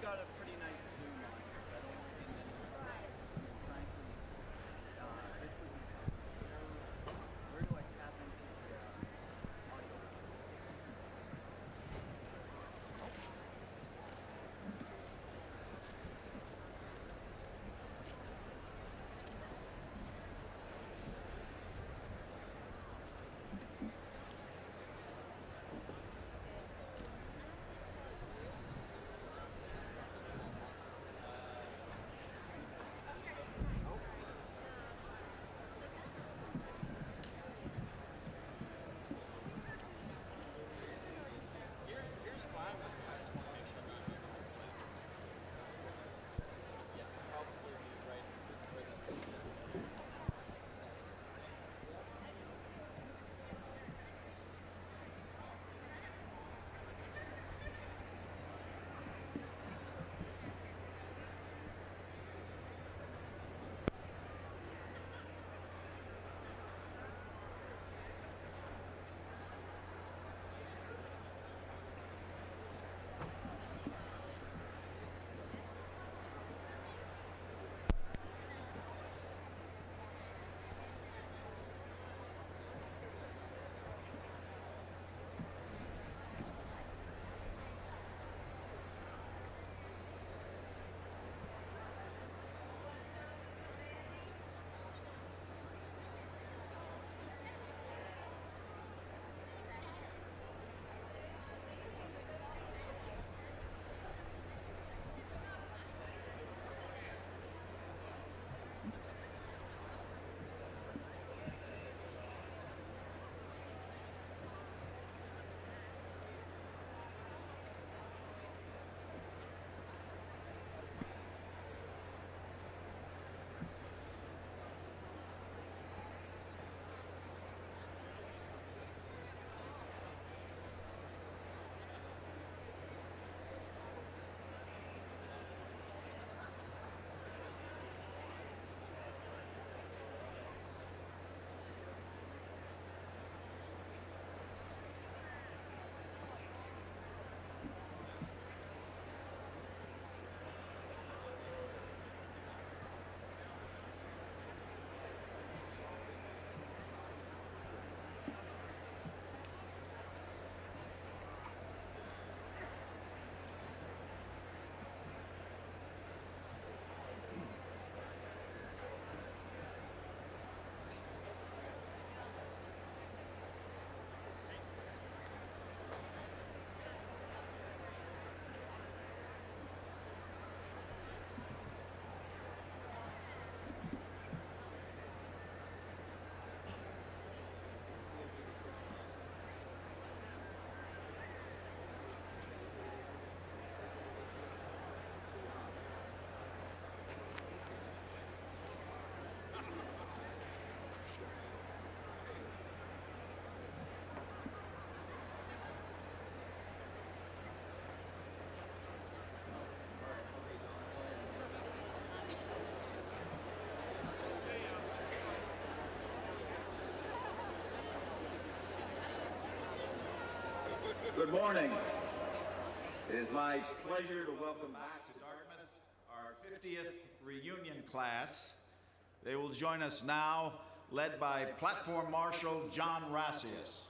got a pretty nice zoom on here, so I don't think frankly, this would be where do I tap into the audio? Here's fine. I just want to make sure. Yeah, probably be right where Good morning. It is my pleasure to welcome back to Dartmouth our 50th reunion class. They will join us now, led by Platform Marshal John Rassius.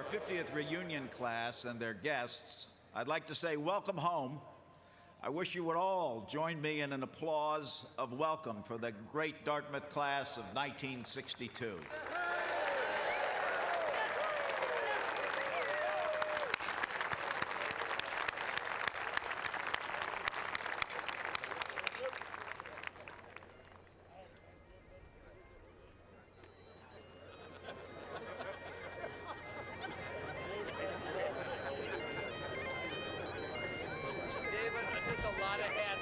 our 50th reunion class and their guests, I'd like to say welcome home. I wish you would all join me in an applause of welcome for the great Dartmouth class of 1962. Just a lot of hats.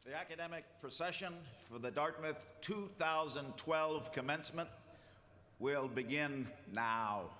The academic procession for the Dartmouth 2012 commencement will begin now.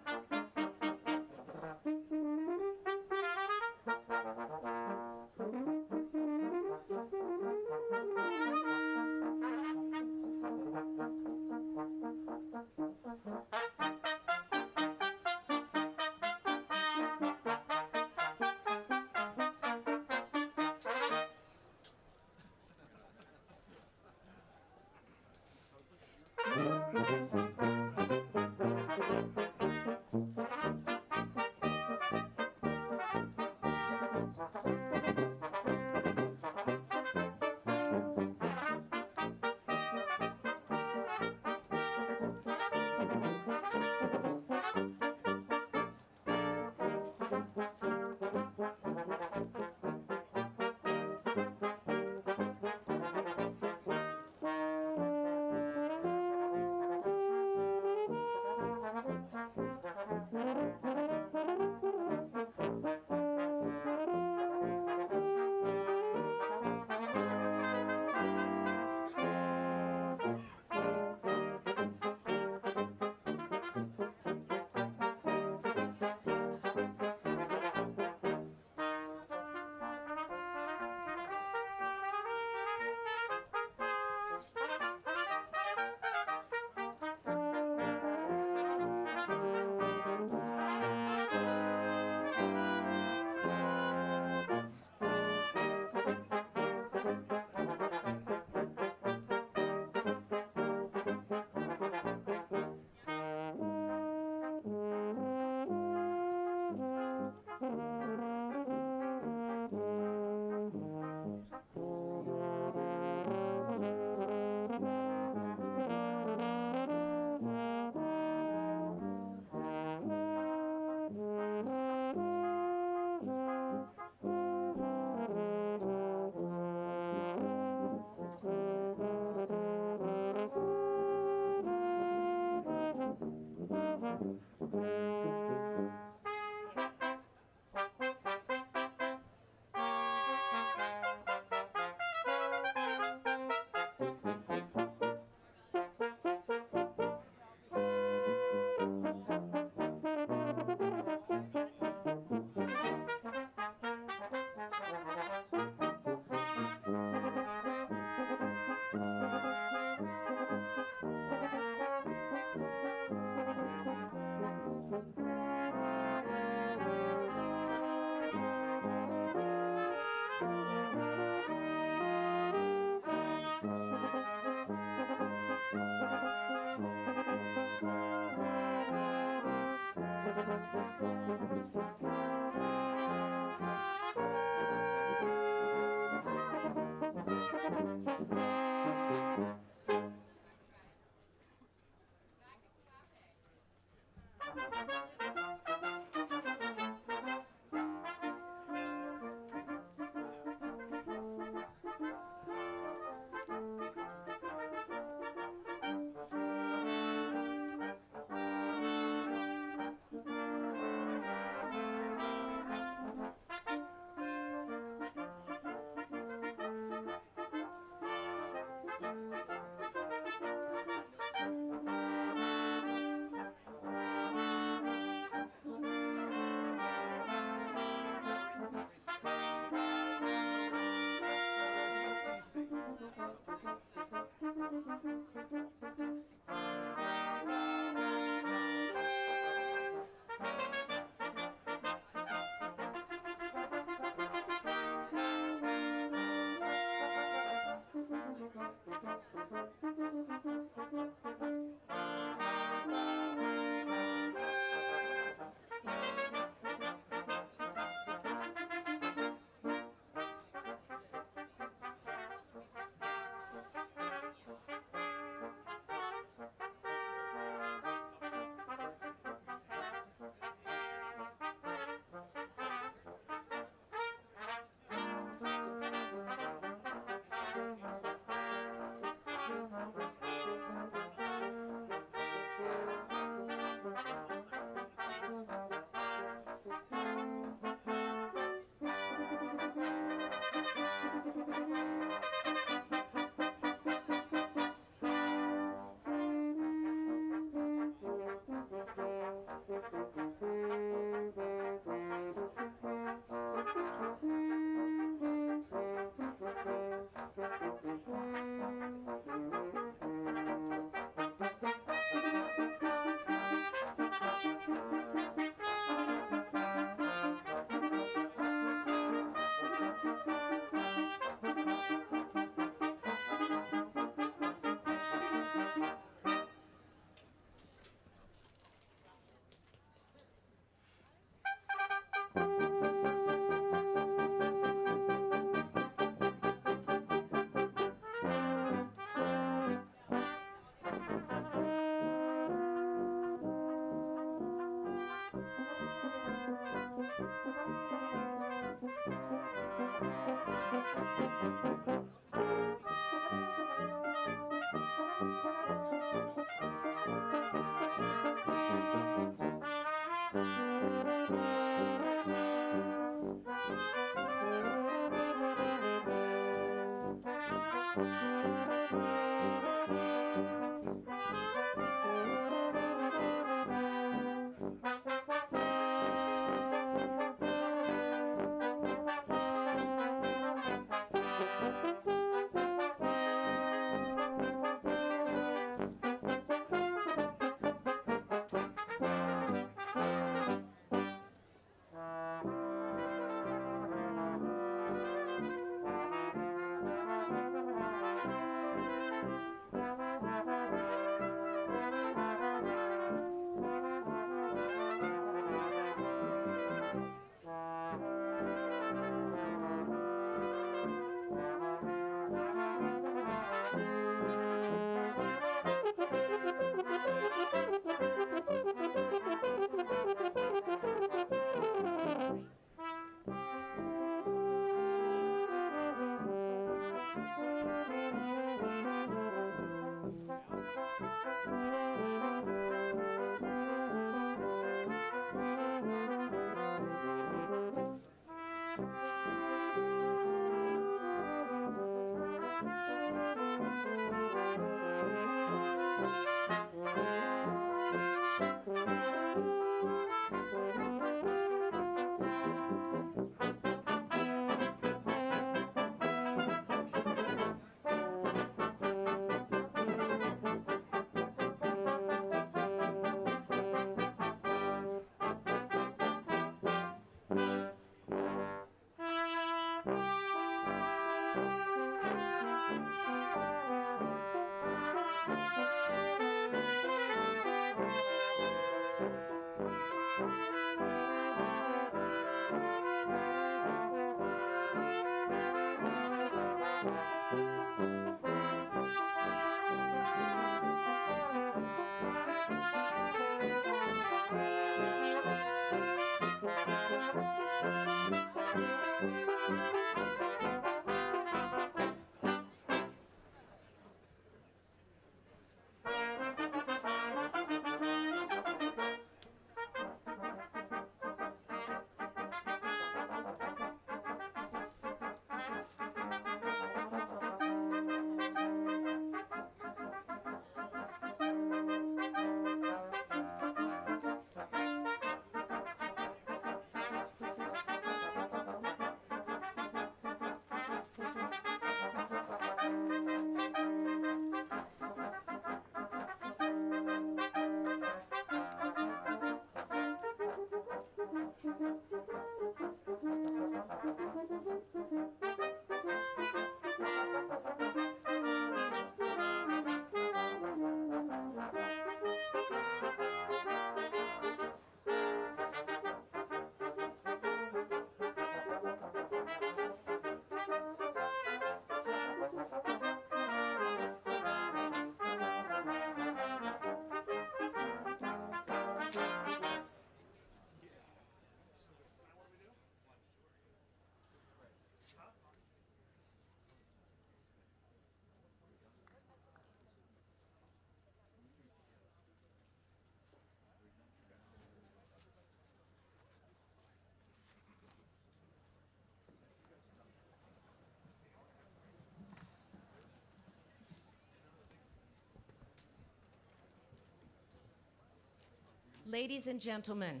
Ladies and gentlemen,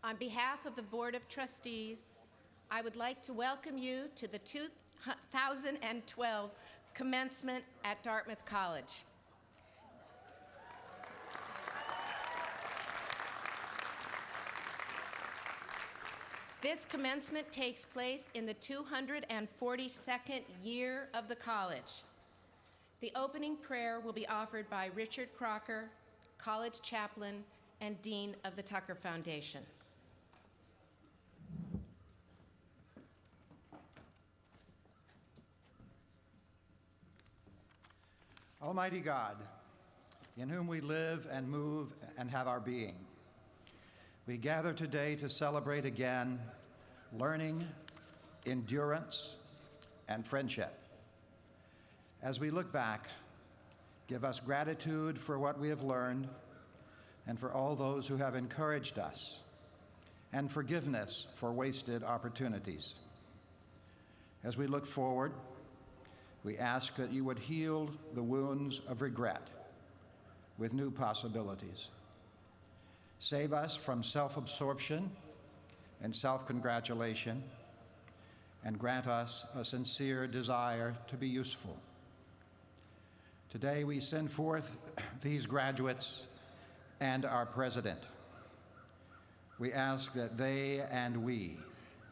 on behalf of the Board of Trustees, I would like to welcome you to the 2012 commencement at Dartmouth College. This commencement takes place in the 242nd year of the college. The opening prayer will be offered by Richard Crocker, college chaplain and Dean of the Tucker Foundation. Almighty God, in whom we live and move and have our being, we gather today to celebrate again learning, endurance, and friendship. As we look back, give us gratitude for what we have learned and for all those who have encouraged us, and forgiveness for wasted opportunities. As we look forward, we ask that you would heal the wounds of regret with new possibilities. Save us from self-absorption and self-congratulation, and grant us a sincere desire to be useful. Today we send forth these graduates and our president. We ask that they and we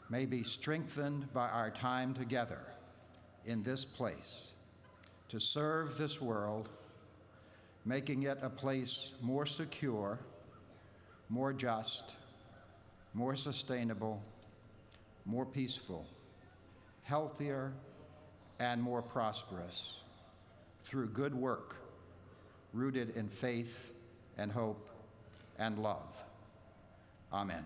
may be strengthened by our time together in this place to serve this world, making it a place more secure, more just, more sustainable, more peaceful, healthier, and more prosperous through good work rooted in faith and hope and love. Amen.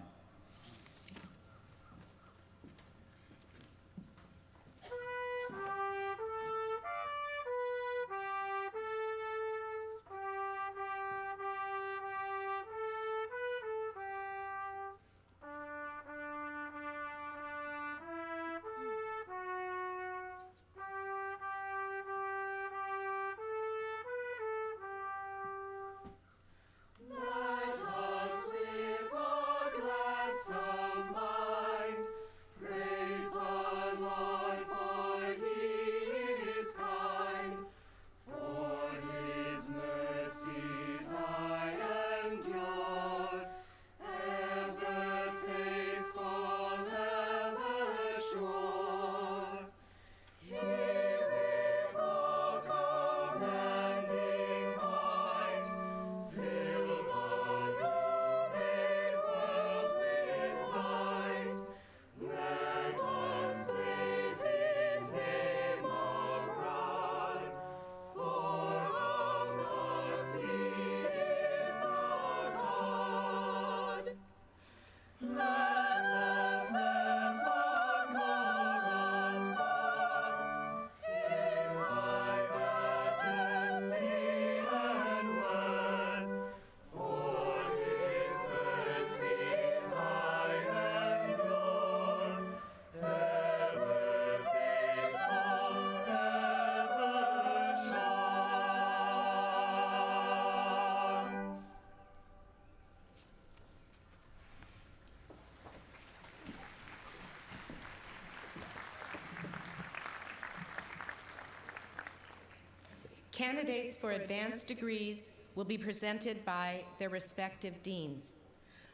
Candidates for advanced degrees will be presented by their respective deans.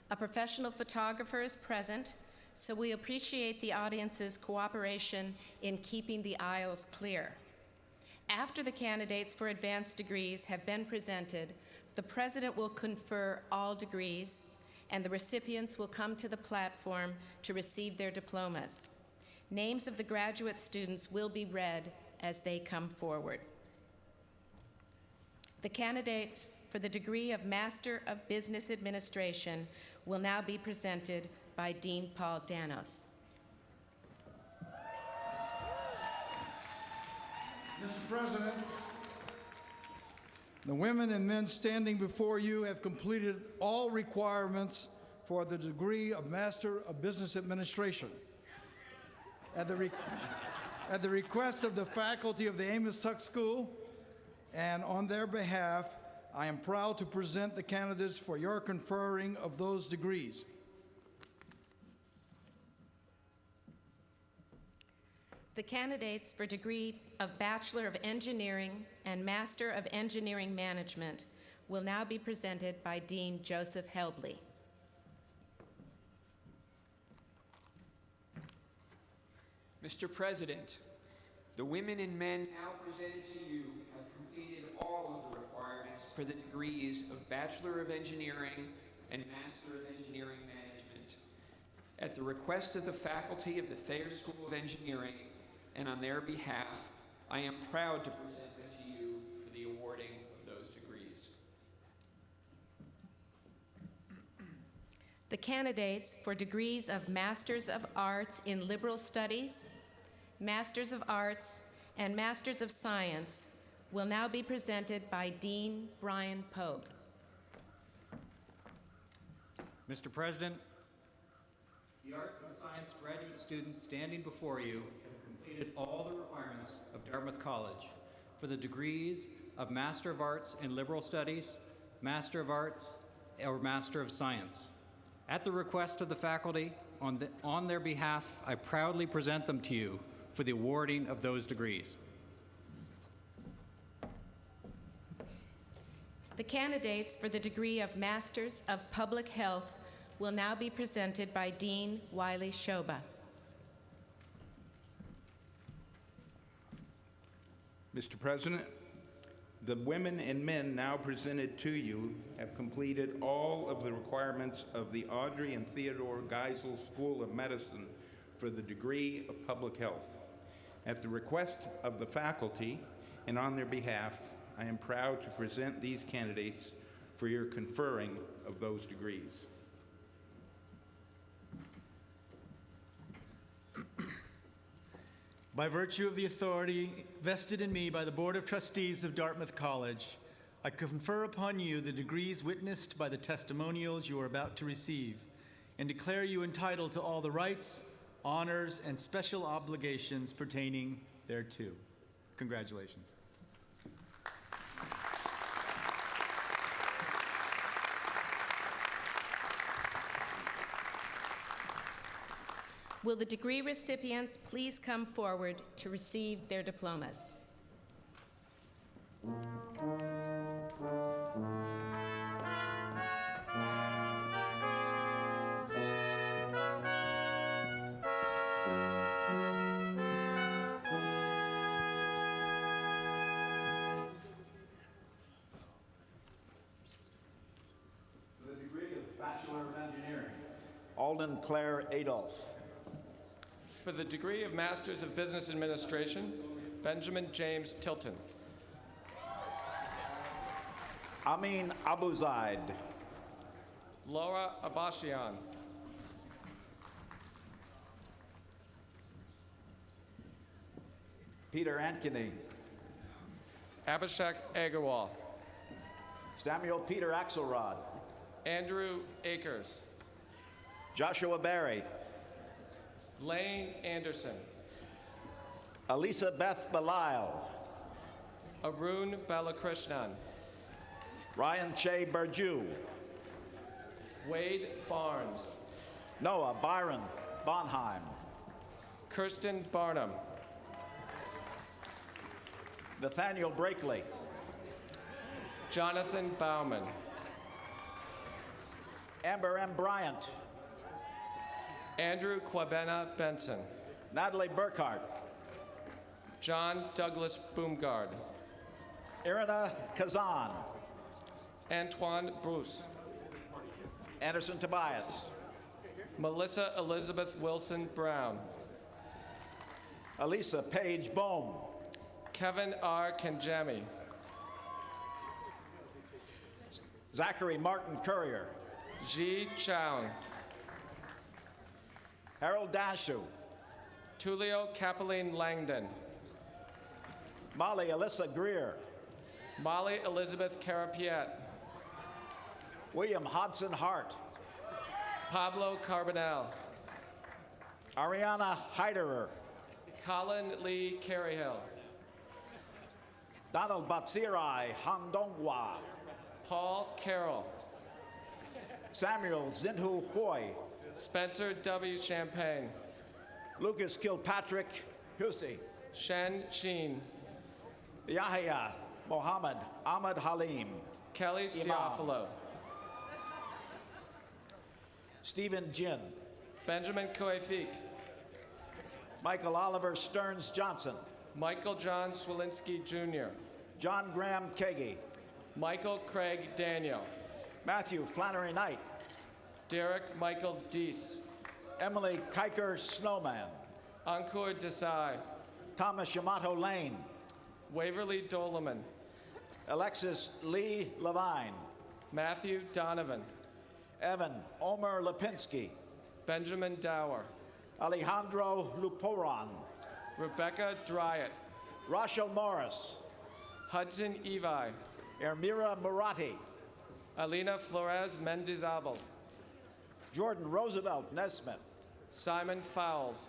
A professional photographer is present, so we appreciate the audience's cooperation in keeping the aisles clear. After the candidates for advanced degrees have been presented, the president will confer all degrees, and the recipients will come to the platform to receive their diplomas. Names of the graduate students will be read as they come forward. The candidates for the degree of Master of Business Administration will now be presented by Dean Paul Danos. Mr. President, the women and men standing before you have completed all requirements for the degree of Master of Business Administration. At the request of the faculty of the Amos Tuck School, and on their behalf, I am proud to present the candidates for your conferring of those degrees. The candidates for degree of Bachelor of Engineering and Master of Engineering Management will now be presented by Dean Joseph Helbley. Mr. President, the women and men now presented to you have completed all of the requirements for the degrees of Bachelor of Engineering and Master of Engineering Management. At the request of the faculty of the Thayer School of Engineering, and on their behalf, I am proud to present them to you for the awarding of those degrees. The candidates for degrees of Masters of Arts in Liberal Studies, Masters of Arts, and Masters of Science will now be presented by Dean Brian Pogue. Mr. President, the Arts and Science graduate students standing before you have completed all the requirements of Dartmouth College for the degrees of Master of Arts in Liberal Studies, Master of Arts, or Master of Science. At the request of the faculty, on their behalf, I proudly present them to you for the awarding of those degrees. The candidates for the degree of Masters of Public Health will now be presented by Dean Wiley Shoba. Mr. President, the women and men now presented to you have completed all of the requirements of the Audrey and Theodore Geisel School of Medicine for the degree of Public Health. At the request of the faculty and on their behalf, I am proud to present these candidates for your conferring of those degrees. By virtue of the authority vested in me by the Board of Trustees of Dartmouth College, I confer upon you the degrees witnessed by the testimonials you are about to receive, and declare you entitled to all the rights, honors, and special obligations pertaining thereto. Congratulations. Will the degree recipients please come forward to receive their diplomas? For the degree of Bachelor of Engineering, Alden Claire Adolph. For the degree of Masters of Business Administration, Benjamin James Tilton. Amin Abu Zaid. Laura Abashian. Peter Ankeny. Abhishek Agarwal. Samuel Peter Axelrod. Andrew Akers. Joshua Barry. Lane Anderson. Elisa Beth Belial. Arun Balakrishnan. Ryan Che Burju. Wade Barnes. Noah Byron Bonheim. Kirsten Barnum. Nathaniel Brakely. Jonathan Bauman. Amber M. Bryant. Andrew Kwabena Benson. Natalie Burkhart. John Douglas Boomgard. Irina Kazan. Antoine Bruce. Anderson Tobias. Melissa Elizabeth Wilson Brown. Elisa Page Bohm. Kevin R. Kenjami. Zachary Martin Courier. Ji Chown. Harold Dashu. Tulio Capeline Langdon. Molly Alyssa Greer. Molly Elizabeth Carapiet. William Hodson Hart. Pablo Carbonell. Ariana Heiderer. Colin Lee Careyhill. Donald Batsirai Handongwa. Paul Carroll. Samuel Zinhu Hoy. Spencer W. Champagne. Lucas Kilpatrick Hussey. Shen Sheen. Yahya Mohammed Ahmad Halim. Kelly Ciafalo. Stephen Jin. Benjamin Koefik. Michael Oliver Stearns Johnson. Michael John Swilinski Jr. John Graham Kagi. Michael Craig Daniel. Matthew Flannery Knight. Derek Michael Deese. Emily Kiker Snowman. Ankur Desai. Thomas Yamato Lane. Waverly Doleman. Alexis Lee Levine. Matthew Donovan. Evan Omer Lipinski. Benjamin Dower. Alejandro Luporan. Rebecca Dryett. Rachel Morris. Hudson Evi. Ermira Murati. Alina Flores Mendizabal. Jordan Roosevelt Nesmith. Simon Fowles.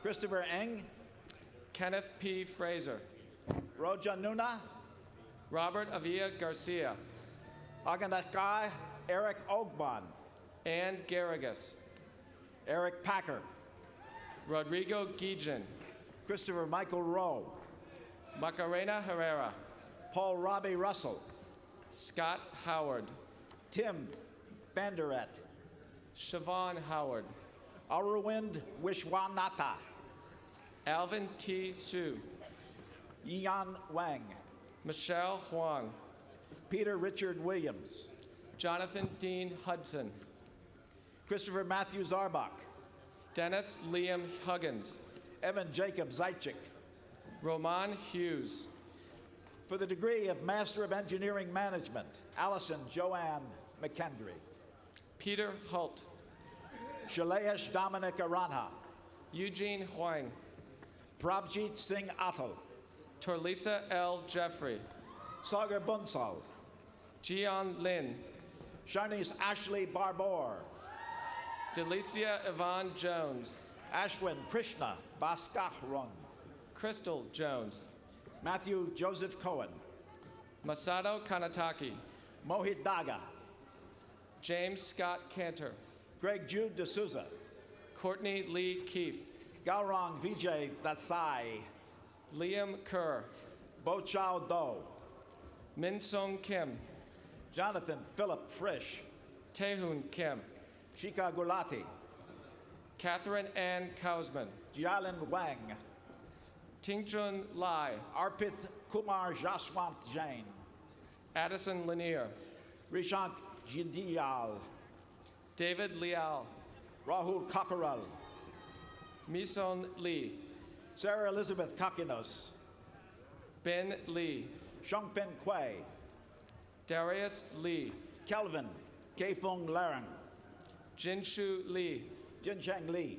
Christopher Eng. Kenneth P. Fraser. Roja Nuna. Robert Avila Garcia. Aganakai Eric Ogban. Ann Garrigus. Eric Packer. Rodrigo Gijan. Christopher Michael Rowe. Macarena Herrera. Paul Robbie Russell. Scott Howard. Tim Banderet. Siobhan Howard. Arwind Wishwanatha. Alvin T. Sue. Yan Wang. Michelle Huang. Peter Richard Williams. Jonathan Dean Hudson. Christopher Matthew Zarbach. Dennis Liam Huggins. Evan Jacob Zaitchik. Roman Hughes. For the degree of Master of Engineering Management, Allison Joanne McKendry. Peter Hult. Shailesh Dominic Aranha. Eugene Huang. Prabjit Singh Atal. Torlisa L. Jeffrey. Sagar Bunsal. Jian Lin. Shanice Ashley Barbour. Delicia Yvonne Jones. Ashwin Krishna Baskahron. Crystal Jones. Matthew Joseph Cohen. Masato Kanataki. Mohit Daga. James Scott Cantor. Greg Jude D'Souza. Courtney Lee Keefe. Gaurang Vijay Dasai. Liam Kerr. Bo Chao Do. Min Sung Kim. Jonathan Philip Frisch. Taehoon Kim. Shika Gulati. Catherine Ann Kausman. Jialin Wang. Tingjun Lai. Arpith Kumar Jaswant Jain. Addison Lanier. Rishant Jindiyal. David Liao. Rahul Kakaral. Mison Lee. Sarah Elizabeth Kakinos. Ben Lee. Shongpin Kwei. Darius Lee. Kelvin Keifung Larang. Jinshu Lee. Jincheng Li.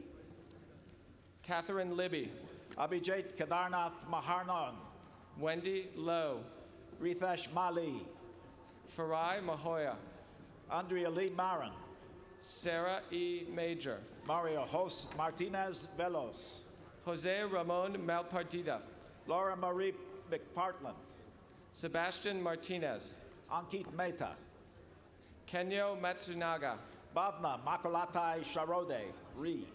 Catherine Libby. Abhijit Kedarnath Maharnan. Wendy Lowe. Ritesh Mali. Farai Mahoya. Andrea Lee Marin. Sarah E. Major. Mario Jos Martinez Velos. Jose Ramon Malpartida. Laura Marie McPartland. Sebastian Martinez. Ankit Mehta. Kenyo Matsunaga. Bhavna Makalatai Sharode. Ree.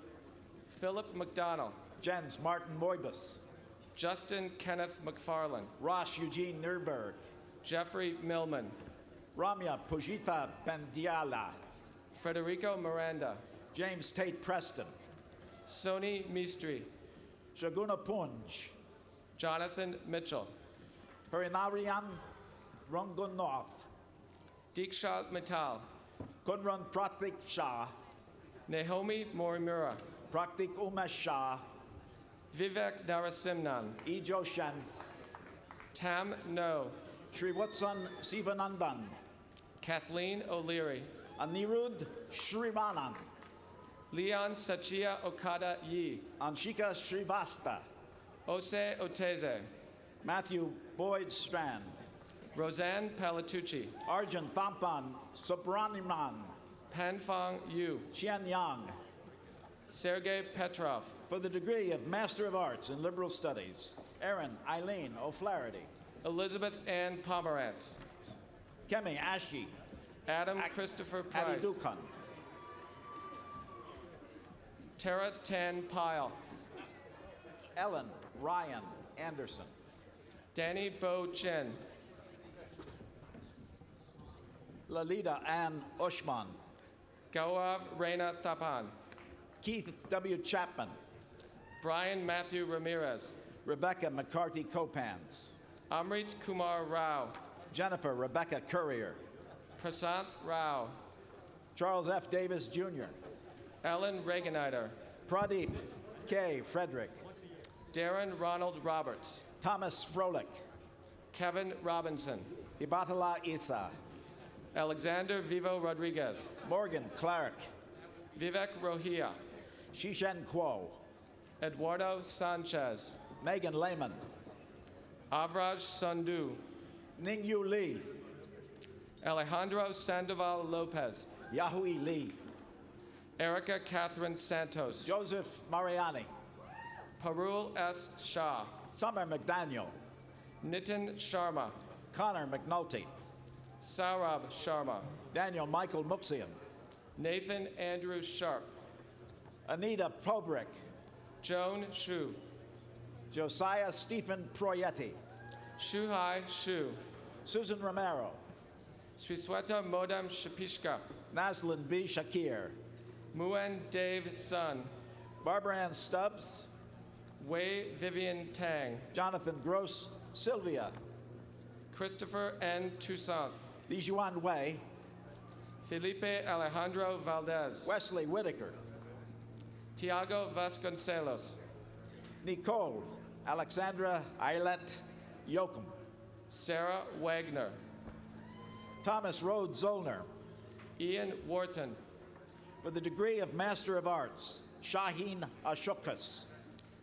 Philip McDonnell. Jens Martin Moibus. Justin Kenneth McFarland. Ross Eugene Nurberg. Jeffrey Millman. Ramya Pujita Pendiala. Federico Miranda. James Tate Preston. Soni Mistry, Shaguna Punj, Jonathan Mitchell, Harinarian Rungun North, Diksha Mittal, Kunran Pratik Shah, Naomi Morimura, Praktik Umesh Shah, Vivek Narasimhan, Ijo Shen, Tam No, Sri Watsan Sivanandan, Kathleen O'Leary, Anirudh Srivanan, Leon Sachia Okada Yi, Anshika Srivasta, Ose Oteze, Matthew Boyd Strand, Roseanne Palatucci, Arjun Thampan Subrahmanyam, Panfong Yu, Xian Yang, Sergei Petrov, for the degree of Master of Arts in Liberal Studies, Erin Eileen O'Flaherty, Elizabeth Ann Pomerantz, Kemi Ashi, Adam Christopher Adi Price, Dukan, Tara Tan Pyle, Ellen Ryan Anderson, Danny Bo Chen, Lalita Ann Ushman, Gaurav Reina Tapan, Keith W. Chapman, Brian Matthew Ramirez, Rebecca McCarthy Copans, Amrit Kumar Rao, Jennifer Rebecca Courier, Prasant Rao, Charles F. Davis Jr., Ellen Regeniter, Pradeep K. Frederick, Darren Ronald Roberts, Thomas Froelich, Kevin Robinson, Ibatala Isa, Alexander Vivo Rodriguez, Morgan Clark, Vivek Rohia, Shishen Kuo, Eduardo Sanchez, Megan Lehman, Avraj Sandhu, Ningyu Lee, Alejandro Sandoval Lopez, Yahui Lee, Erica Catherine Santos, Joseph Mariani, Parul S. Shah, Summer McDaniel, Nitin Sharma, Connor McNulty, Saurabh Sharma, Daniel Michael Muxian, Nathan Andrew Sharp, Anita Probrick, Joan Shu, Josiah Stephen Proietti, Shuhai Shu, Susan Romero, Swisweta Modem Shapishka, Naslin B. Shakir, Muen Dave Sun, Barbara Ann Stubbs, Wei Vivian Tang, Jonathan Gross, Sylvia, Christopher N. Toussaint, Li Juan Wei, Felipe Alejandro Valdez, Wesley Whitaker, Tiago Vasconcelos, Nicole Alexandra Eilert Yoakum, Sarah Wagner, Thomas Rhodes Zollner, Ian Wharton, for the degree of Master of Arts, Shaheen Ashokas,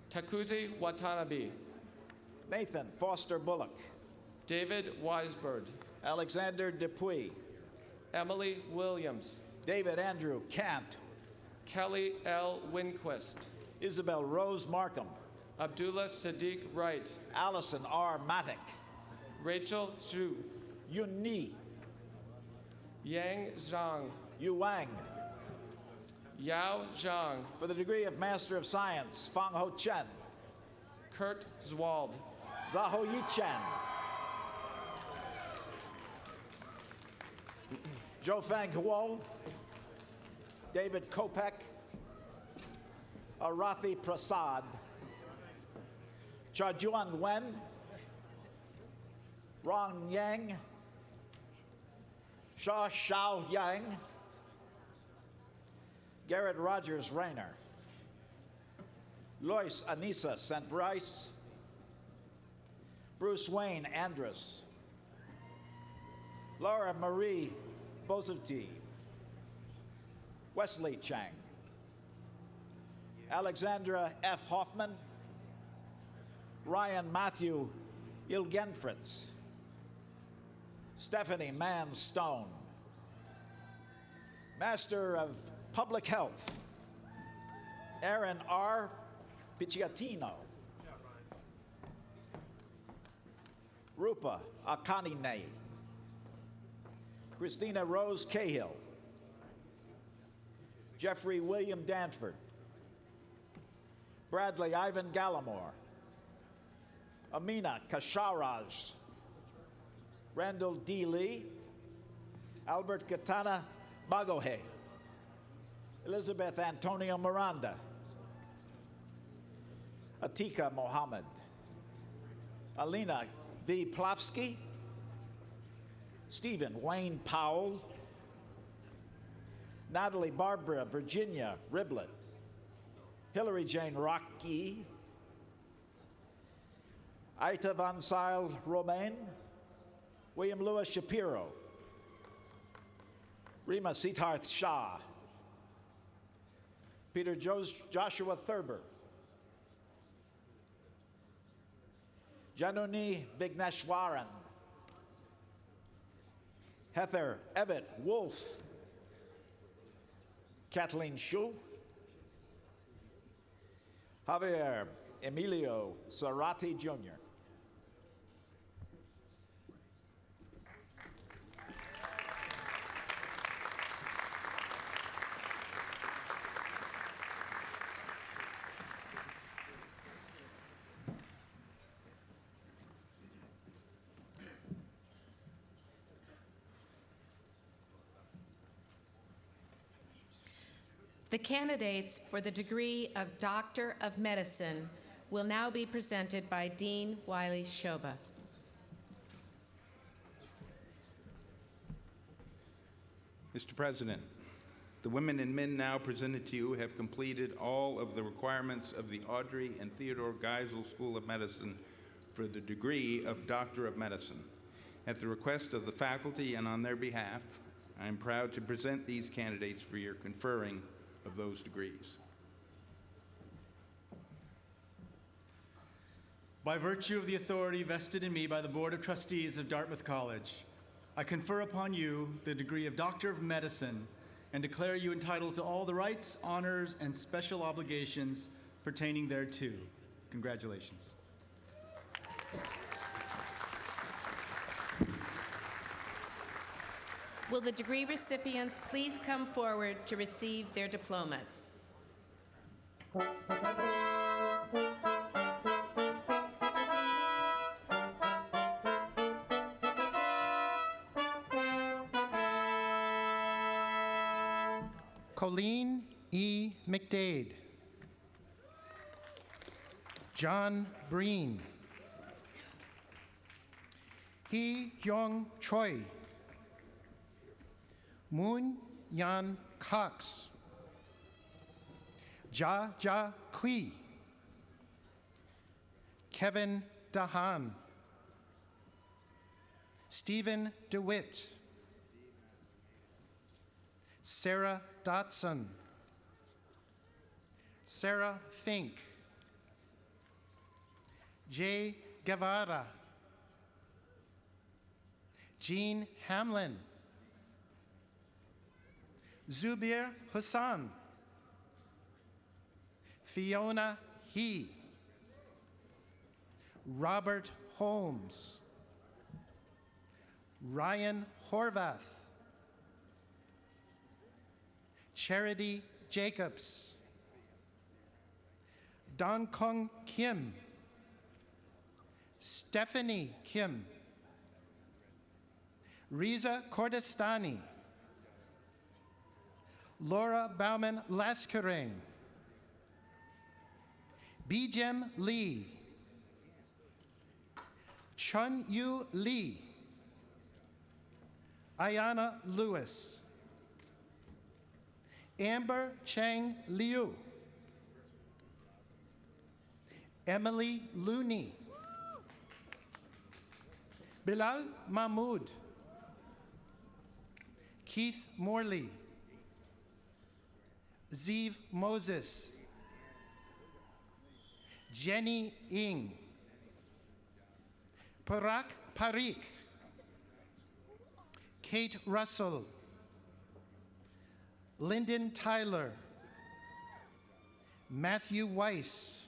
Takuzi Watanabe, Nathan Foster Bullock, David Weisberg, Alexander Dupuy, Emily Williams, David Andrew Kant, Kelly L. Winquist, Isabel Rose Markham, Abdullah Sadiq Wright, Allison R. Matic, Rachel Zhu, Yun Ni, Yang Zhang, Yu Wang, Yao Zhang, for the degree of Master of Science, Fang Ho Chen, Kurt Zwald, Zaho Yi Chen, Zhou Fang Huo, David Kopek, Arathi Prasad, Cha Juan Wen, Rong Yang, Sha Shao Yang, Garrett Rogers Rayner, Lois Anissa St. Bryce, Bruce Wayne Andrus, Laura Marie Bozoti, Wesley Chang, Alexandra F. Hoffman, Ryan Matthew Ilgenfritz, Stephanie Mann Stone, Master of Public Health, Aaron R. Picciatino, Rupa Akanine, Christina Rose Cahill, Jeffrey William Danford, Bradley Ivan Gallimore, Amina Kasharaj, Randall D. Lee, Albert Katana Bagohe, Elizabeth Antonio Miranda, Atika Mohammed, Alina V. Plofsky, Stephen Wayne Powell, Natalie Barbara Virginia Riblet, Hillary Jane Rocky, Aita Van Sile Romaine, William Lewis Shapiro, Rima Siddharth Shah, Peter Joshua Thurber, Januni Vigneshwaran, Heather Evett Wolf, Kathleen Shu, Javier Emilio Zarate Jr. The candidates for the degree of Doctor of Medicine will now be presented by Dean Wiley Shoba. Mr. President, the women and men now presented to you have completed all of the requirements of the Audrey and Theodore Geisel School of Medicine for the degree of Doctor of Medicine. At the request of the faculty and on their behalf, I am proud to present these candidates for your conferring of those degrees. By virtue of the authority vested in me by the Board of Trustees of Dartmouth College, I confer upon you the degree of Doctor of Medicine and declare you entitled to all the rights, honors, and special obligations pertaining thereto. Congratulations. Will the degree recipients please come forward to receive their diplomas? Colleen E. McDade, John Breen, Hee Young Choi, Moon Yan Cox, Ja Ja Kui, Kevin Dahan, Stephen DeWitt, Sarah Dotson, Sarah Fink, Jay Guevara, Jean Hamlin, Zubir Hassan, Fiona He, Robert Holmes, Ryan Horvath, Charity Jacobs, Don Kong Kim, Stephanie Kim, Riza Kordestani, Laura Bauman Laskareng, Bijem Lee, Chun Yu Lee, Ayana Lewis, Amber Chang Liu, Emily Looney, Bilal Mahmood, Keith Morley, Zeev Moses, Jenny Ng, Parag Parikh, Kate Russell, Lyndon Tyler, Matthew Weiss,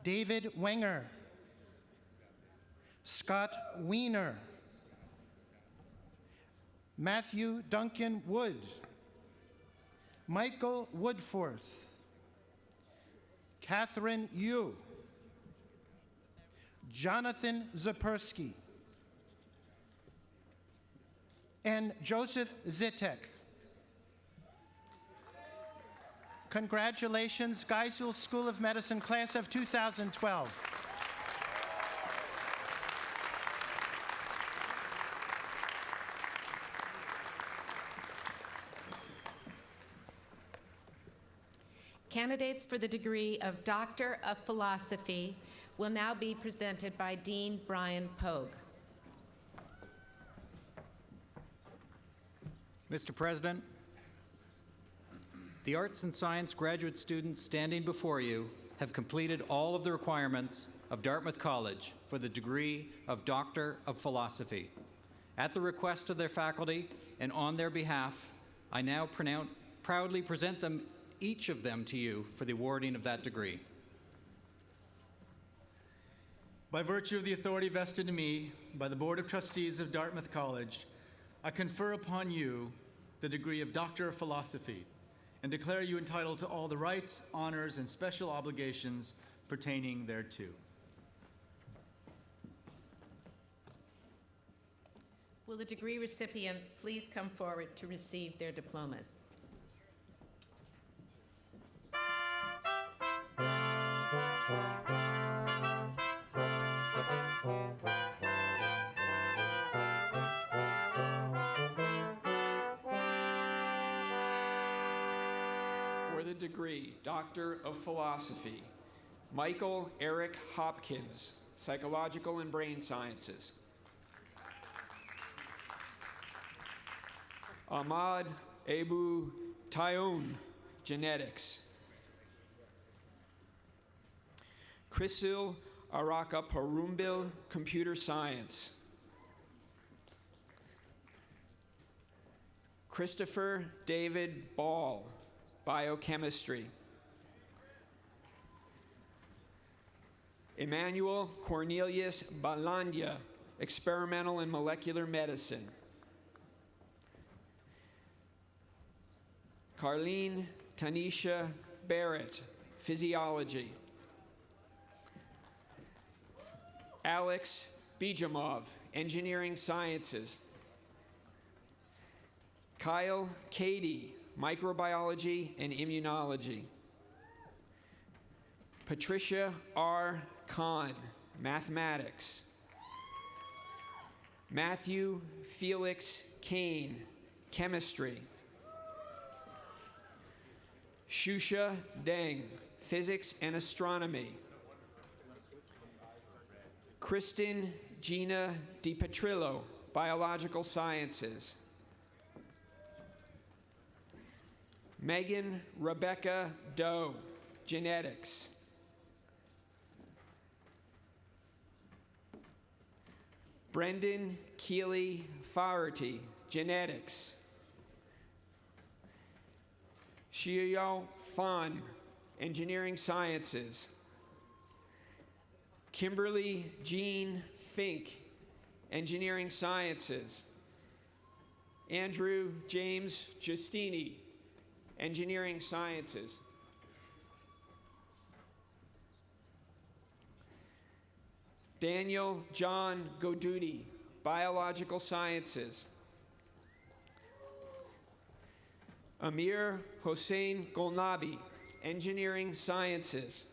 David Wenger, Scott Wiener, Matthew Duncan Wood, Michael Woodforth, Catherine Yu, Jonathan Zapersky, and Joseph Zitek. Congratulations, Geisel School of Medicine class of 2012. Candidates for the degree of Doctor of Philosophy will now be presented by Dean Brian Pogue. Mr. President, the arts and science graduate students standing before you have completed all of the requirements of Dartmouth College for the degree of Doctor of Philosophy. At the request of their faculty and on their behalf, I now proudly present them, each of them, to you for the awarding of that degree. By virtue of the authority vested in me by the Board of Trustees of Dartmouth College, I confer upon you the degree of Doctor of Philosophy and declare you entitled to all the rights, honors, and special obligations pertaining thereto. Will the degree recipients please come forward to receive their diplomas? For the degree Doctor of Philosophy, Michael Eric Hopkins, Psychological and Brain Sciences. Ahmad Abu Tayoun, Genetics. Krisil Araka Parumbil, Computer Science. Christopher David Ball, Biochemistry. Emmanuel Cornelius Balanya, Experimental and Molecular Medicine. Carlene Tanisha Barrett, Physiology. Alex Bijamov, Engineering Sciences. Kyle Cady, Microbiology and Immunology. Patricia R. Kahn, Mathematics. Matthew Felix Kane, Chemistry. Shusha Deng, Physics and Astronomy. Kristen Gina DiPetrillo, Biological Sciences. Megan Rebecca Doe, Genetics. Brendan Keeley Faherty, Genetics. Xiao Fan, Engineering Sciences. Kimberly Jean Fink, Engineering Sciences. Andrew James Giustini, Engineering Sciences. Daniel John Godudi, Biological Sciences. Amir Hossein Golnabi, Engineering Sciences.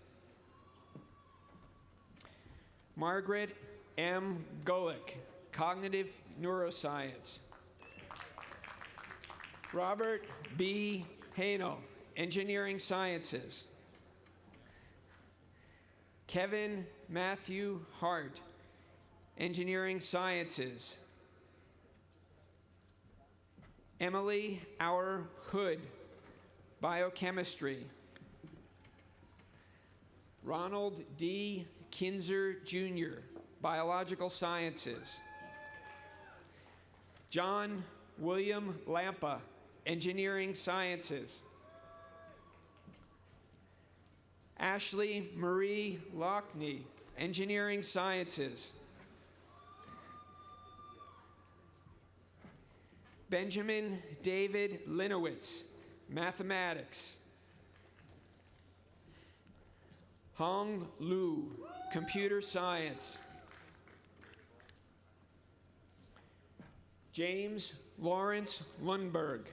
Margaret M. Golick, Cognitive Neuroscience. Robert B. Haenel, Engineering Sciences. Kevin Matthew Hart, Engineering Sciences. Emily Auer Hood, Biochemistry. Ronald D. Kinzer Jr., Biological Sciences. John William Lampa, Engineering Sciences. Ashley Marie Lockney, Engineering Sciences. Benjamin David Linowitz, Mathematics. Hong Lu, Computer Science. James Lawrence Lundberg,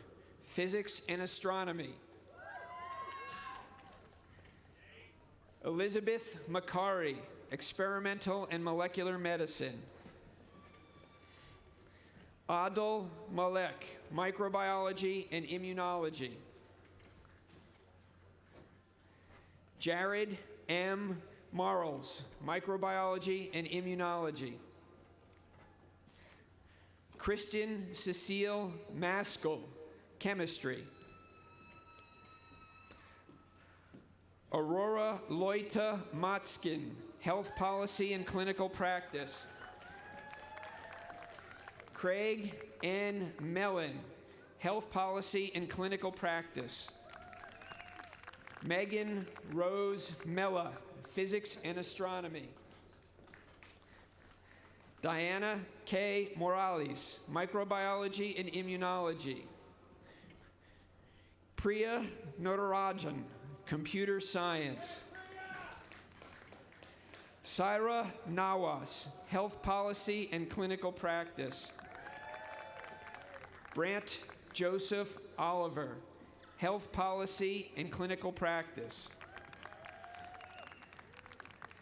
Physics and Astronomy. Elizabeth Macari, Experimental and Molecular Medicine. Adil Malek, Microbiology and Immunology. Jared M. Marles, Microbiology and Immunology. Kristen Cecile Maskell, Chemistry. Aurora Loita Motzkin, Health Policy and Clinical Practice. Craig N. Mellon, Health Policy and Clinical Practice. Megan Rose Mella, Physics and Astronomy. Diana K. Morales, Microbiology and Immunology. Priya Notarajan, Computer Science. Saira Nawas, Health Policy and Clinical Practice. Brant Joseph Oliver, Health Policy and Clinical Practice.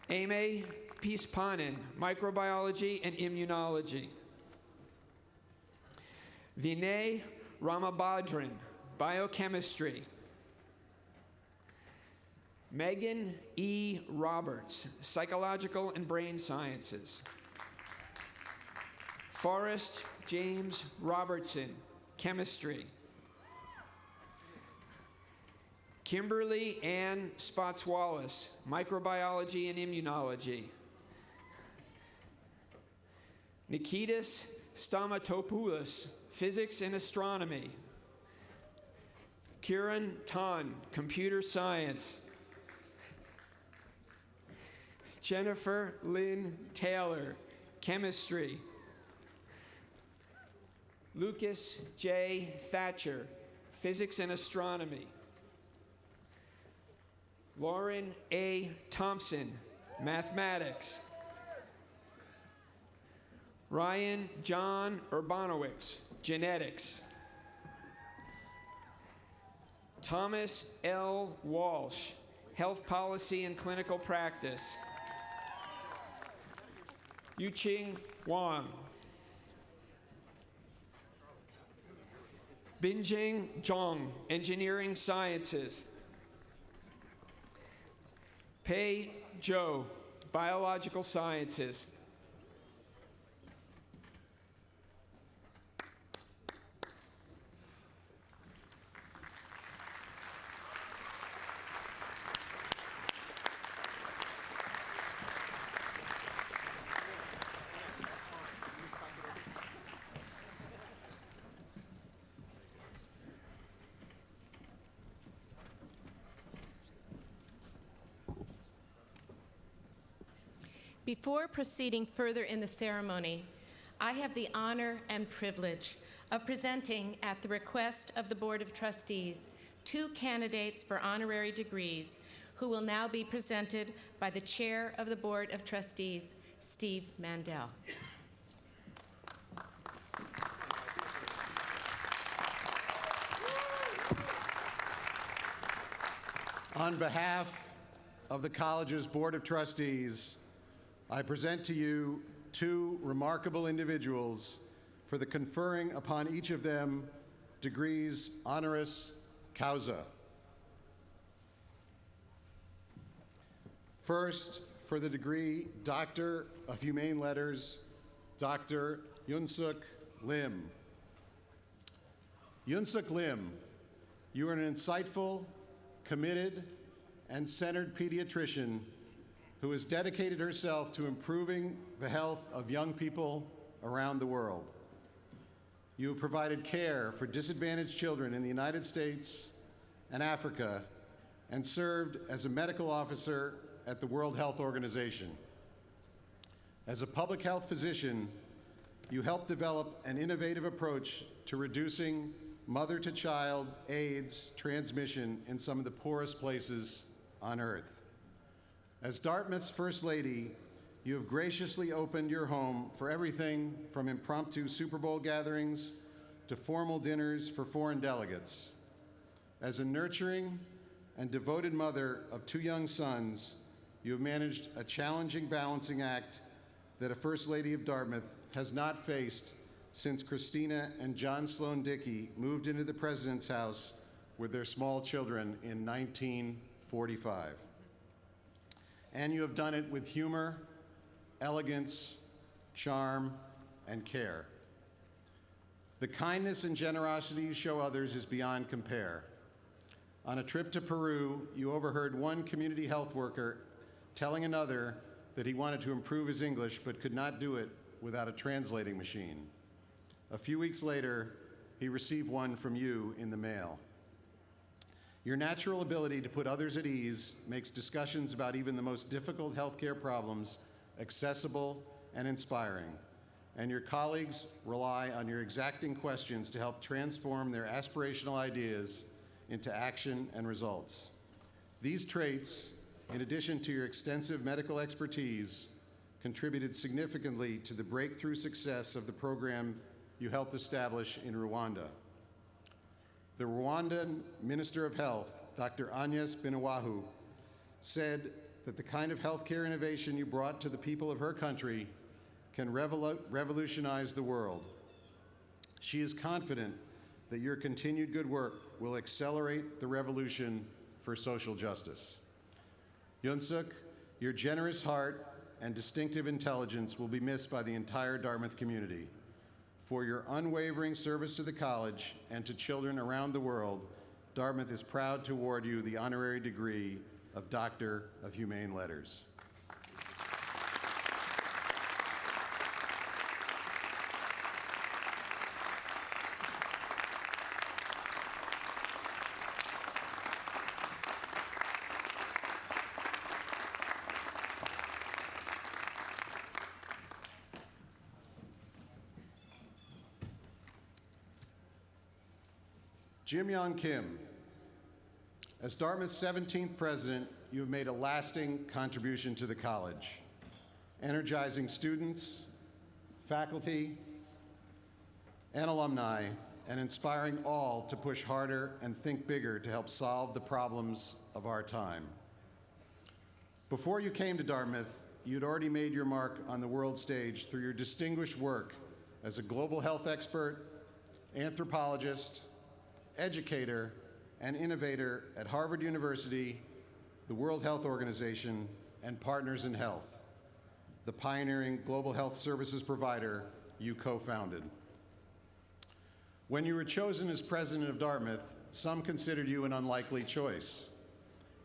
Ame Pispanen, Microbiology and Immunology. Vinay Ramabhadran, Biochemistry. Megan E. Roberts, Psychological and Brain Sciences. Forrest James Robertson, Chemistry. Kimberly Ann Spots-Wallace, Microbiology and Immunology. Nikitas Stamatopoulos, Physics and Astronomy. Kieran Tan, Computer Science. Jennifer Lynn Taylor, Chemistry. Lucas J. Thatcher, Physics and Astronomy. Lauren A. Thompson, Mathematics. Ryan John Urbanowicz, Genetics. Thomas L. Walsh, Health Policy and Clinical Practice. Yuqing Wang. Binjing Zhang, Engineering Sciences. Pei Zhou, Biological Sciences. Before proceeding further in the ceremony, I have the honor and privilege of presenting, at the request of the Board of Trustees, 2 candidates for honorary degrees who will now be presented by the Chair of the Board of Trustees, Steve Mandel. On behalf of the college's Board of Trustees, I present to you 2 remarkable individuals for the conferring upon each of them degrees honoris causa. First, for the degree Doctor of Humane Letters, Dr. Yunsuk Lim. Yunsuk Lim, you are an insightful, committed, and centered pediatrician who has dedicated herself to improving the health of young people around the world. You have provided care for disadvantaged children in the United States and Africa, and served as a medical officer at the World Health Organization. As a public health physician, you helped develop an innovative approach to reducing mother-to-child AIDS transmission in some of the poorest places on Earth. As Dartmouth's First Lady, you have graciously opened your home for everything from impromptu Super Bowl gatherings to formal dinners for foreign delegates. As a nurturing and devoted mother of 2 young sons, you have managed a challenging balancing act that a First Lady of Dartmouth has not faced since Christina and John Sloan Dickey moved into the President's house with their small children in 1945. And you have done it with humor, elegance, charm, and care. The kindness and generosity you show others is beyond compare. On a trip to Peru, you overheard one community health worker telling another that he wanted to improve his English but could not do it without a translating machine. A few weeks later, he received one from you in the mail. Your natural ability to put others at ease makes discussions about even the most difficult healthcare problems accessible and inspiring, and your colleagues rely on your exacting questions to help transform their aspirational ideas into action and results. These traits, in addition to your extensive medical expertise, contributed significantly to the breakthrough success of the program you helped establish in Rwanda. The Rwandan Minister of Health, Dr. Agnes Binawahu, said that the kind of healthcare innovation you brought to the people of her country can revolutionize the world. She is confident that your continued good work will accelerate the revolution for social justice. Yunsuk, your generous heart and distinctive intelligence will be missed by the entire Dartmouth community. For your unwavering service to the college and to children around the world, Dartmouth is proud to award you the honorary degree of Doctor of Humane Letters. Jim Young Kim, as Dartmouth's 17th president, you have made a lasting contribution to the college, energizing students, faculty, and alumni, and inspiring all to push harder and think bigger to help solve the problems of our time. Before you came to Dartmouth, you'd already made your mark on the world stage through your distinguished work as a global health expert, anthropologist, educator, and innovator at Harvard University, the World Health Organization, and Partners in Health, the pioneering global health services provider you co-founded. When you were chosen as president of Dartmouth, some considered you an unlikely choice.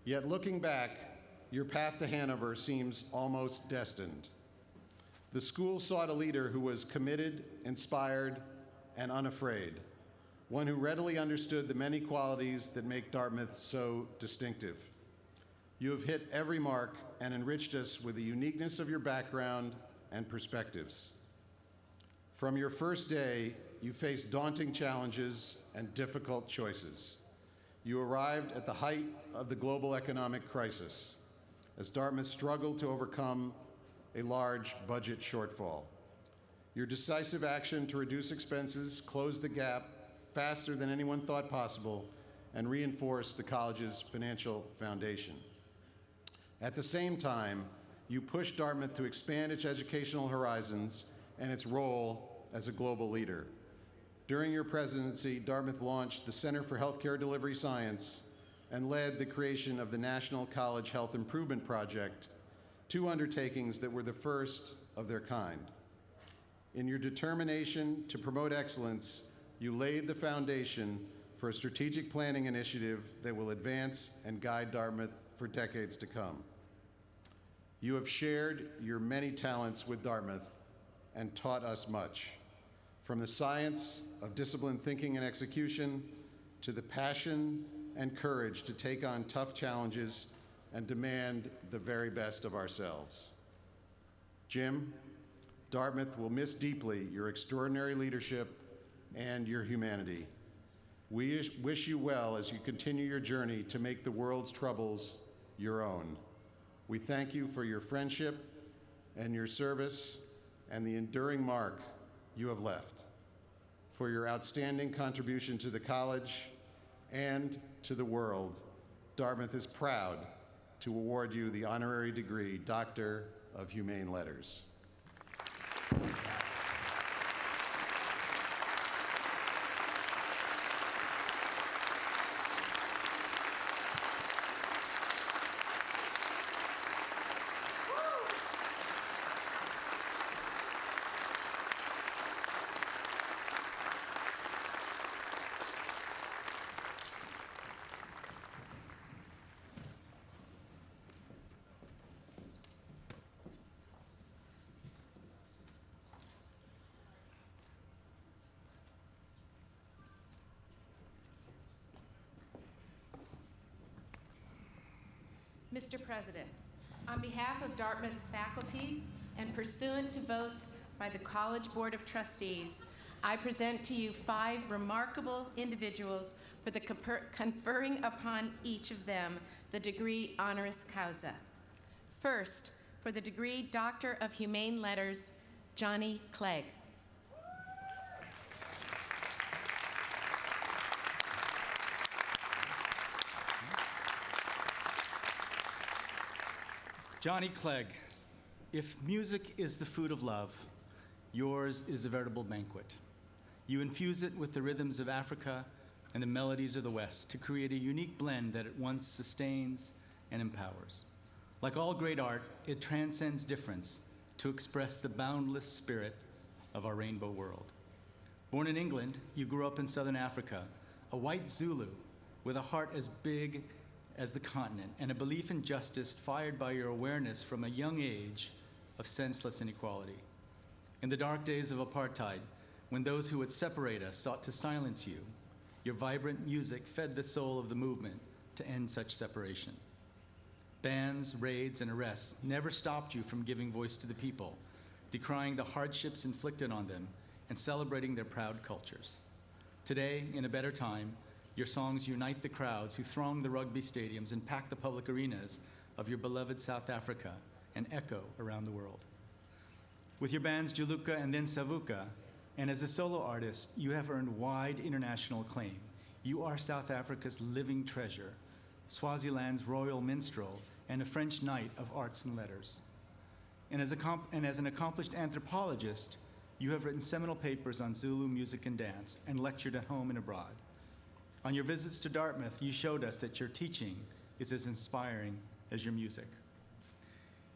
Yet looking back, your path to Hanover seems almost destined. The school sought a leader who was committed, inspired, and unafraid, one who readily understood the many qualities that make Dartmouth so distinctive. You have hit every mark and enriched us with the uniqueness of your background and perspectives. From your first day, you faced daunting challenges and difficult choices. You arrived at the height of the global economic crisis, as Dartmouth struggled to overcome a large budget shortfall. Your decisive action to reduce expenses closed the gap faster than anyone thought possible and reinforced the college's financial foundation. At the same time, you pushed Dartmouth to expand its educational horizons and its role as a global leader. During your presidency, Dartmouth launched the Center for Healthcare Delivery Science and led the creation of the National College Health Improvement Project, two undertakings that were the first of their kind. In your determination to promote excellence, you laid the foundation for a strategic planning initiative that will advance and guide Dartmouth for decades to come. You have shared your many talents with Dartmouth and taught us much, from the science of disciplined thinking and execution to the passion and courage to take on tough challenges and demand the very best of ourselves. Jim, Dartmouth will miss deeply your extraordinary leadership and your humanity. We wish you well as you continue your journey to make the world's troubles your own. We thank you for your friendship and your service and the enduring mark you have left, for your outstanding contribution to the college and to the world. Dartmouth is proud to award you the honorary degree Doctor of Humane Letters. Mr. President, on behalf of Dartmouth's faculties and pursuant to votes by the College Board of Trustees, I present to you 5 remarkable individuals for the conferring upon each of them the degree honoris causa. First, for the degree Doctor of Humane Letters, Johnny Clegg. Johnny Clegg, if music is the food of love, yours is a veritable banquet. You infuse it with the rhythms of Africa and the melodies of the West to create a unique blend that at once sustains and empowers. Like all great art, it transcends difference to express the boundless spirit of our rainbow world. Born in England, you grew up in southern Africa, a white Zulu with a heart as big as the continent and a belief in justice fired by your awareness from a young age of senseless inequality. In the dark days of apartheid, when those who would separate us sought to silence you, your vibrant music fed the soul of the movement to end such separation. Bans, raids, and arrests never stopped you from giving voice to the people, decrying the hardships inflicted on them and celebrating their proud cultures. Today, in a better time, your songs unite the crowds who throng the rugby stadiums and pack the public arenas of your beloved South Africa and echo around the world. With your bands Juluka and then Savuka, and as a solo artist, you have earned wide international acclaim. You are South Africa's living treasure, Swaziland's royal minstrel, and a French knight of arts and letters. And as an accomplished anthropologist, you have written seminal papers on Zulu music and dance and lectured at home and abroad. On your visits to Dartmouth, you showed us that your teaching is as inspiring as your music.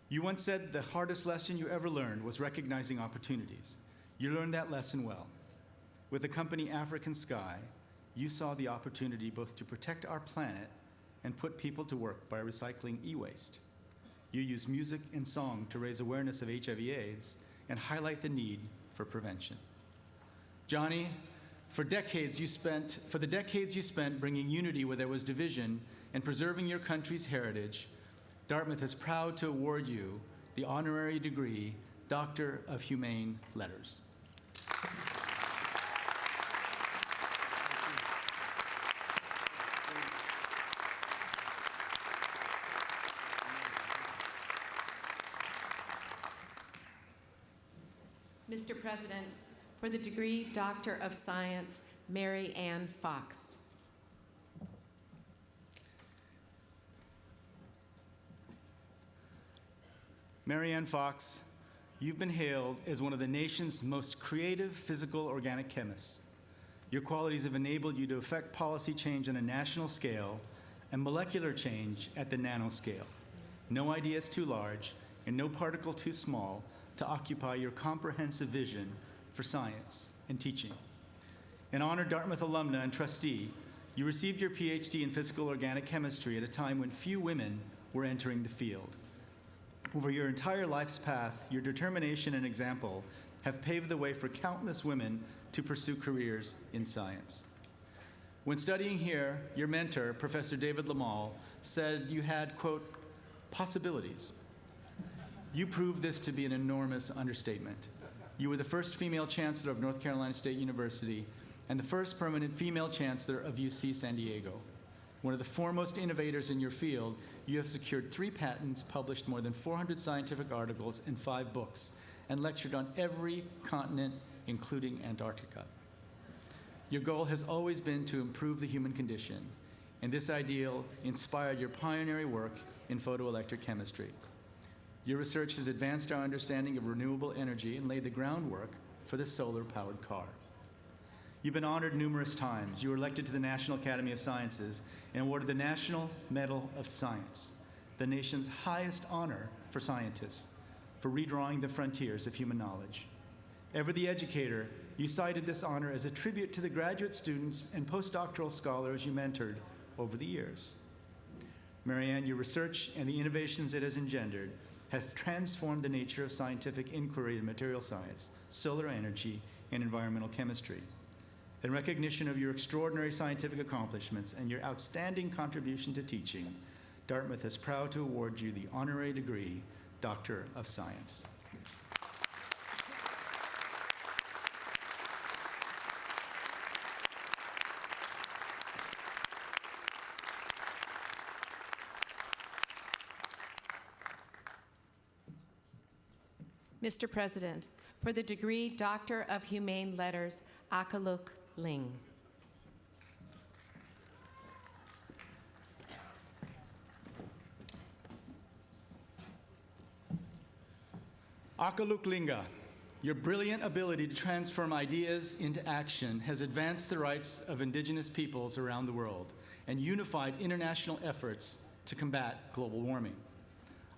You once said the hardest lesson you ever learned was recognizing opportunities. You learned that lesson well. With the company African Sky, you saw the opportunity both to protect our planet and put people to work by recycling e-waste. You use music and song to raise awareness of HIV/AIDS and highlight the need for prevention. Johnny, for the decades you spent bringing unity where there was division and preserving your country's heritage, Dartmouth is proud to award you the honorary degree Doctor of Humane Letters. Mr. President, for the degree Doctor of Science, Mary Ann Fox. Mary Ann Fox, you've been hailed as one of the nation's most creative physical organic chemists. Your qualities have enabled you to affect policy change on a national scale and molecular change at the nanoscale. No idea is too large and no particle too small to occupy your comprehensive vision for science and teaching. An honored Dartmouth alumna and trustee, you received your PhD in physical organic chemistry at a time when few women were entering the field. Over your entire life's path, your determination and example have paved the way for countless women to pursue careers in science. When studying here, your mentor, Professor David Lamal, said you had, quote, possibilities. You proved this to be an enormous understatement. You were the first female chancellor of North Carolina State University and the first permanent female chancellor of UC San Diego. One of the foremost innovators in your field, you have secured 3 patents, published more than 400 scientific articles and 5 books, and lectured on every continent, including Antarctica. Your goal has always been to improve the human condition, and this ideal inspired your pioneering work in photoelectric chemistry. Your research has advanced our understanding of renewable energy and laid the groundwork for the solar-powered car. You've been honored numerous times. You were elected to the National Academy of Sciences and awarded the National Medal of Science, the nation's highest honor for scientists, for redrawing the frontiers of human knowledge. Ever the educator, you cited this honor as a tribute to the graduate students and postdoctoral scholars you mentored over the years. Marianne, your research and the innovations it has engendered have transformed the nature of scientific inquiry in material science, solar energy, and environmental chemistry. In recognition of your extraordinary scientific accomplishments and your outstanding contribution to teaching, Dartmouth is proud to award you the honorary degree, Doctor of Science. Mr. President, for the degree Doctor of Humane Letters, Akaluk Ling. Akaluk Linga, your brilliant ability to transform ideas into action has advanced the rights of indigenous peoples around the world and unified international efforts to combat global warming.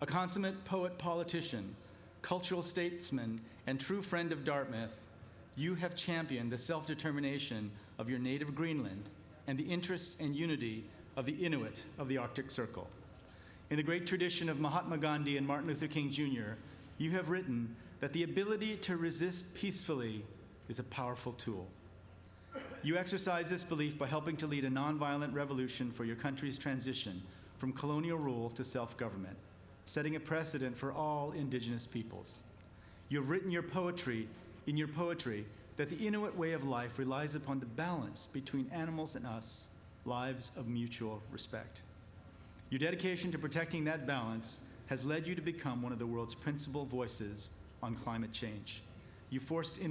A consummate poet-politician, cultural statesman, and true friend of Dartmouth, you have championed the self-determination of your native Greenland and the interests and unity of the Inuit of the Arctic Circle. In the great tradition of Mahatma Gandhi and Martin Luther King Jr., you have written that the ability to resist peacefully is a powerful tool. You exercise this belief by helping to lead a nonviolent revolution for your country's transition from colonial rule to self-government, setting a precedent for all indigenous peoples. You have written in your poetry that the Inuit way of life relies upon the balance between animals and us, lives of mutual respect. Your dedication to protecting that balance has led you to become one of the world's principal voices on climate change. You have forged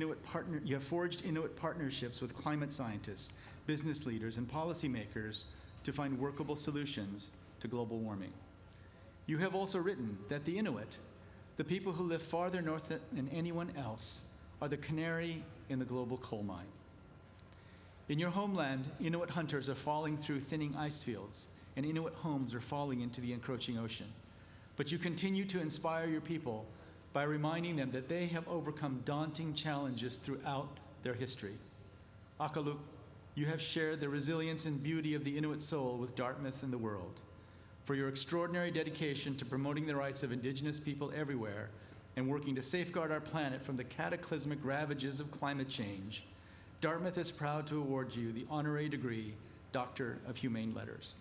Inuit partnerships with climate scientists, business leaders, and policymakers to find workable solutions to global warming. You have also written that the Inuit, the people who live farther north than anyone else, are the canary in the global coal mine. In your homeland, Inuit hunters are falling through thinning ice fields, and Inuit homes are falling into the encroaching ocean. But you continue to inspire your people by reminding them that they have overcome daunting challenges throughout their history. Akaluk, you have shared the resilience and beauty of the Inuit soul with Dartmouth and the world. For your extraordinary dedication to promoting the rights of indigenous people everywhere and working to safeguard our planet from the cataclysmic ravages of climate change, Dartmouth is proud to award you the honorary degree, Doctor of Humane Letters.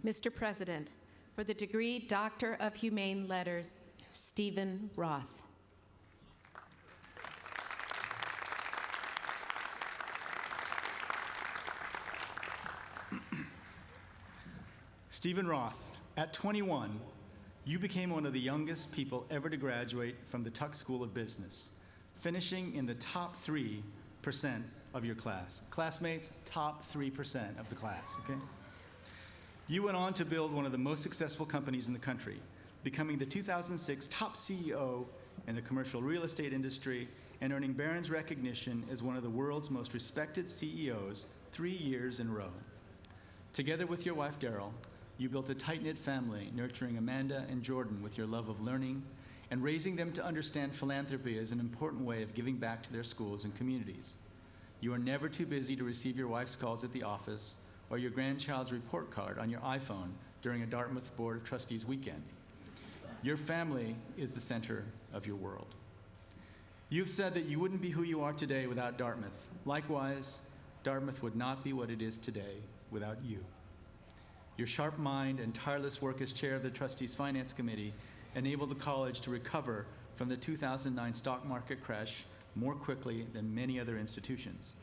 Mr. President, for the degree Doctor of Humane Letters, Stephen Roth. Stephen Roth, at 21, you became one of the youngest people ever to graduate from the Tuck School of Business, finishing in the top 3% of your class. Classmates, top 3% of the class, okay? You went on to build one of the most successful companies in the country, becoming the 2006 top CEO in the commercial real estate industry and earning Barron's recognition as one of the world's most respected CEOs 3 years in a row. Together with your wife, Daryl, you built a tight-knit family, nurturing Amanda and Jordan with your love of learning and raising them to understand philanthropy as an important way of giving back to their schools and communities. You are never too busy to receive your wife's calls at the office or your grandchild's report card on your iPhone during a Dartmouth Board of Trustees weekend. Your family is the center of your world. You've said that you wouldn't be who you are today without Dartmouth. Likewise, Dartmouth would not be what it is today without you. Your sharp mind and tireless work as chair of the Trustees Finance Committee enabled the college to recover from the 2009 stock market crash more quickly than many other institutions.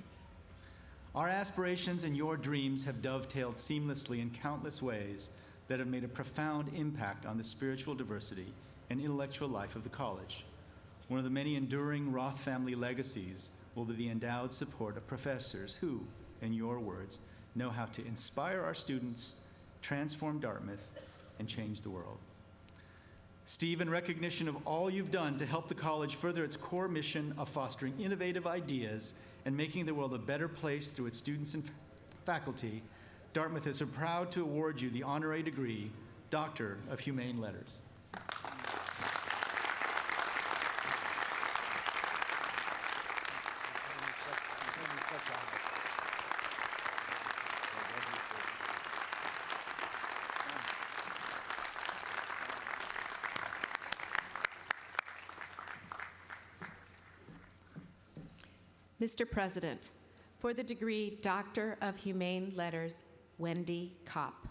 Our aspirations and your dreams have dovetailed seamlessly in countless ways that have made a profound impact on the spiritual diversity and intellectual life of the college. One of the many enduring Roth family legacies will be the endowed support of professors who, in your words, know how to inspire our students, transform Dartmouth, and change the world. Steve, in recognition of all you've done to help the college further its core mission of fostering innovative ideas and making the world a better place through its students and faculty, Dartmouth is so proud to award you the honorary degree, Doctor of Humane Letters. Mr. President, for the degree Doctor of Humane Letters, Wendy Kopp.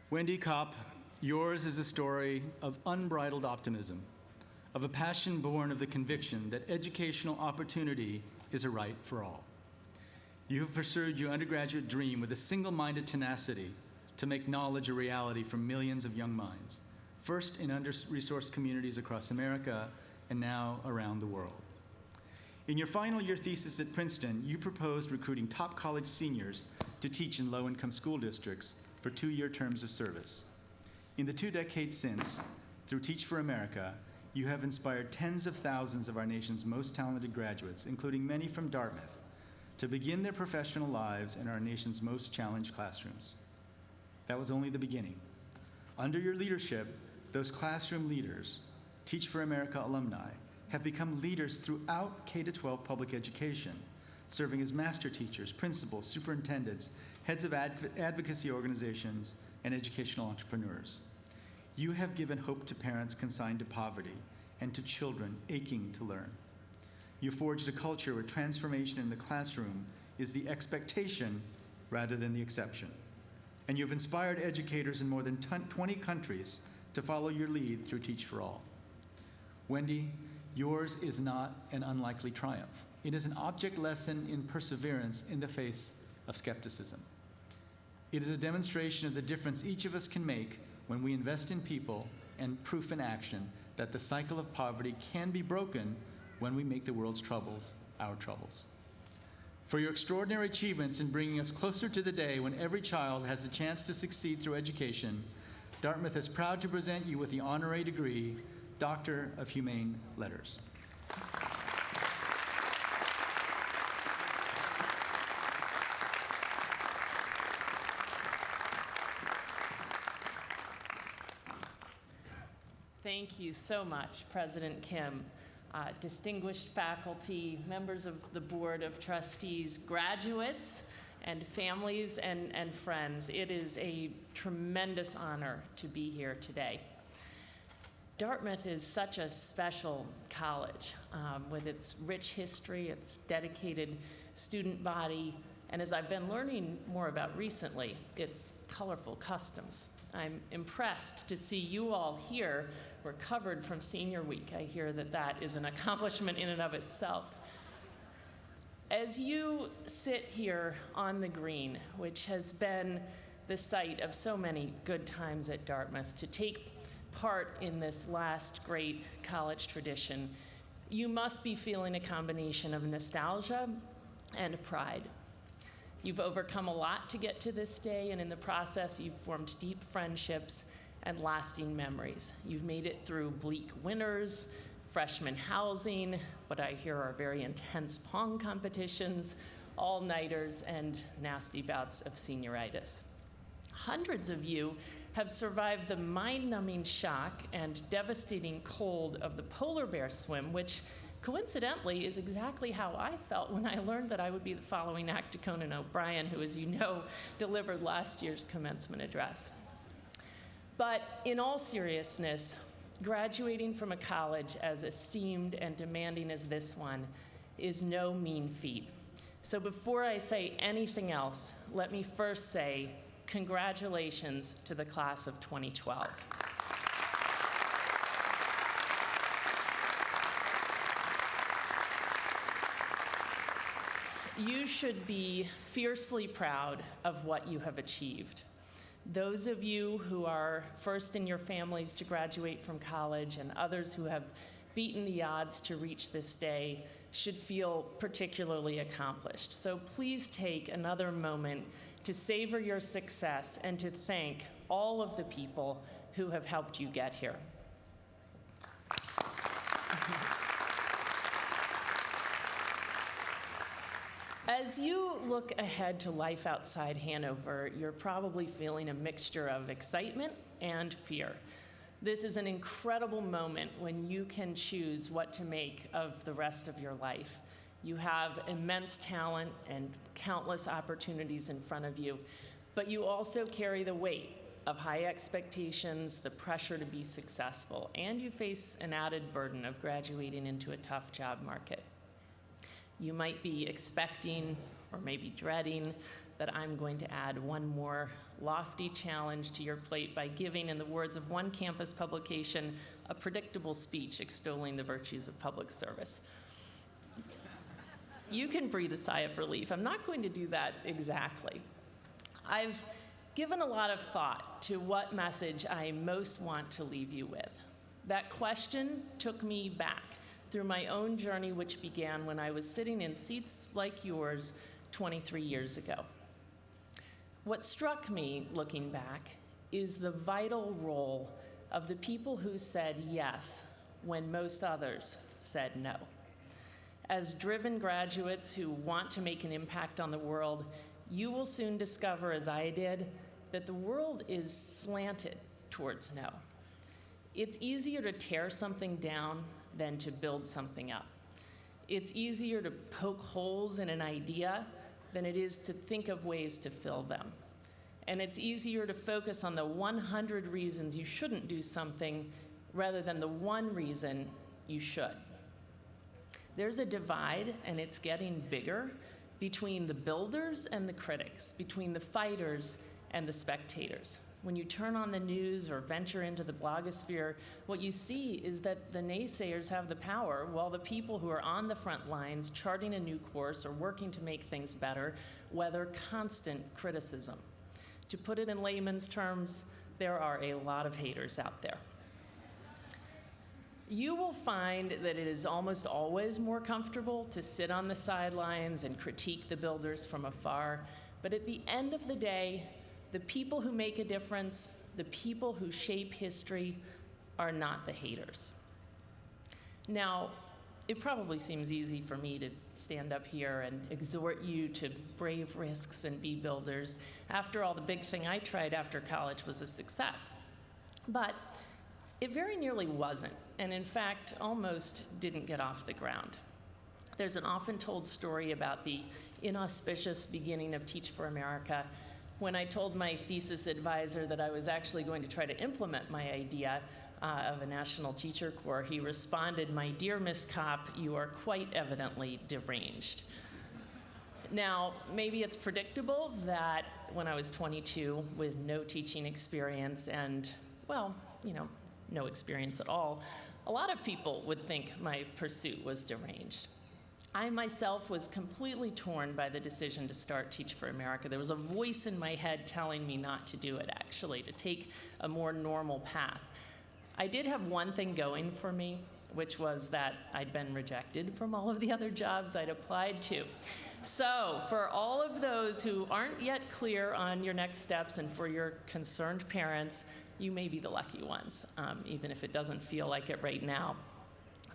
Wendy Kopp, yours is a story of unbridled optimism, of a passion born of the conviction that educational opportunity is a right for all. You have pursued your undergraduate dream with a single-minded tenacity to make knowledge a reality for millions of young minds, first in under-resourced communities across America and now around the world. In your final year thesis at Princeton, you proposed recruiting top college seniors to teach in low-income school districts for 2-year terms of service. In the 2 decades since, through Teach for America, you have inspired tens of thousands of our nation's most talented graduates, including many from Dartmouth, to begin their professional lives in our nation's most challenged classrooms. That was only the beginning. Under your leadership, those classroom leaders, Teach for America alumni, have become leaders throughout K-12 public education, serving as master teachers, principals, superintendents, heads of advocacy organizations, and educational entrepreneurs. You have given hope to parents consigned to poverty and to children aching to learn. You forged a culture where transformation in the classroom is the expectation rather than the exception. And you've inspired educators in more than 20 countries to follow your lead through Teach for All. Wendy, yours is not an unlikely triumph. It is an object lesson in perseverance in the face of skepticism. It is a demonstration of the difference each of us can make when we invest in people and proof in action that the cycle of poverty can be broken when we make the world's troubles our troubles. For your extraordinary achievements in bringing us closer to the day when every child has the chance to succeed through education, Dartmouth is proud to present you with the honorary degree, Doctor of Humane Letters. Thank you so much, President Kim. Distinguished faculty, members of the Board of Trustees, graduates, and families and friends. It is a tremendous honor to be here today. Dartmouth is such a special college with its rich history, its dedicated student body, and as I've been learning more about recently, its colorful customs. I'm impressed to see you all here recovered from senior week. I hear that that is an accomplishment in and of itself. As you sit here on the green, which has been the site of so many good times at Dartmouth, to take part in this last great college tradition, you must be feeling a combination of nostalgia and pride. You've overcome a lot to get to this day, and in the process, you've formed deep friendships and lasting memories. You've made it through bleak winters, freshman housing, what I hear are very intense pong competitions, all-nighters, and nasty bouts of senioritis. Hundreds of you have survived the mind-numbing shock and devastating cold of the polar bear swim, which coincidentally is exactly how I felt when I learned that I would be the following act to Conan O'Brien, who, as you know, delivered last year's commencement address. But in all seriousness, graduating from a college as esteemed and demanding as this one is no mean feat. So before I say anything else, let me first say congratulations to the class of 2012. You should be fiercely proud of what you have achieved. Those of you who are first in your families to graduate from college and others who have beaten the odds to reach this day should feel particularly accomplished. So please take another moment to savor your success and to thank all of the people who have helped you get here. As you look ahead to life outside Hanover, you're probably feeling a mixture of excitement and fear. This is an incredible moment when you can choose what to make of the rest of your life. You have immense talent and countless opportunities in front of you, but you also carry the weight of high expectations, the pressure to be successful, and you face an added burden of graduating into a tough job market. You might be expecting, or maybe dreading, that I'm going to add one more lofty challenge to your plate by giving, in the words of one campus publication, a predictable speech extolling the virtues of public service. You can breathe a sigh of relief. I'm not going to do that exactly. I've given a lot of thought to what message I most want to leave you with. That question took me back through my own journey, which began when I was sitting in seats like yours 23 years ago. What struck me, looking back, is the vital role of the people who said yes when most others said no. As driven graduates who want to make an impact on the world, you will soon discover, as I did, that the world is slanted towards no. It's easier to tear something down than to build something up. It's easier to poke holes in an idea than it is to think of ways to fill them. And it's easier to focus on the 100 reasons you shouldn't do something rather than the one reason you should. There's a divide, and it's getting bigger, between the builders and the critics, between the fighters and the spectators. When you turn on the news or venture into the blogosphere, what you see is that the naysayers have the power, while the people who are on the front lines, charting a new course or working to make things better, weather constant criticism. To put it in layman's terms, there are a lot of haters out there. You will find that it is almost always more comfortable to sit on the sidelines and critique the builders from afar, but at the end of the day, the people who make a difference, the people who shape history, are not the haters. Now, it probably seems easy for me to stand up here and exhort you to brave risks and be builders. After all, the big thing I tried after college was a success. But it very nearly wasn't, and in fact, almost didn't get off the ground. There's an often told story about the inauspicious beginning of Teach for America. When I told my thesis advisor that I was actually going to try to implement my idea of a national teacher corps, he responded, "My dear Miss Kopp, you are quite evidently deranged." Now, maybe it's predictable that when I was 22 with no teaching experience and, well, no experience at all, a lot of people would think my pursuit was deranged. I myself was completely torn by the decision to start Teach for America. There was a voice in my head telling me not to do it, actually, to take a more normal path. I did have one thing going for me, which was that I'd been rejected from all of the other jobs I'd applied to. So, for all of those who aren't yet clear on your next steps, and for your concerned parents, you may be the lucky ones, even if it doesn't feel like it right now.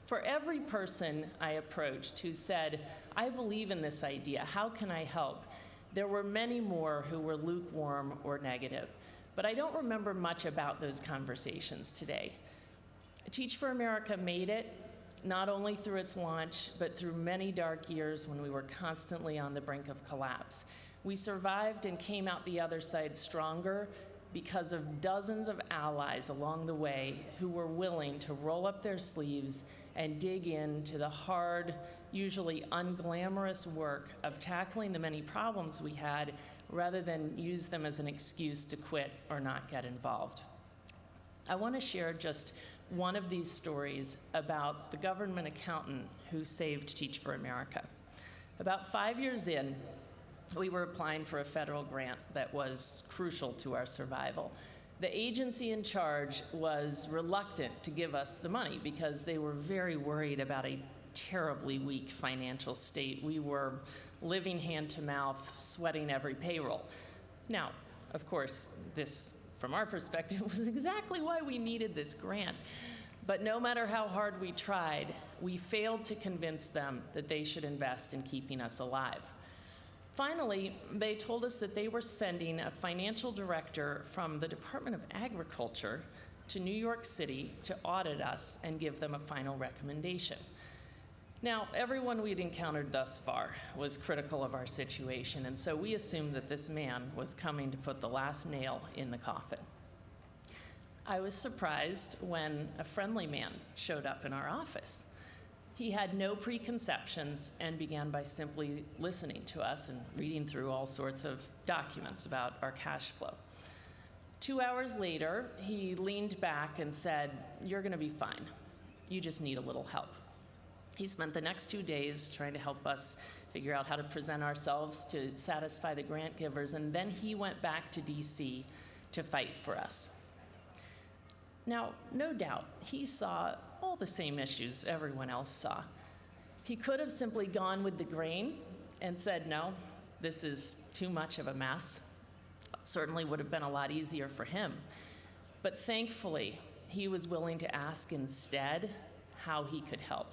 For every person I approached who said, "I believe in this idea, how can I help?" there were many more who were lukewarm or negative. But I don't remember much about those conversations today. Teach for America made it, not only through its launch, but through many dark years when we were constantly on the brink of collapse. We survived and came out the other side stronger because of dozens of allies along the way who were willing to roll up their sleeves and dig into the hard, usually unglamorous work of tackling the many problems we had rather than use them as an excuse to quit or not get involved. I want to share just one of these stories about the government accountant who saved Teach for America. About 5 years in, we were applying for a federal grant that was crucial to our survival. The agency in charge was reluctant to give us the money because they were very worried about a terribly weak financial state. We were living hand to mouth, sweating every payroll. Now, of course, this, from our perspective, was exactly why we needed this grant. But no matter how hard we tried, we failed to convince them that they should invest in keeping us alive. Finally, they told us that they were sending a financial director from the Department of Agriculture to New York City to audit us and give them a final recommendation. Now, everyone we'd encountered thus far was critical of our situation, and so we assumed that this man was coming to put the last nail in the coffin. I was surprised when a friendly man showed up in our office. He had no preconceptions and began by simply listening to us and reading through all sorts of documents about our cash flow. 2 hours later, he leaned back and said, "You're going to be fine. You just need a little help." He spent the next 2 days trying to help us figure out how to present ourselves to satisfy the grant givers, and then he went back to DC to fight for us. Now, no doubt, he saw all the same issues everyone else saw. He could have simply gone with the grain and said, "No, this is too much of a mess." It certainly would have been a lot easier for him. But thankfully, he was willing to ask instead how he could help.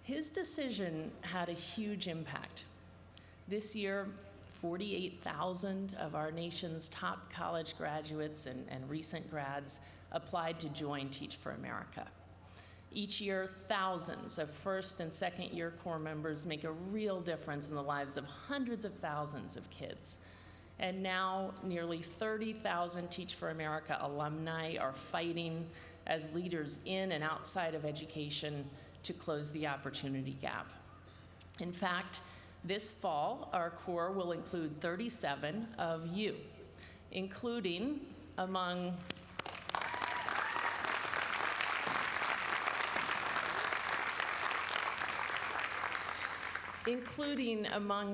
His decision had a huge impact. This year, 48,000 of our nation's top college graduates and recent grads applied to join Teach for America. Each year, thousands of first and second year Corps members make a real difference in the lives of hundreds of thousands of kids. And now, nearly 30,000 Teach for America alumni are fighting as leaders in and outside of education to close the opportunity gap. In fact, this fall, our Corps will include 37 of you, including among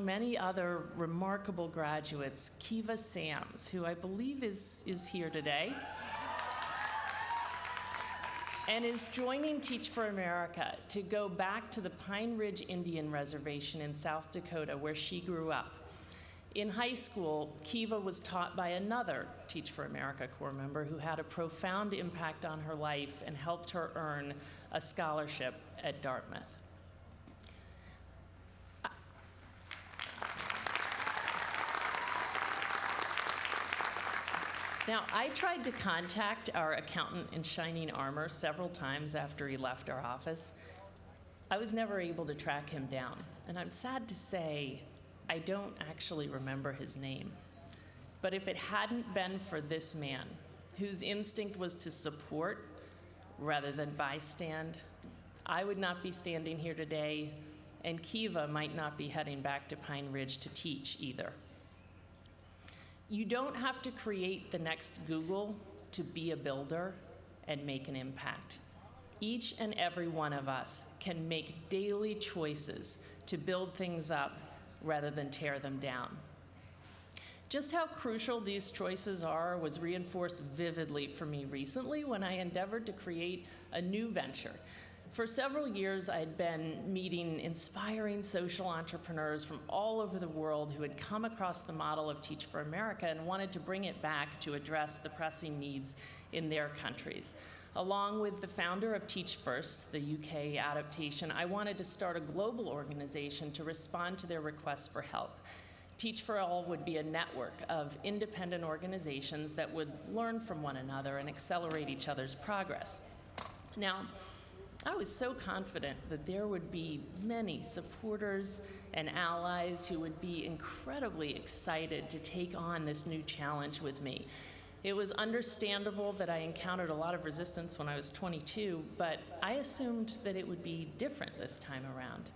many other remarkable graduates, Kiva Sams, who I believe is here today, and is joining Teach for America to go back to the Pine Ridge Indian Reservation in South Dakota, where she grew up. In high school, Kiva was taught by another Teach for America Corps member who had a profound impact on her life and helped her earn a scholarship at Dartmouth. Now, I tried to contact our accountant in shining armor several times after he left our office. I was never able to track him down, and I'm sad to say I don't actually remember his name. But if it hadn't been for this man, whose instinct was to support rather than bystand, I would not be standing here today, and Kiva might not be heading back to Pine Ridge to teach either. You don't have to create the next Google to be a builder and make an impact. Each and every one of us can make daily choices to build things up rather than tear them down. Just how crucial these choices are was reinforced vividly for me recently when I endeavored to create a new venture. For several years, I'd been meeting inspiring social entrepreneurs from all over the world who had come across the model of Teach for America and wanted to bring it back to address the pressing needs in their countries. Along with the founder of Teach First, the UK adaptation, I wanted to start a global organization to respond to their requests for help. Teach for All would be a network of independent organizations that would learn from one another and accelerate each other's progress. Now, I was so confident that there would be many supporters and allies who would be incredibly excited to take on this new challenge with me. It was understandable that I encountered a lot of resistance when I was 22, but I assumed that it would be different this time around.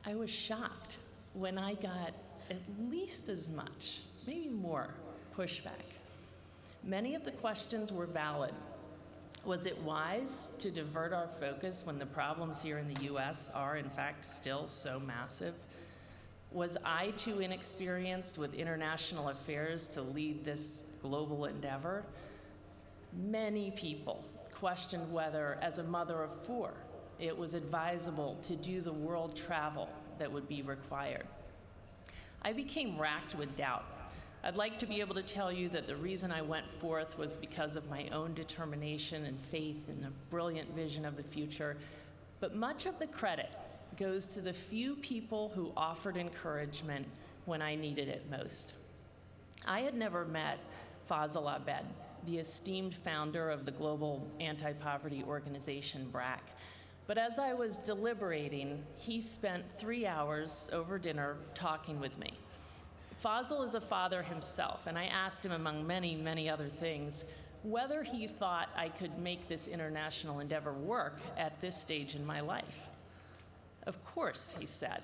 I was shocked when I got at least as much, maybe more, pushback. Many of the questions were valid, Was it wise to divert our focus when the problems here in the US are, in fact, still so massive? Was I too inexperienced with international affairs to lead this global endeavor? Many people questioned whether, as a mother of four, it was advisable to do the world travel that would be required. I became racked with doubt. I'd like to be able to tell you that the reason I went forth was because of my own determination and faith in the brilliant vision of the future, but much of the credit goes to the few people who offered encouragement when I needed it most. I had never met Fazl Abed, the esteemed founder of the global anti-poverty organization BRAC. But as I was deliberating, he spent 3 hours over dinner talking with me. Fazl is a father himself, and I asked him, among many, many other things, whether he thought I could make this international endeavor work at this stage in my life. Of course, he said,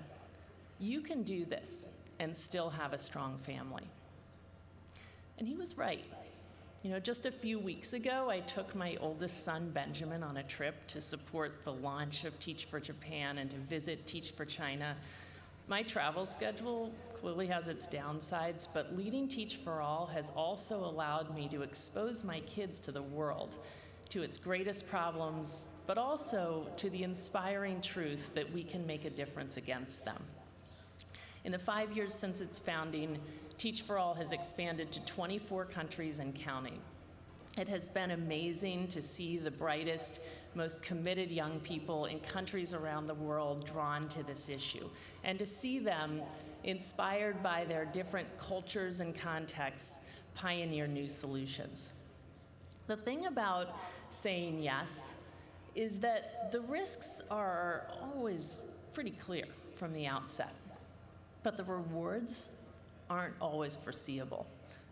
you can do this and still have a strong family. And he was right. You know, just a few weeks ago, I took my oldest son, Benjamin, on a trip to support the launch of Teach for Japan and to visit Teach for China. My travel schedule clearly has its downsides, but leading Teach for All has also allowed me to expose my kids to the world, to its greatest problems, but also to the inspiring truth that we can make a difference against them. In the 5 years since its founding, Teach for All has expanded to 24 countries and counting. It has been amazing to see the brightest, most committed young people in countries around the world drawn to this issue, and to see them, inspired by their different cultures and contexts, pioneer new solutions. The thing about saying yes is that the risks are always pretty clear from the outset, but the rewards aren't always foreseeable.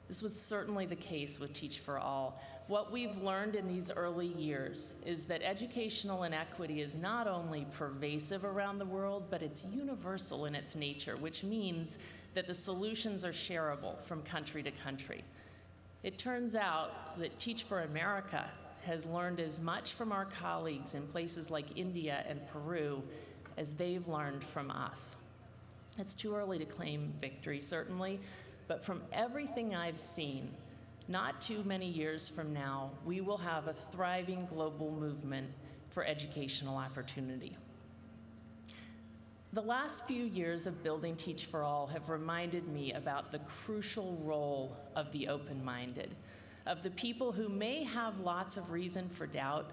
This was certainly the case with Teach for All. What we've learned in these early years is that educational inequity is not only pervasive around the world, but it's universal in its nature, which means that the solutions are shareable from country to country. It turns out that Teach for America has learned as much from our colleagues in places like India and Peru as they've learned from us. It's too early to claim victory, certainly, but from everything I've seen, not too many years from now, we will have a thriving global movement for educational opportunity. The last few years of building Teach for All have reminded me about the crucial role of the open-minded, of the people who may have lots of reason for doubt,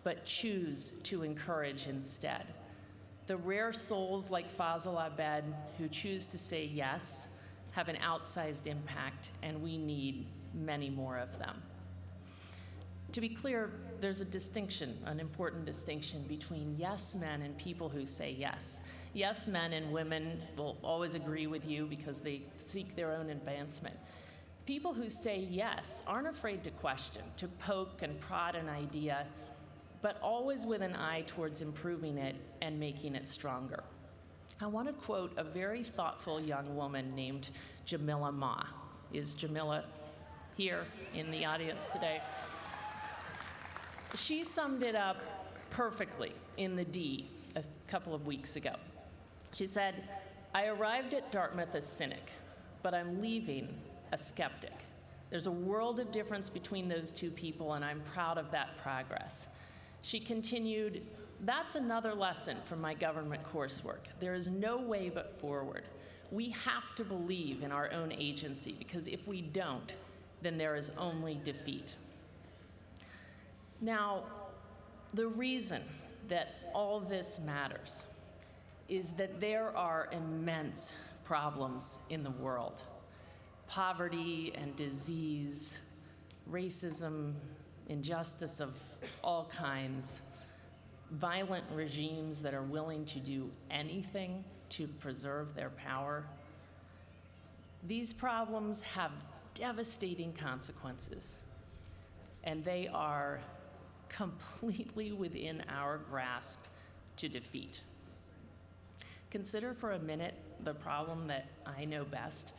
but choose to encourage instead. The rare souls like Fazl Abed who choose to say yes have an outsized impact, and we need many more of them. To be clear, there's a distinction, an important distinction between yes men and people who say yes. Yes men and women will always agree with you because they seek their own advancement. People who say yes aren't afraid to question, to poke and prod an idea, but always with an eye towards improving it and making it stronger. I want to quote a very thoughtful young woman named Jamila Ma. Is Jamila here in the audience today? She summed it up perfectly in the D a couple of weeks ago. She said, "I arrived at Dartmouth a cynic, but I'm leaving a skeptic. There's a world of difference between those two people, and I'm proud of that progress." She continued, "That's another lesson from my government coursework. There is no way but forward. We have to believe in our own agency, because if we don't, then there is only defeat." Now, the reason that all this matters is that there are immense problems in the world. Poverty and disease, racism, injustice of all kinds, violent regimes that are willing to do anything to preserve their power. These problems have devastating consequences, and they are completely within our grasp to defeat. Consider for a minute the problem that I know best.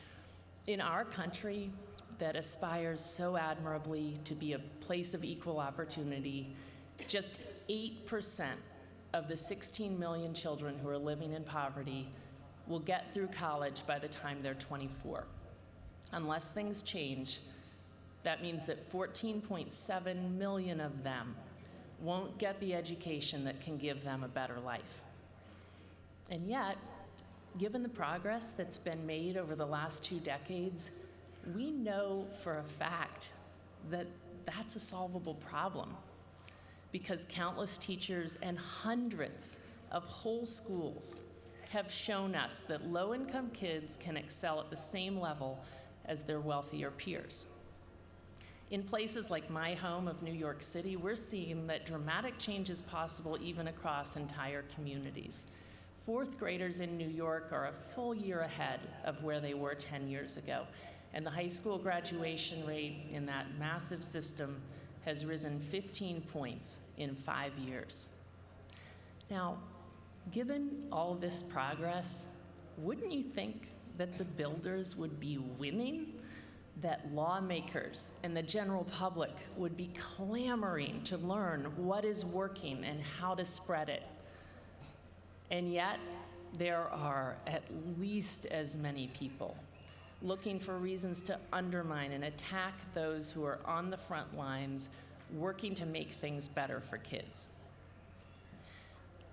In our country, that aspires so admirably to be a place of equal opportunity, just 8% of the 16 million children who are living in poverty will get through college by the time they're 24. Unless things change, that means that 14.7 million of them won't get the education that can give them a better life. And yet, given the progress that's been made over the last 2 decades, we know for a fact that that's a solvable problem, because countless teachers and hundreds of whole schools have shown us that low-income kids can excel at the same level as their wealthier peers. In places like my home of New York City, we're seeing that dramatic change is possible even across entire communities. 4th graders in New York are a full year ahead of where they were 10 years ago, and the high school graduation rate in that massive system has risen 15 points in 5 years. Now, given all this progress, wouldn't you think that the builders would be winning? That lawmakers and the general public would be clamoring to learn what is working and how to spread it? And yet, there are at least as many people looking for reasons to undermine and attack those who are on the front lines working to make things better for kids.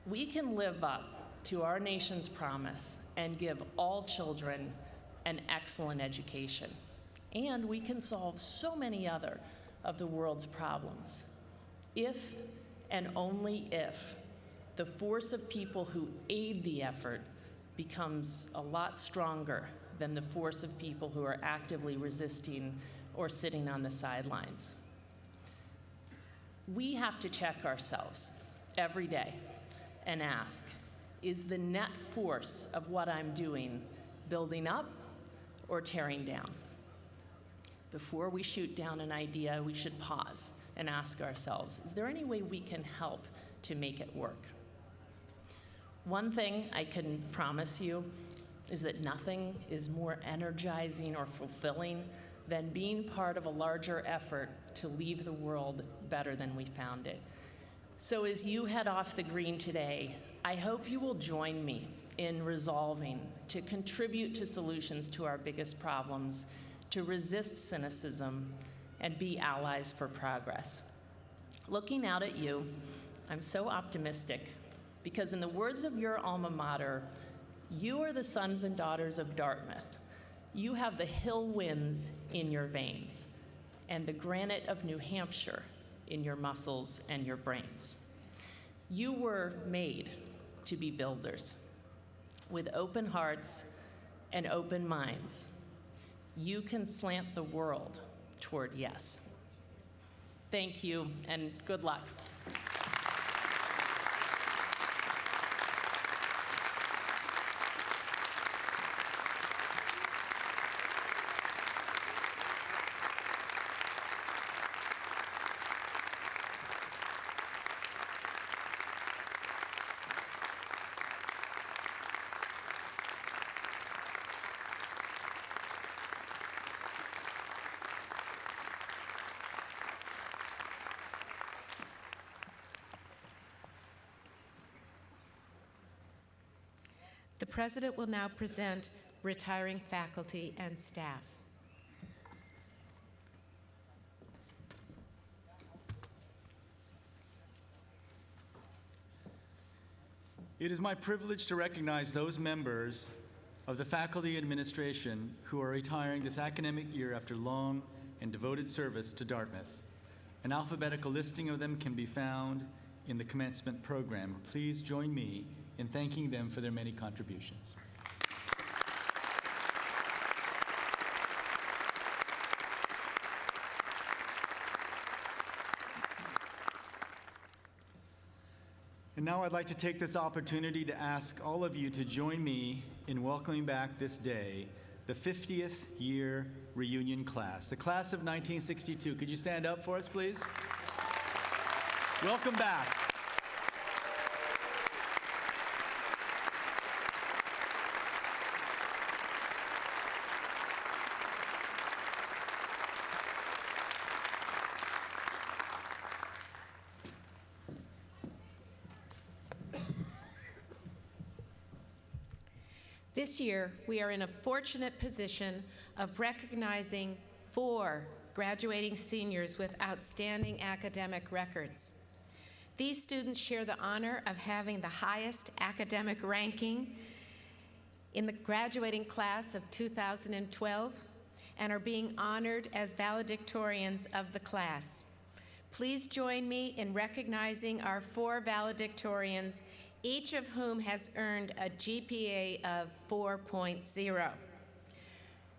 We can live up to our nation's promise and give all children an excellent education. And we can solve so many other of the world's problems if and only if the force of people who aid the effort becomes a lot stronger than the force of people who are actively resisting or sitting on the sidelines. We have to check ourselves every day and ask, is the net force of what I'm doing building up or tearing down? Before we shoot down an idea, we should pause and ask ourselves, is there any way we can help to make it work? One thing I can promise you is that nothing is more energizing or fulfilling than being part of a larger effort to leave the world better than we found it. So as you head off the green today, I hope you will join me in resolving to contribute to solutions to our biggest problems, to resist cynicism, and be allies for progress. Looking out at you, I'm so optimistic because in the words of your alma mater, you are the sons and daughters of Dartmouth. You have the hill winds in your veins and the granite of New Hampshire in your muscles and your brains. You were made to be builders. With open hearts and open minds, you can slant the world toward yes. Thank you, and good luck. The President will now present retiring faculty and staff. It is my privilege to recognize those members of the faculty and administration who are retiring this academic year after long and devoted service to Dartmouth. An alphabetical listing of them can be found in the commencement program. Please join me in thanking them for their many contributions. And now I'd like to take this opportunity to ask all of you to join me in welcoming back this day the 50th year reunion class, the class of 1962. Could you stand up for us, please? Welcome back. This year, we are in a fortunate position of recognizing 4 graduating seniors with outstanding academic records. These students share the honor of having the highest academic ranking in the graduating class of 2012 and are being honored as valedictorians of the class. Please join me in recognizing our 4 valedictorians, each of whom has earned a GPA of 4.0.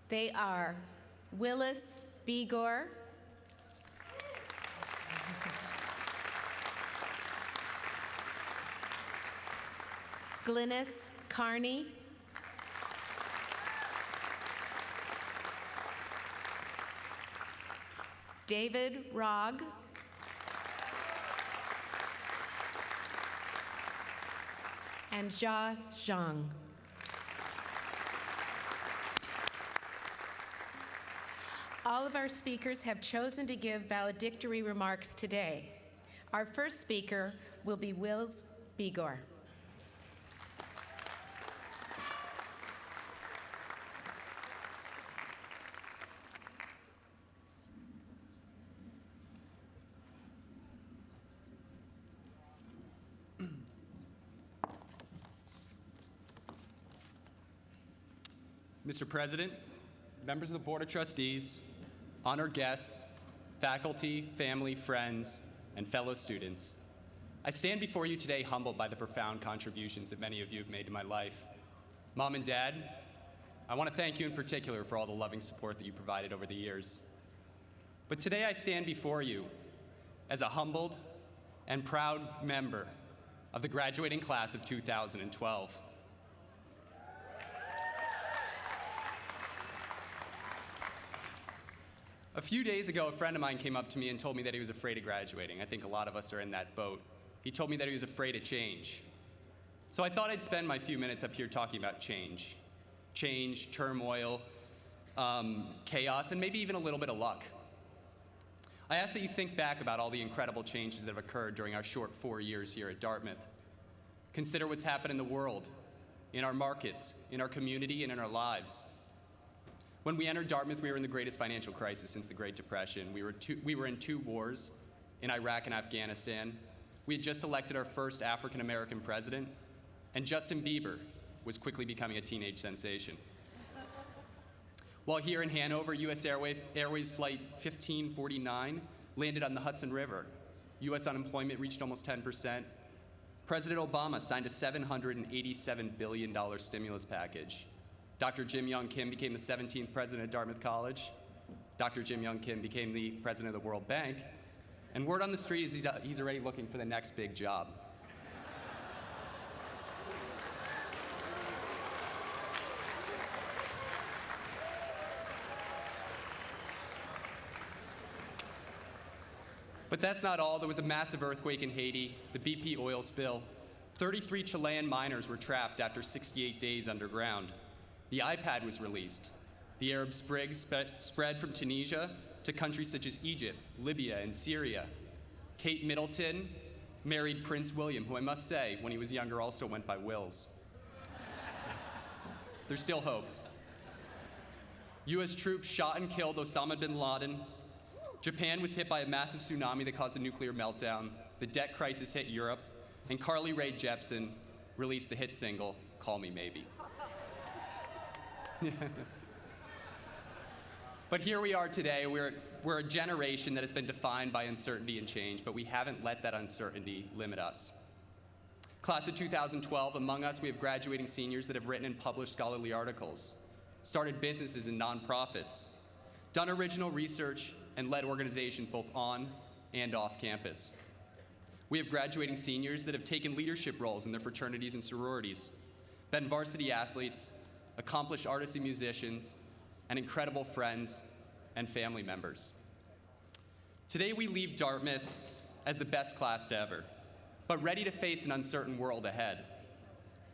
They are Willis Begor, Glynis Carney, David Rogg, and Jia Zhang. All of our speakers have chosen to give valedictory remarks today. Our first speaker will be Wills Begor. Mr. President, members of the Board of Trustees, honored guests, faculty, family, friends, and fellow students, I stand before you today humbled by the profound contributions that many of you have made to my life. Mom and Dad, I want to thank you in particular for all the loving support that you provided over the years. But today I stand before you as a humbled and proud member of the graduating class of 2012. A few days ago, a friend of mine came up to me and told me that he was afraid of graduating. I think a lot of us are in that boat. He told me that he was afraid of change. So I thought I'd spend my few minutes up here talking about change. Change, turmoil, chaos, and maybe even a little bit of luck. I ask that you think back about all the incredible changes that have occurred during our short 4 years here at Dartmouth. Consider what's happened in the world, in our markets, in our community, and in our lives. When we entered Dartmouth, we were in the greatest financial crisis since the Great Depression. We were in 2 wars, in Iraq and Afghanistan. We had just elected our first African-American president, and Justin Bieber was quickly becoming a teenage sensation. While here in Hanover, U.S. Airways Flight 1549 landed on the Hudson River. U.S. unemployment reached almost 10%. President Obama signed a $787 billion stimulus package. Dr. Jim Young Kim became the 17th president of Dartmouth College. Dr. Jim Young Kim became the president of the World Bank. And word on the street is he's already looking for the next big job. But that's not all. There was a massive earthquake in Haiti, the BP oil spill. 33 Chilean miners were trapped after 68 days underground. The iPad was released. The Arab Spring spread from Tunisia to countries such as Egypt, Libya, and Syria. Kate Middleton married Prince William, who I must say, when he was younger, also went by Wills. There's still hope. U.S. troops shot and killed Osama bin Laden. Japan was hit by a massive tsunami that caused a nuclear meltdown. The debt crisis hit Europe. And Carly Rae Jepsen released the hit single, Call Me Maybe. But here we are today. We're a generation that has been defined by uncertainty and change, but we haven't let that uncertainty limit us. Class of 2012, among us, we have graduating seniors that have written and published scholarly articles, started businesses and nonprofits, done original research, and led organizations both on and off campus. We have graduating seniors that have taken leadership roles in their fraternities and sororities, been varsity athletes, accomplished artists and musicians, and incredible friends and family members. Today we leave Dartmouth as the best class ever, but ready to face an uncertain world ahead.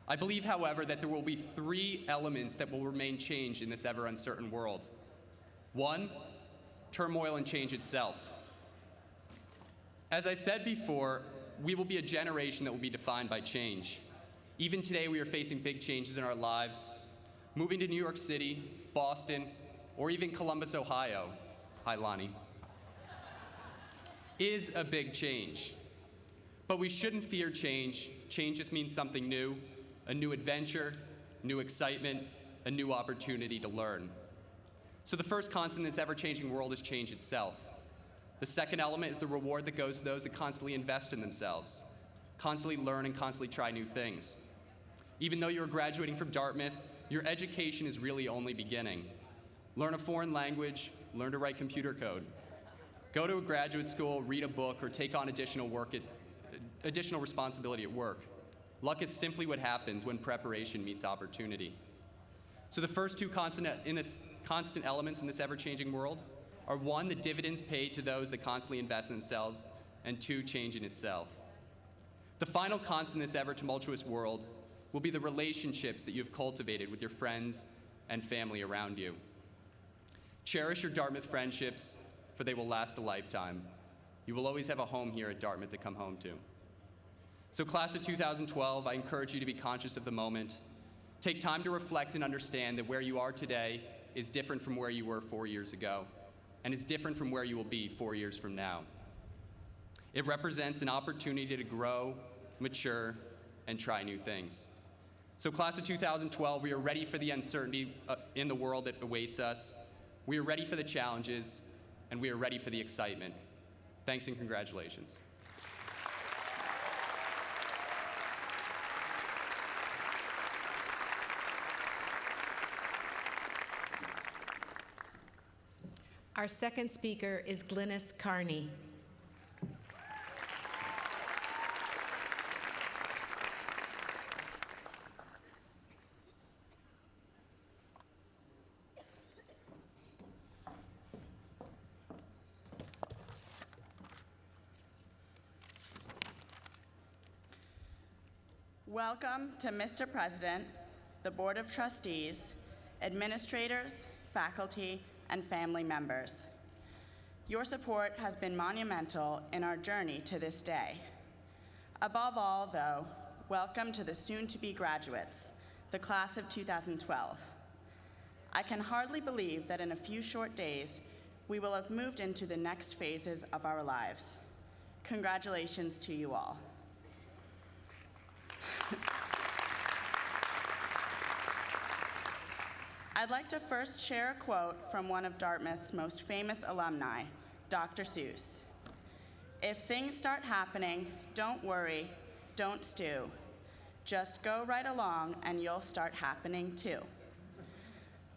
I believe, however, that there will be 3 elements that will remain changed in this ever uncertain world. 1, turmoil and change itself. As I said before, we will be a generation that will be defined by change. Even today, we are facing big changes in our lives, Moving to New York City, Boston, or even Columbus, Ohio, hi Lonnie, is a big change. But we shouldn't fear change. Change just means something new, a new adventure, new excitement, a new opportunity to learn. So the first constant in this ever-changing world is change itself. The second element is the reward that goes to those that constantly invest in themselves, constantly learn and constantly try new things. Even though you're graduating from Dartmouth, your education is really only beginning. Learn a foreign language, learn to write computer code. Go to a graduate school, read a book, or take on additional responsibility at work. Luck is simply what happens when preparation meets opportunity. So the first two constant elements in this ever-changing world are one, the dividends paid to those that constantly invest in themselves, and two, change in itself. The final constant in this ever-tumultuous world will be the relationships that you've cultivated with your friends and family around you. Cherish your Dartmouth friendships, for they will last a lifetime. You will always have a home here at Dartmouth to come home to. So class of 2012, I encourage you to be conscious of the moment. Take time to reflect and understand that where you are today is different from where you were 4 years ago, and is different from where you will be 4 years from now. It represents an opportunity to grow, mature, and try new things. So class of 2012, we are ready for the uncertainty in the world that awaits us. We are ready for the challenges, and we are ready for the excitement. Thanks and congratulations. Our second speaker is Glynis Carney. Welcome to Mr. President, the Board of Trustees, administrators, faculty, and family members. Your support has been monumental in our journey to this day. Above all, though, welcome to the soon-to-be graduates, the class of 2012. I can hardly believe that in a few short days, we will have moved into the next phases of our lives. Congratulations to you all. I'd like to first share a quote from one of Dartmouth's most famous alumni, Dr. Seuss. "If things start happening, don't worry, don't stew. Just go right along and you'll start happening too."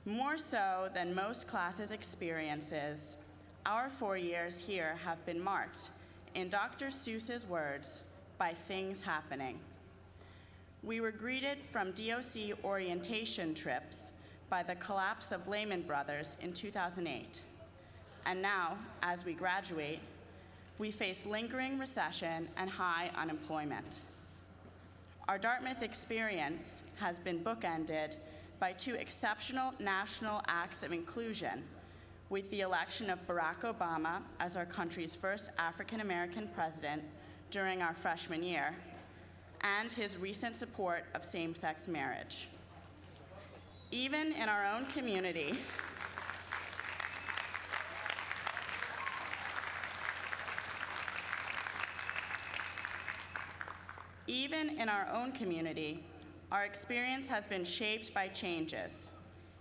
More so than most classes' experiences, our 4 years here have been marked, in Dr. Seuss's words, by things happening. We were greeted from DOC orientation trips by the collapse of Lehman Brothers in 2008. And now, as we graduate, we face lingering recession and high unemployment. Our Dartmouth experience has been bookended by two exceptional national acts of inclusion, with the election of Barack Obama as our country's first African-American president during our freshman year, and his recent support of same-sex marriage. Even in our own community, our experience has been shaped by changes,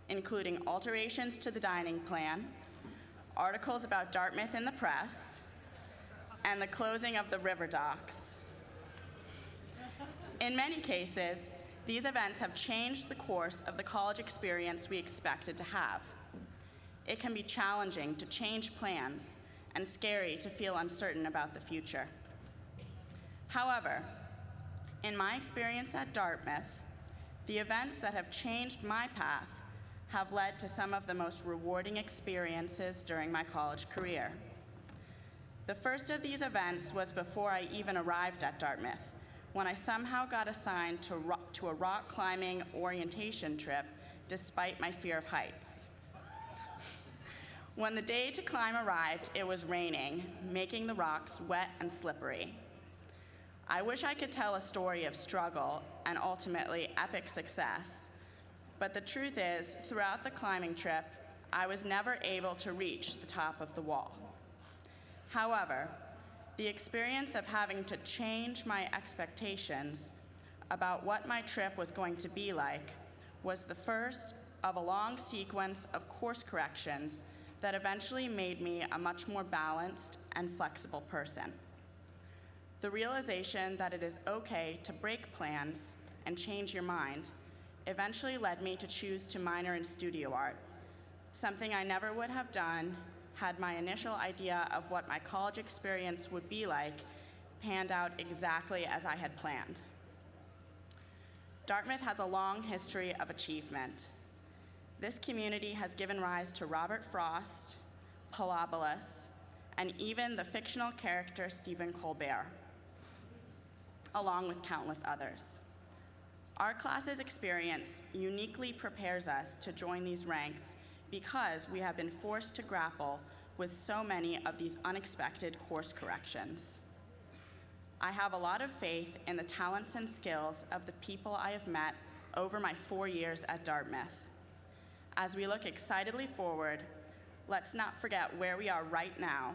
including alterations to the dining plan, articles about Dartmouth in the press, and the closing of the river docks. In many cases, these events have changed the course of the college experience we expected to have. It can be challenging to change plans and scary to feel uncertain about the future. However, in my experience at Dartmouth, the events that have changed my path have led to some of the most rewarding experiences during my college career. The first of these events was before I even arrived at Dartmouth, when I somehow got assigned to a rock climbing orientation trip despite my fear of heights. When the day to climb arrived, it was raining, making the rocks wet and slippery. I wish I could tell a story of struggle and ultimately epic success, But the truth is, throughout the climbing trip, I was never able to reach the top of the wall. However, the experience of having to change my expectations about what my trip was going to be like was the first of a long sequence of course corrections that eventually made me a much more balanced and flexible person. The realization that it is okay to break plans and change your mind eventually led me to choose to minor in studio art, something I never would have done had my initial idea of what my college experience would be like panned out exactly as I had planned. Dartmouth has a long history of achievement. This community has given rise to Robert Frost, Palabulus, and even the fictional character Stephen Colbert, along with countless others. Our class's experience uniquely prepares us to join these ranks because we have been forced to grapple with so many of these unexpected course corrections. I have a lot of faith in the talents and skills of the people I have met over my 4 years at Dartmouth. As we look excitedly forward, let's not forget where we are right now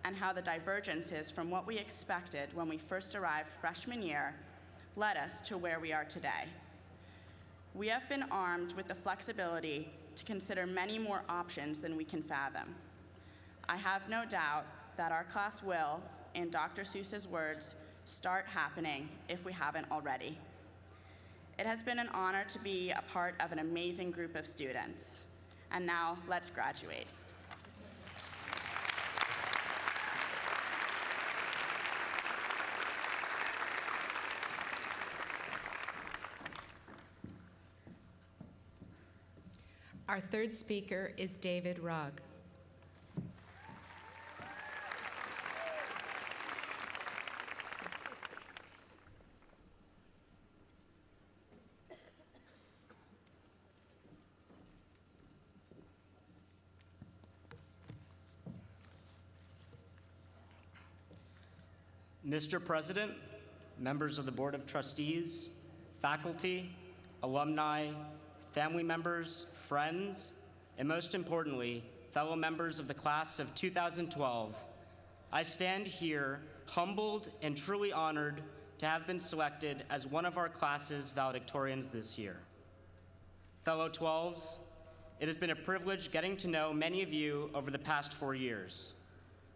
and how the divergences from what we expected when we first arrived freshman year led us to where we are today. We have been armed with the flexibility to consider many more options than we can fathom. I have no doubt that our class will, in Dr. Seuss's words, start happening if we haven't already. It has been an honor to be a part of an amazing group of students. And now, let's graduate. Our third speaker is David Rugg. Mr. President, members of the Board of Trustees, faculty, alumni, family members, friends, and most importantly, fellow members of the class of 2012, I stand here humbled and truly honored to have been selected as one of our class's valedictorians this year. Fellow 12s, it has been a privilege getting to know many of you over the past 4 years.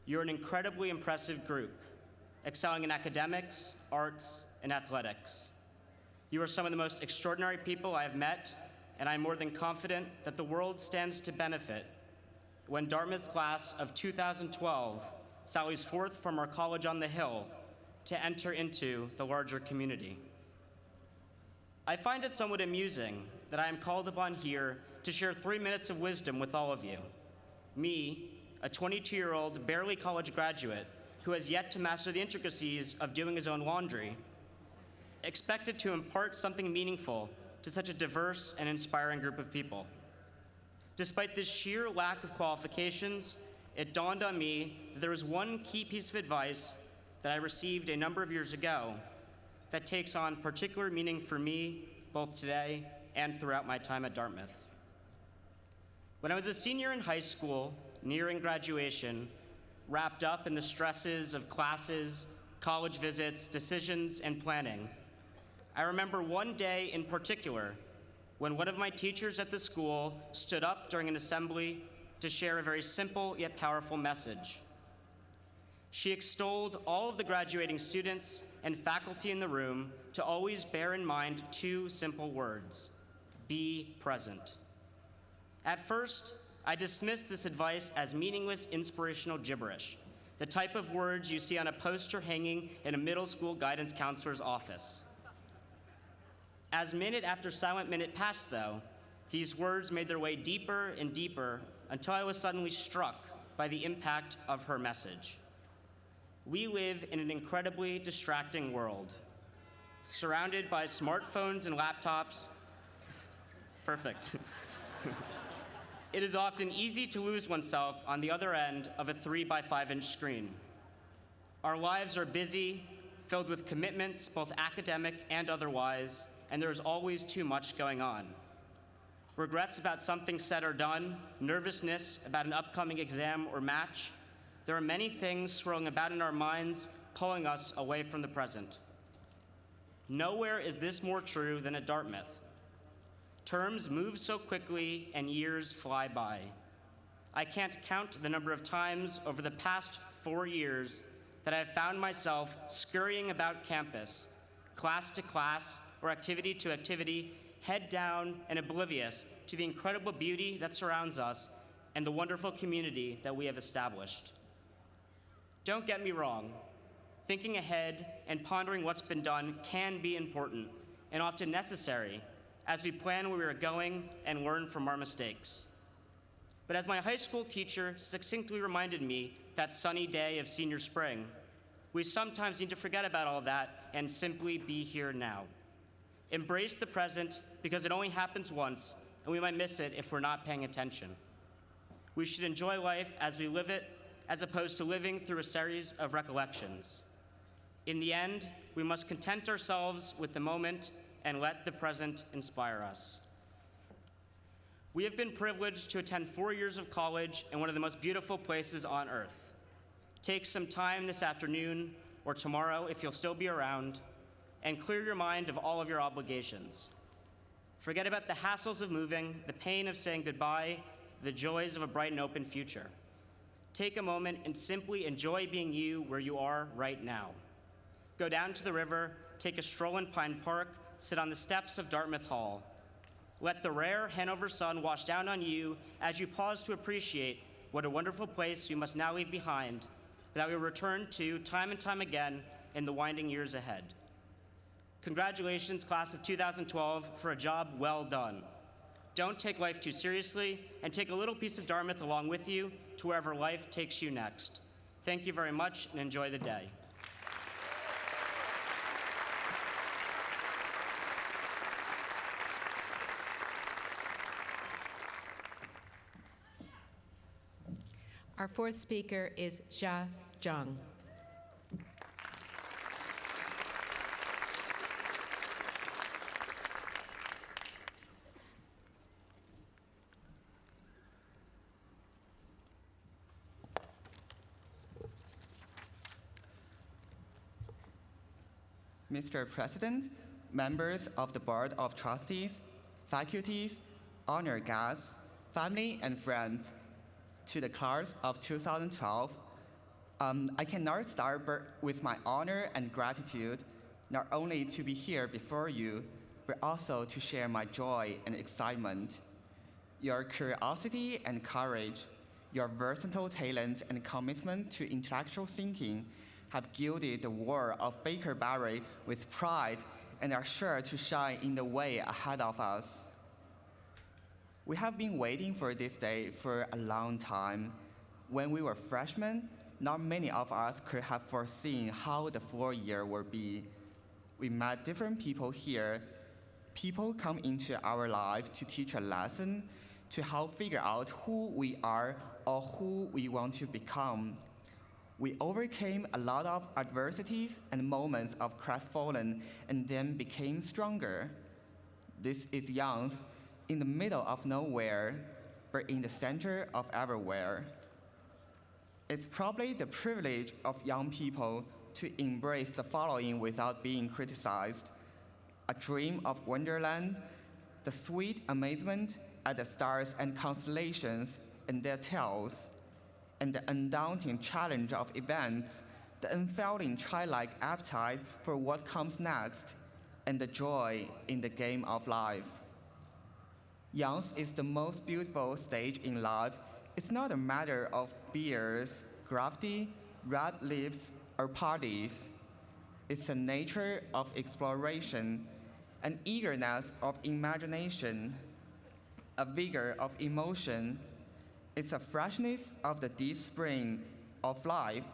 You're an incredibly impressive group, excelling in academics, arts, and athletics. You are some of the most extraordinary people I have met, and I'm more than confident that the world stands to benefit when Dartmouth's class of 2012 sallies forth from our college on the hill to enter into the larger community. I find it somewhat amusing that I am called upon here to share 3 minutes of wisdom with all of you. Me, a 22-year-old, barely college graduate, who has yet to master the intricacies of doing his own laundry, expected to impart something meaningful to such a diverse and inspiring group of people. Despite this sheer lack of qualifications, it dawned on me that there was one key piece of advice that I received a number of years ago that takes on particular meaning for me both today and throughout my time at Dartmouth. When I was a senior in high school, nearing graduation, wrapped up in the stresses of classes, college visits, decisions, and planning, I remember one day in particular when one of my teachers at the school stood up during an assembly to share a very simple yet powerful message. She extolled all of the graduating students and faculty in the room to always bear in mind 2 simple words: be present. At first, I dismissed this advice as meaningless inspirational gibberish, the type of words you see on a poster hanging in a middle school guidance counselor's office. As minute after silent minute passed, though, these words made their way deeper and deeper until I was suddenly struck by the impact of her message. We live in an incredibly distracting world, surrounded by smartphones and laptops. Perfect. It is often easy to lose oneself on the other end of a 3x5-inch screen. Our lives are busy, filled with commitments, both academic and otherwise, and there is always too much going on. regrets about something said or done, nervousness about an upcoming exam or match. There are many things swirling about in our minds, pulling us away from the present. Nowhere is this more true than at Dartmouth. Terms move so quickly and years fly by. I can't count the number of times over the past 4 years that I have found myself scurrying about campus, class to class, or activity to activity, head down and oblivious to the incredible beauty that surrounds us and the wonderful community that we have established. Don't get me wrong. Thinking ahead and pondering what's been done can be important and often necessary as we plan where we are going and learn from our mistakes. But as my high school teacher succinctly reminded me that sunny day of senior spring, we sometimes need to forget about all that and simply be here now. Embrace the present because it only happens once, and we might miss it if we're not paying attention. We should enjoy life as we live it, as opposed to living through a series of recollections. In the end, we must content ourselves with the moment and let the present inspire us. We have been privileged to attend 4 years of college in one of the most beautiful places on earth. Take some time this afternoon or tomorrow if you'll still be around and clear your mind of all of your obligations. Forget about the hassles of moving, the pain of saying goodbye, the joys of a bright and open future. Take a moment and simply enjoy being you where you are right now. Go down to the river, take a stroll in Pine Park, sit on the steps of Dartmouth Hall. Let the rare Hanover sun wash down on you as you pause to appreciate what a wonderful place you must now leave behind, that we will return to time and time again in the winding years ahead. Congratulations, class of 2012, for a job well done. Don't take life too seriously, and take a little piece of Dartmouth along with you to wherever life takes you next. Thank you very much, and enjoy the day. Our fourth speaker is Jia Zhang. Mr. President, members of the Board of Trustees, faculties, honored guests, family and friends, to the class of 2012, I cannot start with my honor and gratitude, not only to be here before you, but also to share my joy and excitement. Your curiosity and courage, your versatile talents and commitment to intellectual thinking have gilded the world of Baker Barry with pride and are sure to shine in the way ahead of us. We have been waiting for this day for a long time. When we were freshmen, not many of us could have foreseen how the 4 year would be. We met different people here. People come into our life to teach a lesson, to help figure out who we are or who we want to become. We overcame a lot of adversities and moments of crestfallen and then became stronger. This is Young's, in the middle of nowhere, but in the center of everywhere. It's probably the privilege of young people to embrace the following without being criticized: a dream of wonderland, the sweet amazement at the stars and constellations and their tails, and the undaunting challenge of events, the unfailing childlike appetite for what comes next, and the joy in the game of life. Young's is the most beautiful stage in life. It's not a matter of beers, graffiti, red lips, or parties. It's a nature of exploration, an eagerness of imagination, a vigor of emotion. It's a freshness of the deep spring of life.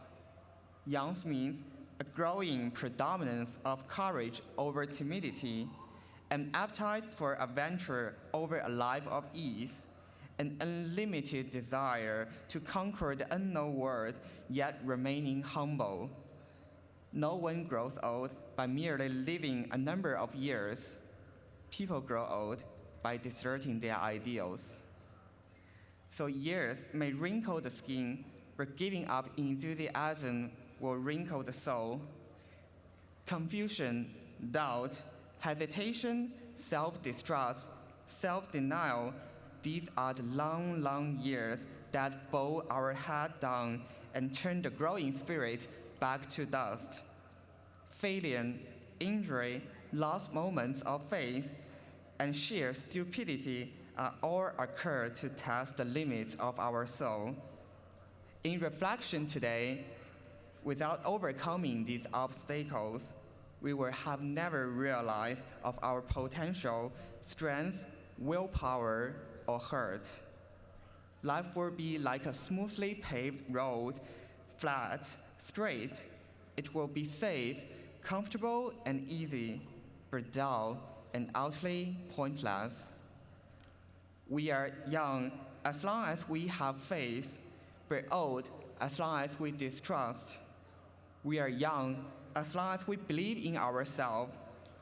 Young's means a growing predominance of courage over timidity, an appetite for adventure over a life of ease, an unlimited desire to conquer the unknown world, yet remaining humble. No one grows old by merely living a number of years. People grow old by deserting their ideals. So years may wrinkle the skin, but giving up enthusiasm will wrinkle the soul. Confusion, doubt, hesitation, self-distrust, self-denial, these are the long, long years that bow our head down and turn the growing spirit back to dust. Failure, injury, lost moments of faith, and sheer stupidity all occur to test the limits of our soul. In reflection today, without overcoming these obstacles, we will have never realized of our potential, strength, willpower, or hurt. Life will be like a smoothly paved road, flat, straight. It will be safe, comfortable, and easy, but dull and utterly pointless. We are young as long as we have faith, but old as long as we distrust. We are young as long as we believe in ourselves,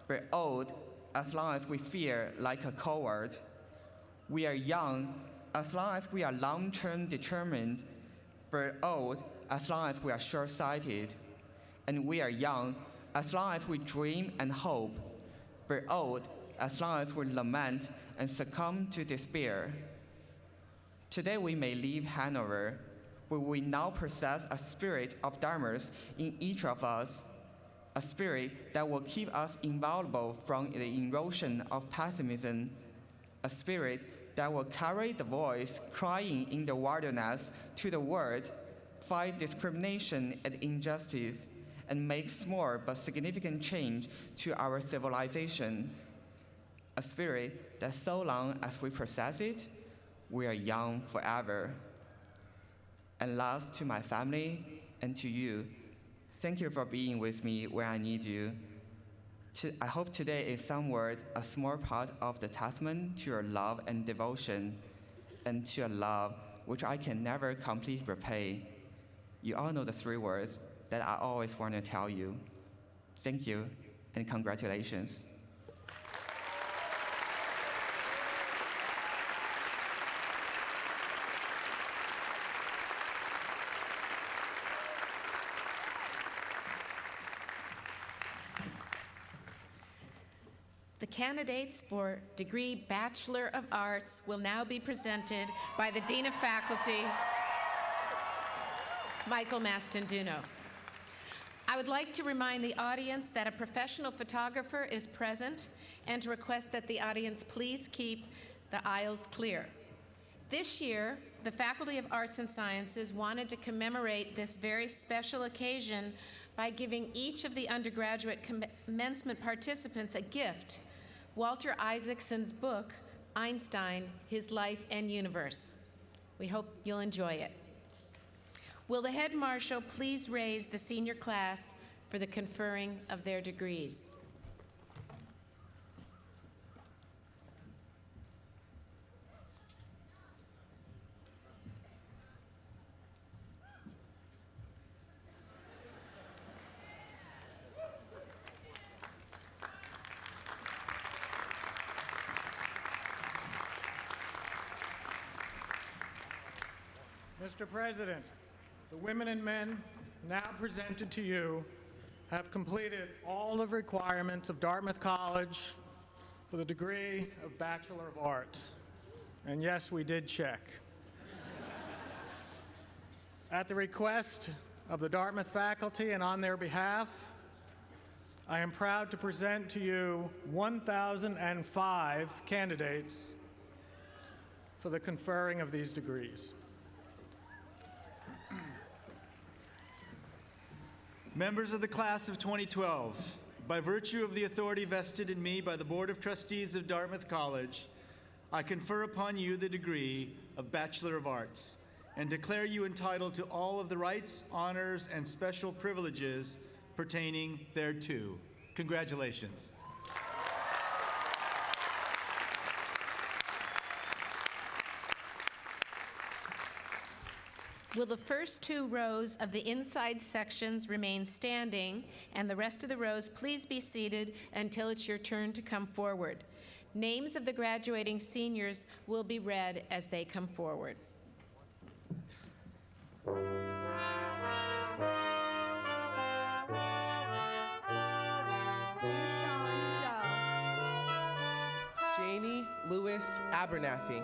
but old as long as we fear like a coward. We are young as long as we are long-term determined, but old as long as we are short-sighted. And we are young as long as we dream and hope, but old as long as we lament and succumb to despair. Today we may leave Hanover, but we now possess a spirit of Dartmouth in each of us, a spirit that will keep us inviolable from the erosion of pessimism, a spirit that will carry the voice crying in the wilderness to the world, fight discrimination and injustice, and make small but significant change to our civilization. A spirit that so long as we possess it, we are young forever. And last, to my family and to you, thank you for being with me when I need you. I hope today is somewhat a small part of the testament to your love and devotion, and to a love which I can never completely repay. You all know the 3 words that I always want to tell you. Thank you, and congratulations. The candidates for degree Bachelor of Arts will now be presented by the Dean of Faculty, Michael Mastinduno. I would like to remind the audience that a professional photographer is present and to request that the audience please keep the aisles clear. This year, the Faculty of Arts and Sciences wanted to commemorate this very special occasion by giving each of the undergraduate commencement participants a gift, Walter Isaacson's book, Einstein, His Life and Universe. We hope you'll enjoy it. Will the head marshal please raise the senior class for the conferring of their degrees? Mr. President, the women and men now presented to you have completed all the requirements of Dartmouth College for the degree of Bachelor of Arts. And yes, we did check. At the request of the Dartmouth faculty and on their behalf, I am proud to present to you 1,005 candidates for the conferring of these degrees. Members of the class of 2012, by virtue of the authority vested in me by the Board of Trustees of Dartmouth College, I confer upon you the degree of Bachelor of Arts and declare you entitled to all of the rights, honors, and special privileges pertaining thereto. Congratulations. Will the first 2 rows of the inside sections remain standing, and the rest of the rows please be seated until it's your turn to come forward. Names of the graduating seniors will be read as they come forward. Janie Lewis Abernathy.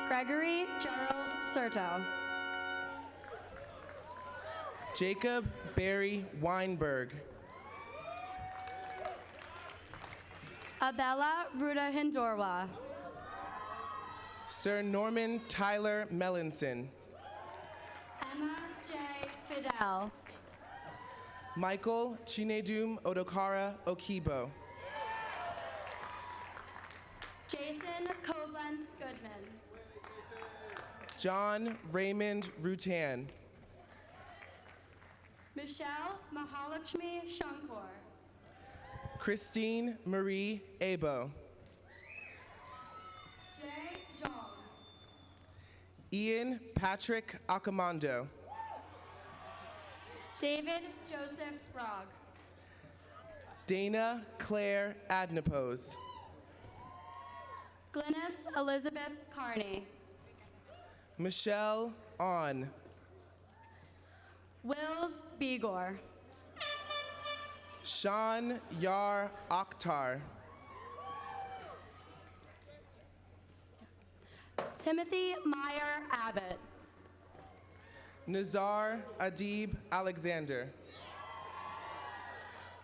Gregory Gerald Serto. Jacob Barry Weinberg. Abella Ruda Hindorwa. Sir Norman Tyler Mellinson. Emma J. Fidel. Michael Chinedum Odokara Okibo. Jason Koblenz Goodman. John Raymond Rutan. Michelle Mahalakshmi Shankar. Christine Marie Abo. Jay Zhong. Ian Patrick Accomando. David Joseph Rogg. Dana Claire Adnapose. Glynis Elizabeth Carney. Michelle On. Wills Bigor. Sean Yar Akhtar. Timothy Meyer Abbott. Nazar Adib Alexander.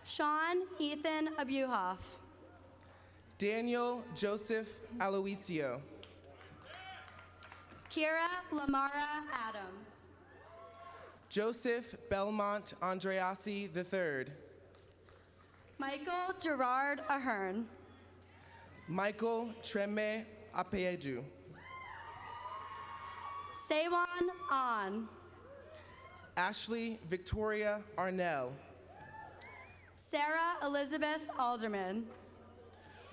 Sean Ethan Abuhoff. Daniel Joseph Aloisio. Kira Lamara Adams. Joseph Belmont Andreassi III. Michael Gerard Ahern. Michael Treme Apeju. Sewan An. Ashley Victoria Arnell. Sarah Elizabeth Alderman.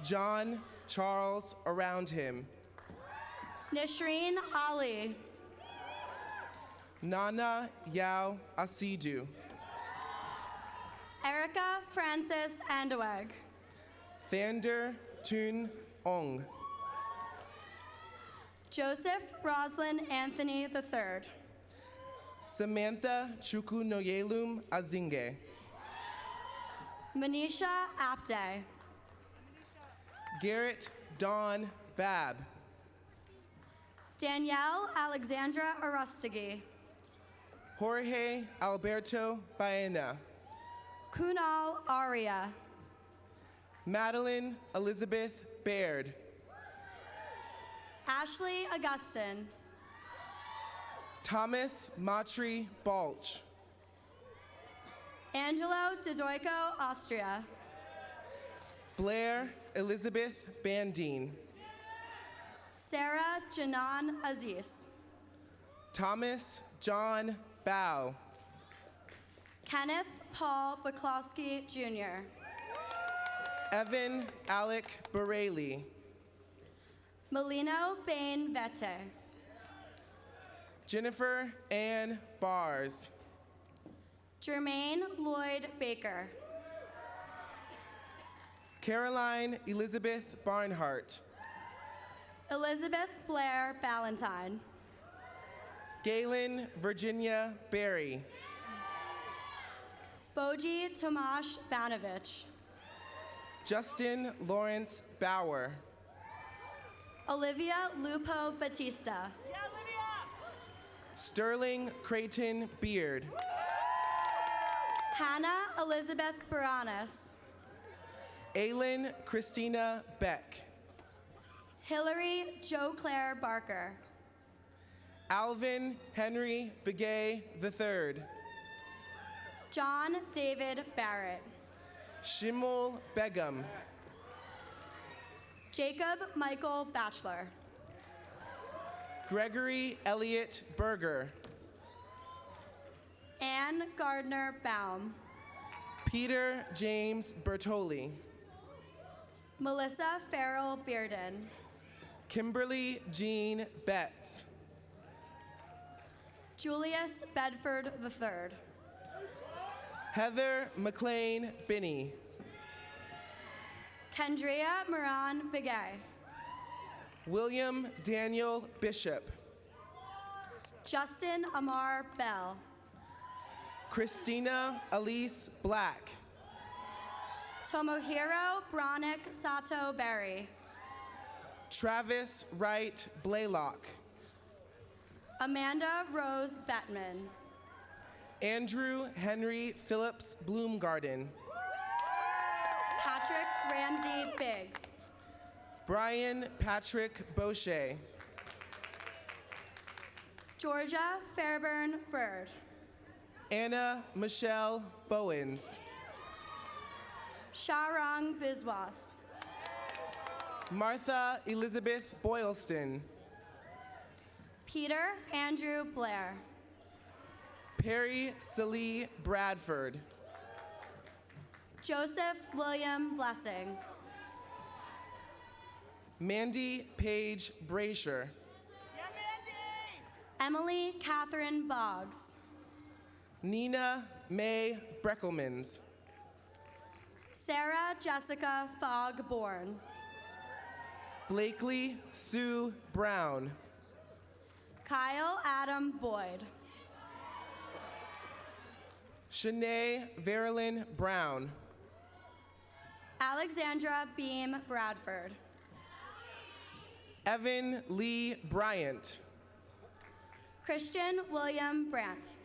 John Charles Around Him. Nishreen Ali. Nana Yao Asidu. Erica Francis Andeweg. Thander Tun Ong. Joseph Roslyn Anthony III. Samantha Chukunoyelum Azinge. Manisha Apte. Garrett Dawn Babb. Danielle Alexandra Arustagi. Jorge Alberto Baena. Kunal Aria. Madeline Elizabeth Baird. Ashley Augustin. Thomas Matri Balch. Angelo Dedoico Austria. Blair Elizabeth Bandine. Sarah Janan Aziz. Thomas John Bow. Kenneth Paul Buklowski Jr. Evan Alec Baraley. Melino Bain Vete. Jennifer Ann Bars. Jermaine Lloyd Baker. Caroline Elizabeth Barnhart. Elizabeth Blair Ballantyne. Galen Virginia Berry. Boji Tomasz Banovich. Justin Lawrence Bauer. Olivia Lupo Batista. Sterling Creighton Beard. Hannah Elizabeth Baranas. Aylin Christina Beck. Hillary Jo Claire Barker. Alvin Henry Begay III. John David Barrett. Shimul Begum. Jacob Michael Batchelor. Gregory Elliott Berger. Anne Gardner Baum. Peter James Bertoli. Melissa Farrell Bearden. Kimberly Jean Betts. Julius Bedford III. Heather McLean Binney. Kendria Moran Begay. William Daniel Bishop. Justin Amar Bell. Christina Elise Black. Tomohiro Bronick Sato Berry. Travis Wright Blaylock. Amanda Rose Bettman. Andrew Henry Phillips Bloomgarden. Patrick Ramsey Biggs. Brian Patrick Boucher. Georgia Fairburn Bird. Anna Michelle Bowens. Sharang Biswas. Martha Elizabeth Boylston. Peter Andrew Blair. Perry Celie Bradford. Joseph William Blessing. Mandy Page Brasher. Emily Catherine Boggs. Nina Mae Breckelmans. Sarah Jessica Fogg Bourne. Blakely Sue Brown. Kyle Adam Boyd. Shanae Verilyn Brown. Alexandra Beam Bradford. Evan Lee Bryant. Christian William Brandt.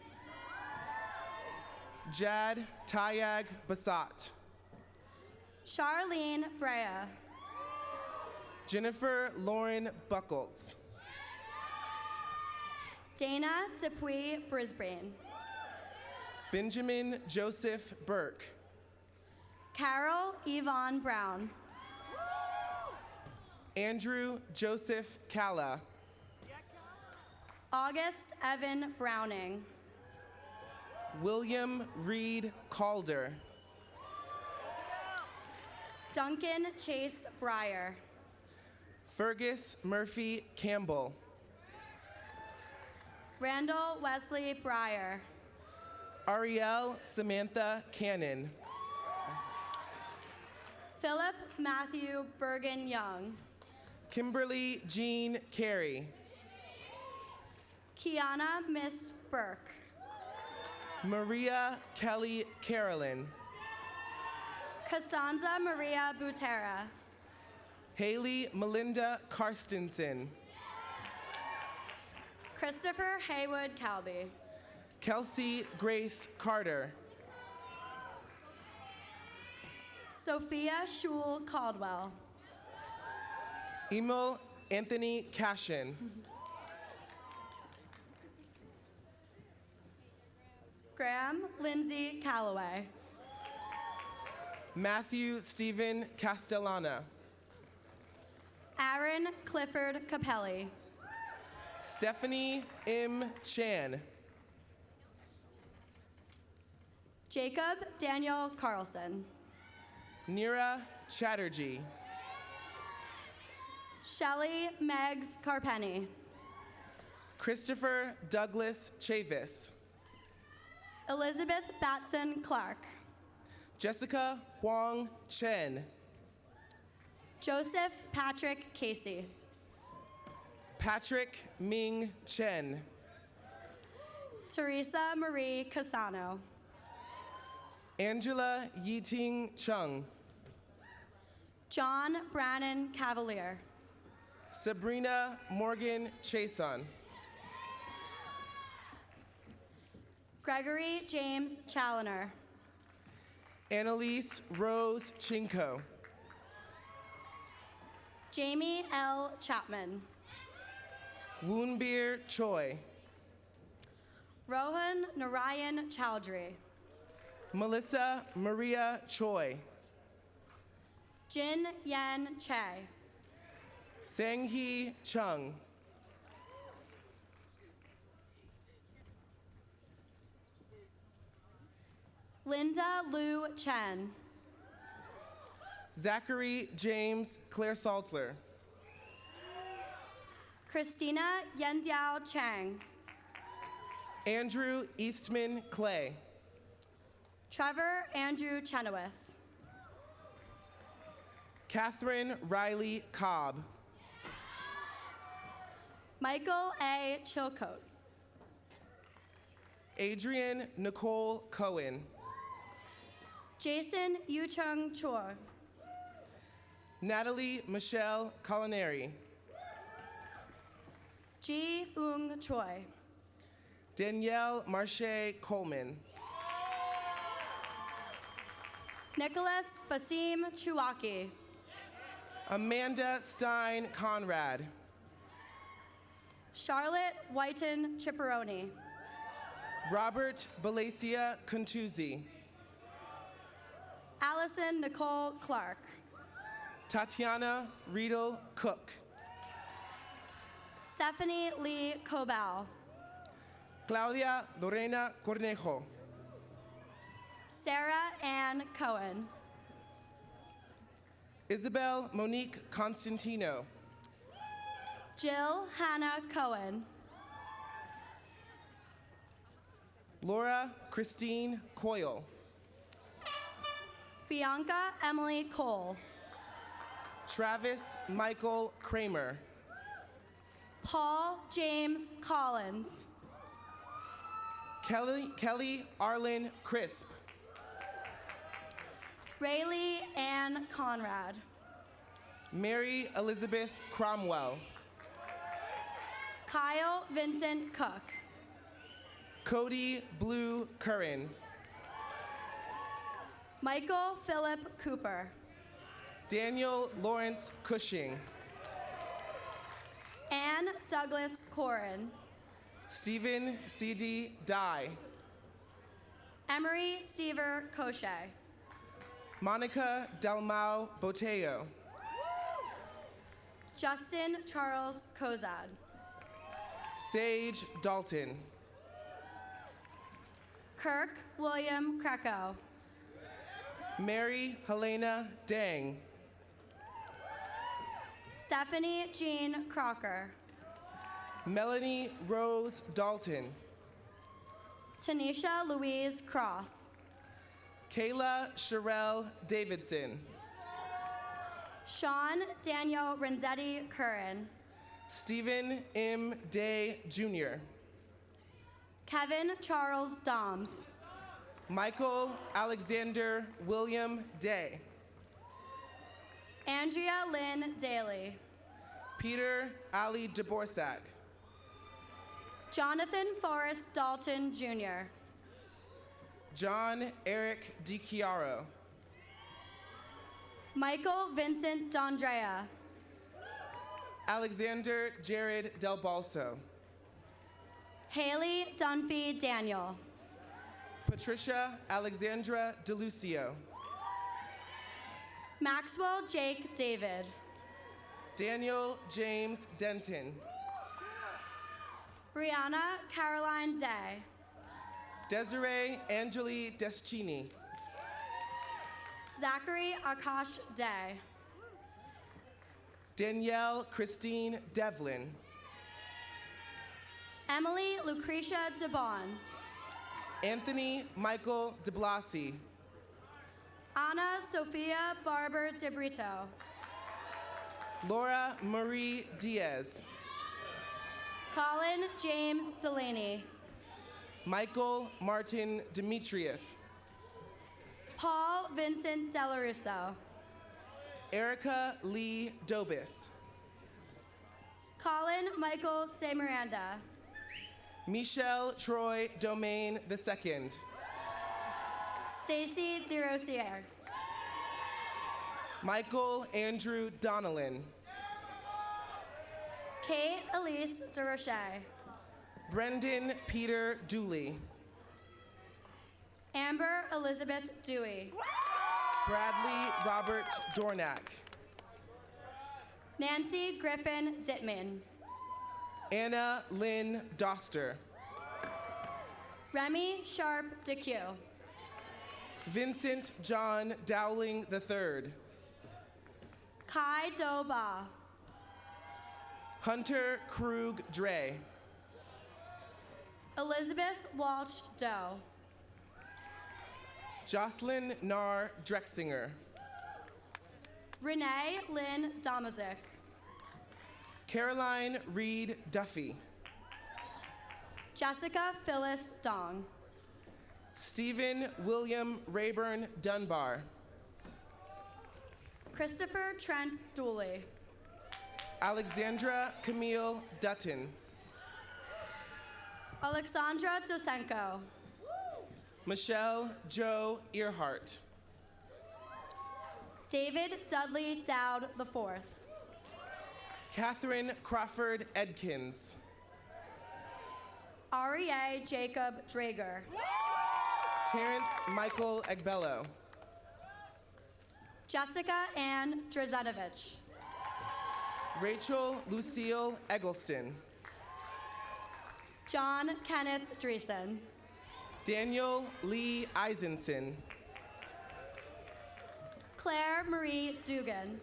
Jad Tayag Basat. Charlene Brea. Jennifer Lauren Buckles. Dana Dupuy Brisbane. Benjamin Joseph Burke. Carol Yvonne Brown. Andrew Joseph Calla. August Evan Browning. William Reed Calder. Duncan Chase Breyer. Fergus Murphy Campbell. Randall Wesley Breyer. Ariel Samantha Cannon. Philip Matthew Bergen Young. Kimberly Jean Carey. Kiana Miss Burke. Maria Kelly Carolyn. Costanza Maria Butera. Haley Melinda Karstensen. Christopher Haywood Calby. Kelsey Grace Carter. Sophia Shule Caldwell. Emil Anthony Cashin. Graham Lindsay Calloway. Matthew Stephen Castellana. Aaron Clifford Capelli. Stephanie M. Chan. Jacob Daniel Carlson. Neera Chatterjee. Shelley Meggs Carpenny. Christopher Douglas Chavis. Elizabeth Batson Clark. Jessica Huang Chen. Joseph Patrick Casey. Patrick Ming Chen. Teresa Marie Casano. Angela Yiting Chung. John Brannon Cavalier. Sabrina Morgan Chason. Gregory James Challoner. Annalise Rose Chinko. Jamie L. Chapman. Woonbir Choi. Rohan Narayan Chowdhury. Melissa Maria Choi. Jin Yan Che. Sanghee Chung. Linda Lu Chen. Zachary James Claire Saltzler. Christina Yenziao Chang. Andrew Eastman Clay. Trevor Andrew Chenoweth. Catherine Riley Cobb. Michael A. Chilcote. Adrian Nicole Cohen. Jason Yuchung Chor. Natalie Michelle Culinary. Ji Ung Choi. Danielle Marche Coleman. Nicholas Basim Chuwaki. Amanda Stein Conrad. Charlotte Whiten Chipperoni. Robert Balasia Contuzzi. Allison Nicole Clark. Tatiana Riedel Cook. Stephanie Lee Cobal. Claudia Lorena Cornejo. Sarah Ann Cohen. Isabel Monique Constantino. Jill Hannah Cohen. Laura Christine Coyle. Bianca Emily Cole. Travis Michael Kramer. Paul James Collins. Kelly Arlen Crisp. Rayleigh Ann Conrad. Mary Elizabeth Cromwell. Kyle Vincent Cook. Cody Blue Curran. Michael Philip Cooper. Daniel Lawrence Cushing. Ann Douglas Corin. Stephen C.D. Dye. Emery Stever Cochet. Monica Dalmau Boteo. Justin Charles Kozad. Sage Dalton. Kirk William Kreco. Mary Helena Dang. Stephanie Jean Crocker. Melanie Rose Dalton. Tanisha Louise Cross. Kayla Sherelle Davidson. Sean Daniel Renzetti Curran. Stephen M. Day Jr. Kevin Charles Doms. Michael Alexander William Day. Andrea Lynn Daly. Peter Ali DeBorsak. Jonathan Forrest Dalton Jr. John Eric DiChiaro. Michael Vincent D'Andrea. Alexander Jared Del Balso. Haley Dunphy Daniel. Patricia Alexandra DeLucio. Maxwell Jake David. Daniel James Denton. Brianna Caroline Day. Desiree Angeli Deschini. Zachary Akash Day. Danielle Christine Devlin. Emily Lucretia DeBon. Anthony Michael DeBlasi. Anna Sophia Barber de Brito. Laura Marie Diaz. Colin James Delaney. Michael Martin Dimitrieff. Paul Vincent Delarusso. Erica Lee Dobis. Colin Michael De Miranda. Michelle Troy Domain II. Stacy DeRosier. Michael Andrew Donnellan. Kate Elise DeRoche. Brendan Peter Dooley. Amber Elizabeth Dewey. Bradley Robert Dornack. Nancy Griffin Dittman. Anna Lynn Doster. Remy Sharp DeQ. Vincent John Dowling III. Kai Do Ba. Elizabeth Walsh Doe. Jocelyn Nar Drexinger. Renee Lynn Domazik. Caroline Reed Duffy. Jessica Phyllis Dong. Stephen William Rayburn Dunbar. Christopher Trent Dooley. Alexandra Camille Dutton. Alexandra Dosenko. Michelle Joe Earhart. David Dudley Dowd IV. Catherine Crawford Edkins. R.E.A. Jacob Drager. Terrence Michael Egbello. Jessica Ann Drzenovich. Rachel Lucille Eggleston. John Kenneth Dreesen. Daniel Lee Eisenson. Claire Marie Dugan.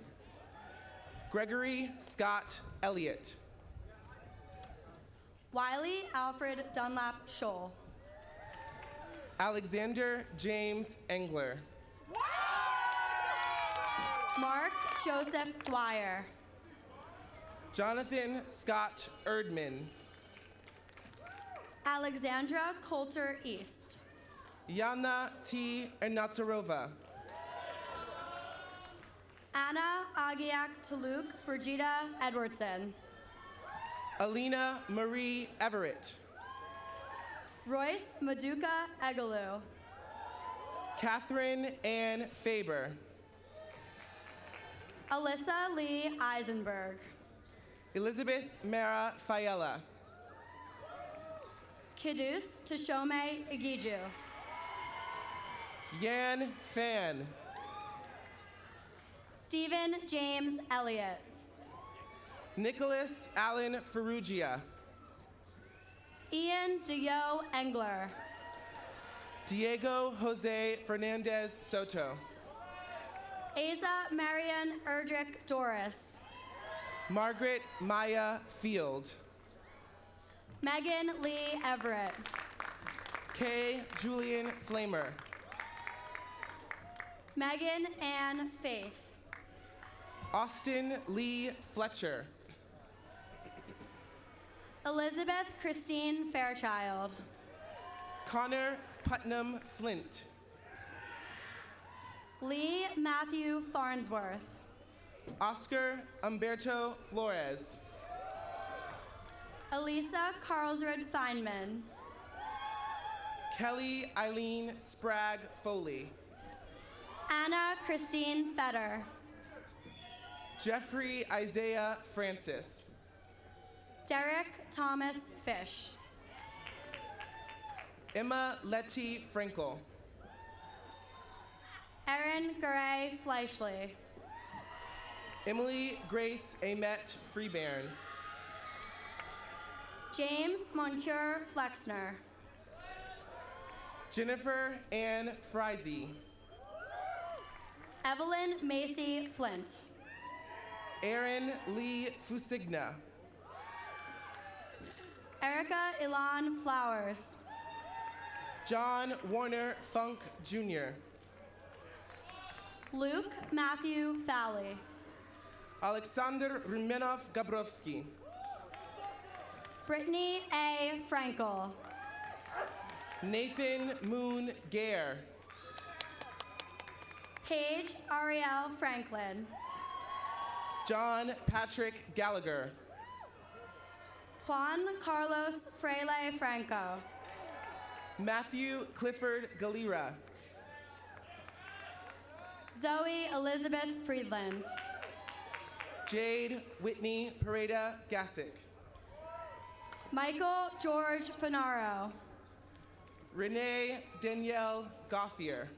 Gregory Scott Elliott. Wiley Alfred Dunlap Scholl. Alexander James Engler. Mark Joseph Dwyer. Jonathan Scott Erdman. Alexandra Coulter East. Yana T. Ernatarova. Anna Agiak Tuluk Brigida Edwardson. Alina Marie Everett. Royce Maduka Egalu. Catherine Ann Faber. Alyssa Lee Eisenberg. Elizabeth Mara Fayella. Kidus Tashome Igiju. Yan Fan. Stephen James Elliott. Nicholas Allen Ferrugia. Ian Duyo Engler. Diego Jose Fernandez Soto. Asa Marian Erdrich Doris. Margaret Maya Field. Megan Lee Everett. Kay Julian Flamer. Megan Ann Faith. Austin Lee Fletcher. Elizabeth Christine Fairchild. Connor Putnam Flint. Lee Matthew Farnsworth. Oscar Umberto Flores. Elisa Carlsrud Feynman. Kelly Eileen Spragg Foley. Anna Christine Fetter. Jeffrey Isaiah Francis. Derek Thomas Fish. Emma Letty Frankel. Erin Garay Fleischley. Emily Grace Amet Freebairn. James Moncure Flexner. Jennifer Ann Frizy. Evelyn Macy Flint. Aaron Lee Fusigna. Erica Ilan Flowers. John Warner Funk Jr. Luke Matthew Fowley. Alexander Rumenov Gabrovsky. Brittany A. Frankel. Nathan Moon Gare. Paige Ariel Franklin. John Patrick Gallagher. Juan Carlos Freile Franco. Matthew Clifford Galera. Zoe Elizabeth Friedland. Jade Whitney Pareda Gassick. Michael George Finaro. Renee Danielle Goffier.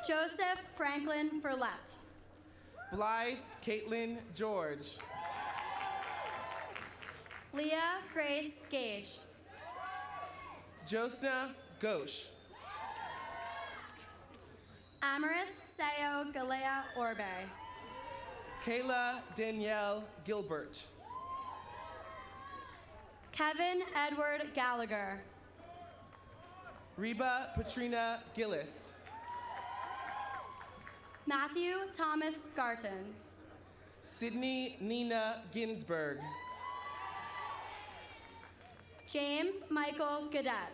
Joseph Franklin Ferlette. Blythe Caitlin George. Leah Grace Gage. Josna Ghosh. Amaris Sayo Galea Orbe. Kayla Danielle Gilbert. Kevin Edward Gallagher. Reba Patrina Gillis. Matthew Thomas Garton. Sydney Nina Ginsberg. James Michael Gadet.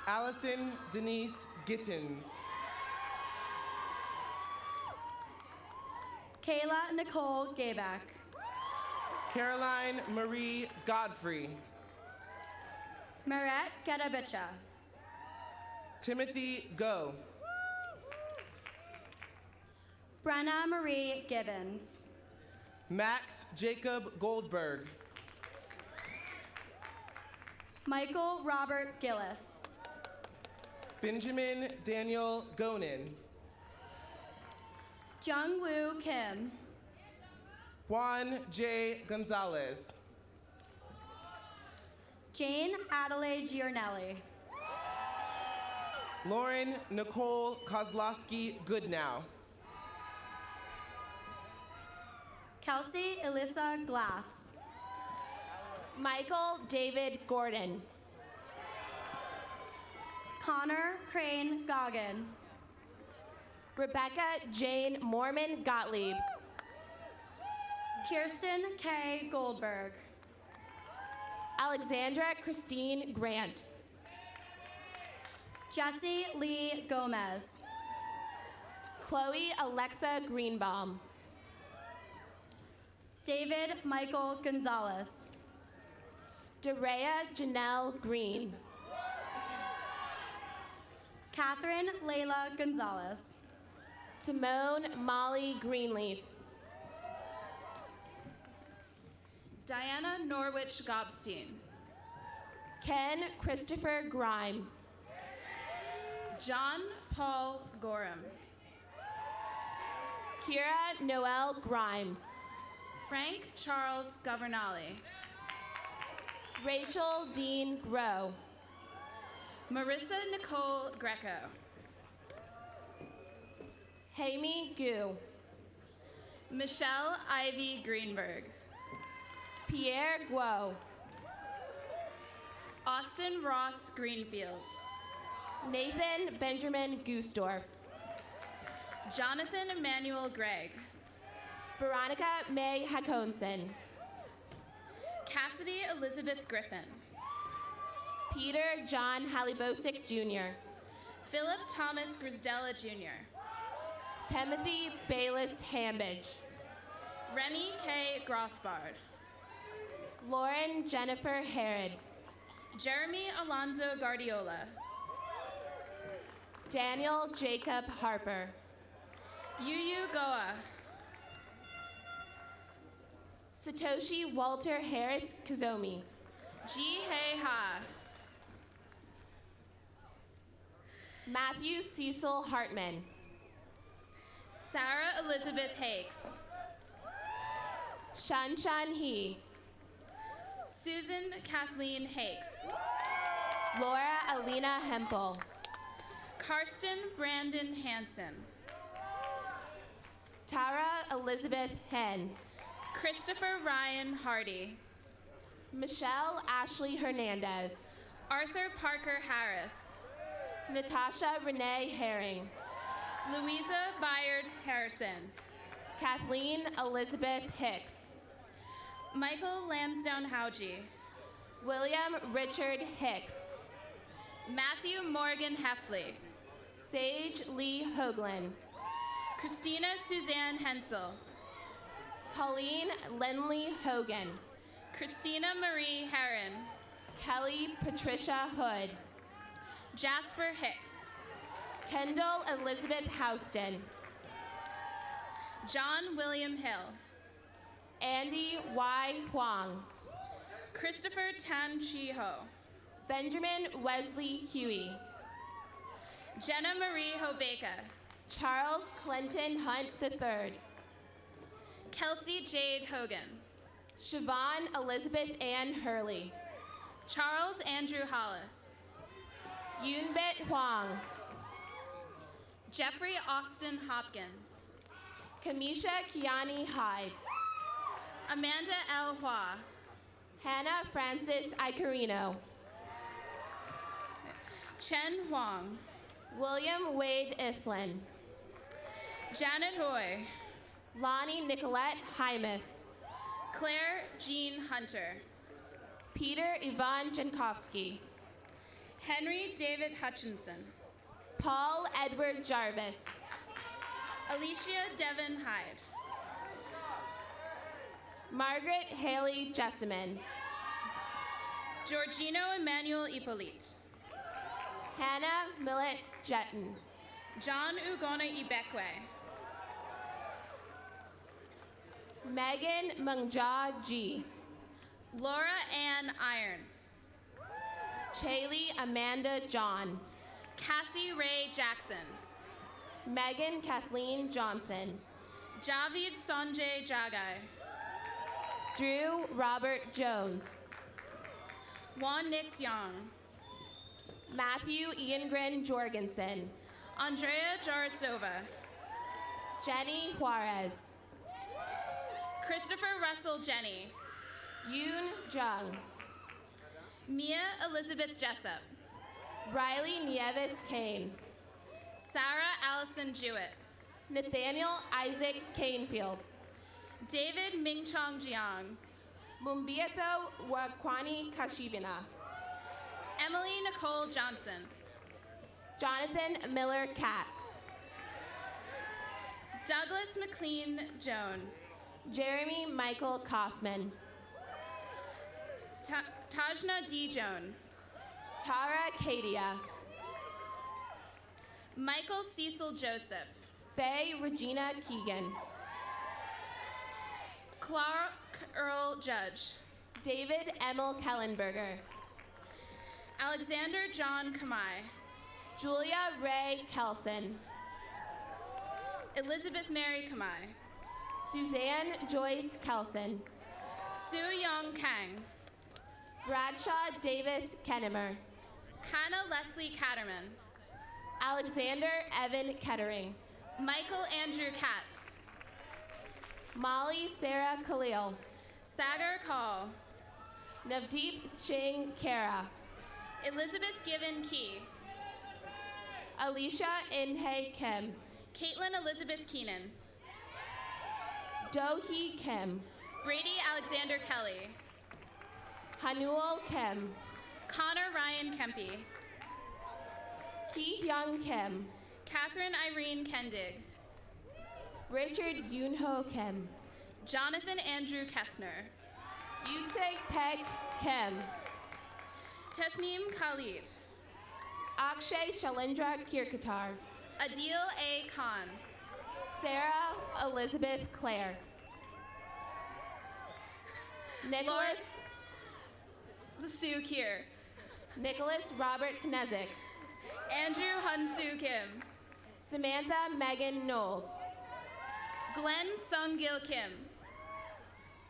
Allison Denise Gittins. Kayla Nicole Gaybeck. Caroline Marie Godfrey. Meret Getabicha. Timothy Go. Brenna Marie Gibbons. Max Jacob Goldberg. Michael Robert Gillis. Benjamin Daniel Gonin. Jung Woo Kim. Juan J. Gonzalez. Jane Adelaide Giornelli. Lauren Nicole Kozlowski Goodnow. Kelsey Elissa Glatz. Michael David Gordon. Connor Crane Goggin. Rebecca Jane Mormon Gottlieb. Kirsten K. Goldberg. Alexandra Christine Grant. Jesse Lee Gomez. Chloe Alexa Greenbaum. David Michael Gonzalez. Darea Janelle Green. Catherine Layla Gonzalez. Simone Molly Greenleaf. Diana Norwich Gobstein. Ken Christopher Grime. John Paul Gorham. Kira Noel Grimes. Frank Charles Governale. Rachel Dean Grow. Marissa Nicole Greco. Hamie Gu. Michelle Ivy Greenberg. Pierre Guo. Austin Ross Greenfield. Nathan Benjamin Gusdorf. Jonathan Emmanuel Gregg. Veronica May Hakonson. Cassidy Elizabeth Griffin. Peter John Halibosic Jr. Philip Thomas Grisdella Jr. Timothy Bayless Hambidge. Remy K. Grossbard. Lauren Jennifer Herod. Jeremy Alonzo Guardiola. Daniel Jacob Harper. Yuyu Goa. Satoshi Walter Harris Kazomi. Ji Hei Ha. Matthew Cecil Hartman. Sarah Elizabeth Hakes. Shan Shan He. Susan Kathleen Hakes. Laura Alina Hempel. Karsten Brandon Hansen. Tara Elizabeth Hen. Christopher Ryan Hardy. Michelle Ashley Hernandez. Arthur Parker Harris. Natasha Renee Herring. Louisa Byard Harrison. Kathleen Elizabeth Hicks. Michael Lansdowne Hauji. William Richard Hicks. Matthew Morgan Heffley. Sage Lee Hoagland. Christina Suzanne Hensel. Colleen Lindley Hogan. Christina Marie Herron. Kelly Patricia Hood. Jasper Hicks. Kendall Elizabeth Houston. John William Hill. Andy Y. Huang. Christopher Tan Chi Ho. Benjamin Wesley Huey. Jenna Marie Hobeka. Charles Clinton Hunt III. Kelsey Jade Hogan. Siobhan Elizabeth Ann Hurley. Charles Andrew Hollis. Yunbit Huang. Jeffrey Austin Hopkins. Kamisha Kiani Hyde. Amanda L. Hua. Hannah Francis Icarino. Chen Huang. William Wade Islin. Janet Hoy. Lonnie Nicolette Hymas. Claire Jean Hunter. Peter Ivan Jankowski. Henry David Hutchinson. Paul Edward Jarvis. Alicia Devon Hyde. Margaret Haley Jessamine. Georgino Emmanuel Hippolyte. Hannah Millett Jetton. John Ugona Ibekwe. Megan Mungja G. Laura Ann Irons. Chaley Amanda John. Cassie Ray Jackson. Megan Kathleen Johnson. Javid Sanjay Jagai. Drew Robert Jones. Juan Nick Young. Matthew Iangren Jorgensen. Andrea Jarasova. Jenny Juarez. Christopher Russell Jenny. Yoon Jung. Mia Elizabeth Jessup. Riley Nieves Kane. Sarah Allison Jewett. Nathaniel Isaac Canefield. David Mingchong Jiang. Mumbieto Wakwani Kashibina. Emily Nicole Johnson. Jonathan Miller Katz. Douglas McLean Jones. Jeremy Michael Kaufman. Tajna D. Jones. Tara Kadia. Michael Cecil Joseph. Faye Regina Keegan. Clark Earl Judge. David Emil Kellenberger. Alexander John Kamai. Julia Ray Kelson. Elizabeth Mary Kamai. Suzanne Joyce Kelson. Sue Young Kang. Bradshaw Davis Kennemer. Hannah Leslie Catterman. Alexander Evan Kettering. Michael Andrew Katz. Molly Sarah Khalil. Sagar Call. Navdeep Singh Kara. Elizabeth Given Key. Alicia Inhe Kim. Caitlin Elizabeth Keenan. Do-hee Kim. Brady Alexander Kelly. Hanuel Kim. Connor Ryan Kempe. Ki-hyung Kim. Catherine Irene Kendig. Richard Yoonho Kim. Jonathan Andrew Kessner. Yuksek Pek Kim. Tasneem Khalid. Akshay Shalindra Kirkatar. Adil A. Khan. Sarah Elizabeth Clare. Nicholas Sue Kier. Nicholas Robert Knezik. Andrew Hunsu Kim. Samantha Megan Knowles. Glenn Sung-gil Kim.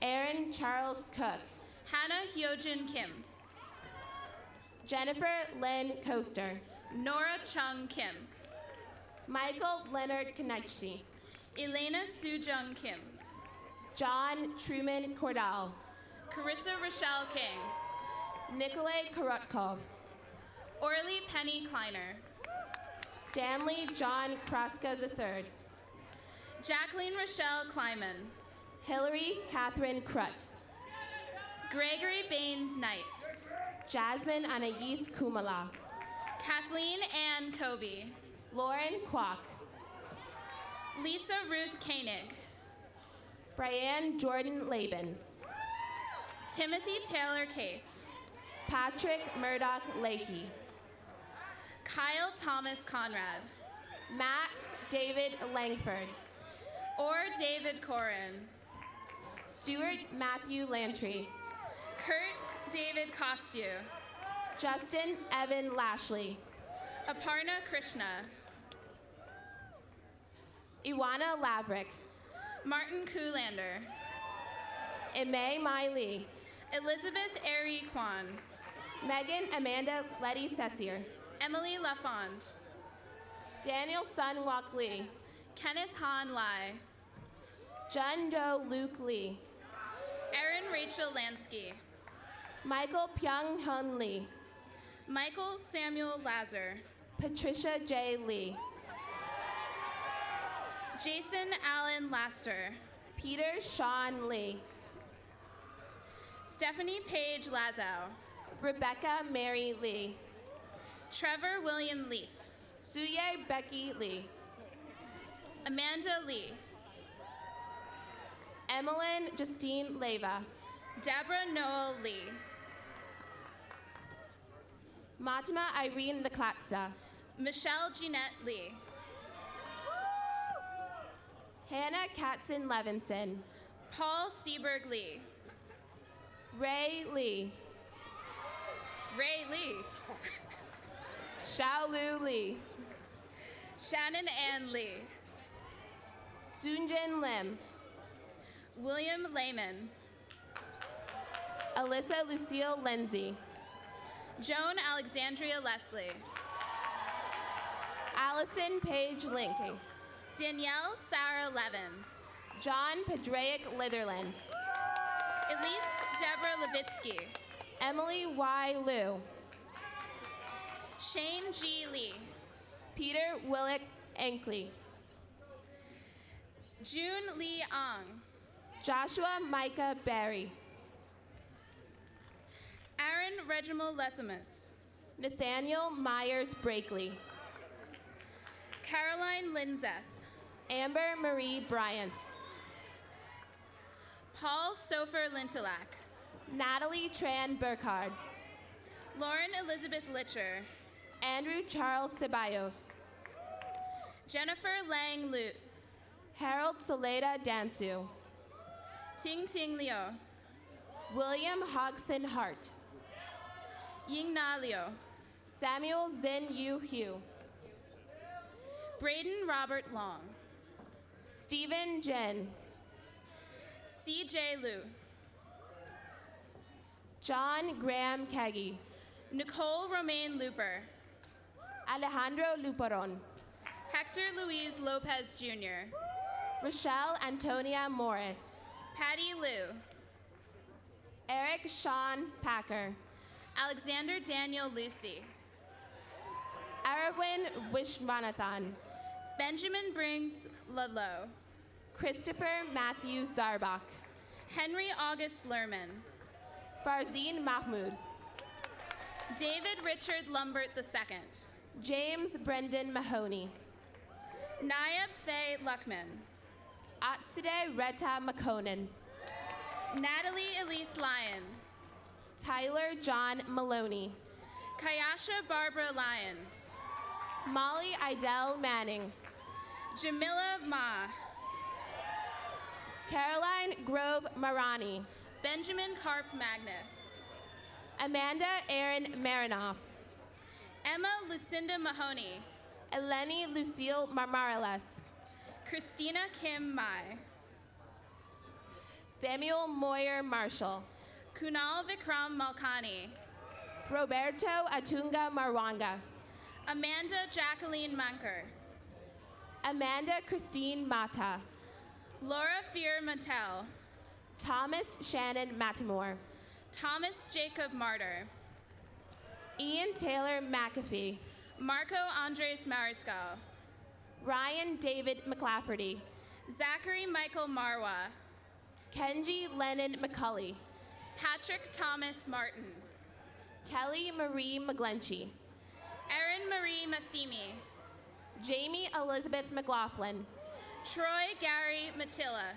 Aaron Charles Cook. Hannah Hyojin Kim. Jennifer Lynn Coaster. Nora Chung Kim. Michael Leonard Konechny. Elena Soo-jung Kim. John Truman Cordell. Carissa Rochelle King. Nikolay Korotkov. Orly Penny Kleiner. Stanley John Kraska III. Jacqueline Rochelle Kleiman. Hillary Catherine Krut. Gregory Baines Knight. Jasmine Anais Kumala. Kathleen Ann Kobe. Lauren Kwok. Lisa Ruth Koenig. Brianne Jordan Laban. Timothy Taylor Caith. Patrick Murdoch Leahy. Kyle Thomas Conrad. Max David Langford. Or David Corin. Stuart Matthew Lantry. Kurt David Costu. Justin Evan Lashley. Aparna Krishna. Iwana Laverick. Martin Kuhlander. Imei Mai Lee. Elizabeth Ari Kwan. Megan Amanda Letty Sessier. Emily Lafond. Daniel Sun Wok Lee. Kenneth Han Lai. Jun Do Luke Lee. Erin Rachel Lansky. Michael Pyung-Hun Lee. Michael Samuel Lazar. Patricia J. Lee. Jason Allen Laster. Peter Sean Lee. Stephanie Paige Lazow. Rebecca Mary Lee. Trevor William Leaf. Suye Becky Lee. Amanda Lee. Emmeline Justine Leva. Deborah Noel Lee. Matima Irene Naklatsa. Michelle Jeanette Lee. Hannah Katzen Levinson. Paul Seberg Lee. Ray Lee. Ray Lee. Xiaolu Lee. Shannon Ann Lee. Soonjin Lim. William Lehman. Alyssa Lucille Lindsay. Joan Alexandria Leslie. Allison Paige Linking. Danielle Sarah Levin. John Pedraic Litherland. Elise Deborah Levitsky. Emily Y. Liu. Shane G. Lee. Peter Willick Ankley. June Lee Ong. Joshua Micah Barry. Aaron Regimal Lethamus. Nathaniel Myers Brakely. Caroline Linzeth. Amber Marie Bryant. Paul Sofer Lintilak. Natalie Tran Burkhardt. Lauren Elizabeth Litcher. Andrew Charles Ceballos. Jennifer Lang Lute. Harold Saleda Dansu. Ting Ting Leo. William Hodgson Hart. Ying Na Leo. Samuel Zin Yu Hugh. Braden Robert Long. Stephen Jen. C.J. Liu. John Graham Kagi. Nicole Romaine Looper. Alejandro Luperon. Hector Luis Lopez Jr. Rochelle Antonia Morris. Patty Liu. Eric Sean Packer. Alexander Daniel Lucy. Arwin Vishwanathan. Benjamin Briggs Ludlow. Christopher Matthew Zarbach. Henry August Lerman. Farzine Mahmoud. David Richard Lumbert II. James Brendan Mahoney. Nayab Faye Luckman. Atside Retta McConan. Natalie Elise Lyon. Tyler John Maloney. Kayasha Barbara Lyons. Molly Idell Manning. Jamila Ma. Caroline Grove Marani. Benjamin Karp Magnus. Amanda Aaron Marinoff. Emma Lucinda Mahoney. Eleni Lucille Marmarilas. Christina Kim Mai. Samuel Moyer Marshall. Kunal Vikram Malkani. Roberto Atunga Marwanga. Amanda Jacqueline Manker. Amanda Christine Mata. Laura Fear Mattel. Thomas Shannon Matamore. Thomas Jacob Martyr. Ian Taylor McAfee. Marco Andres Mariscal. Ryan David McLafferty. Zachary Michael Marwa. Kenji Lennon McCulley. Patrick Thomas Martin. Kelly Marie McGlenchie. Erin Marie Massimi. Jamie Elizabeth McLaughlin. Troy Gary Matilla.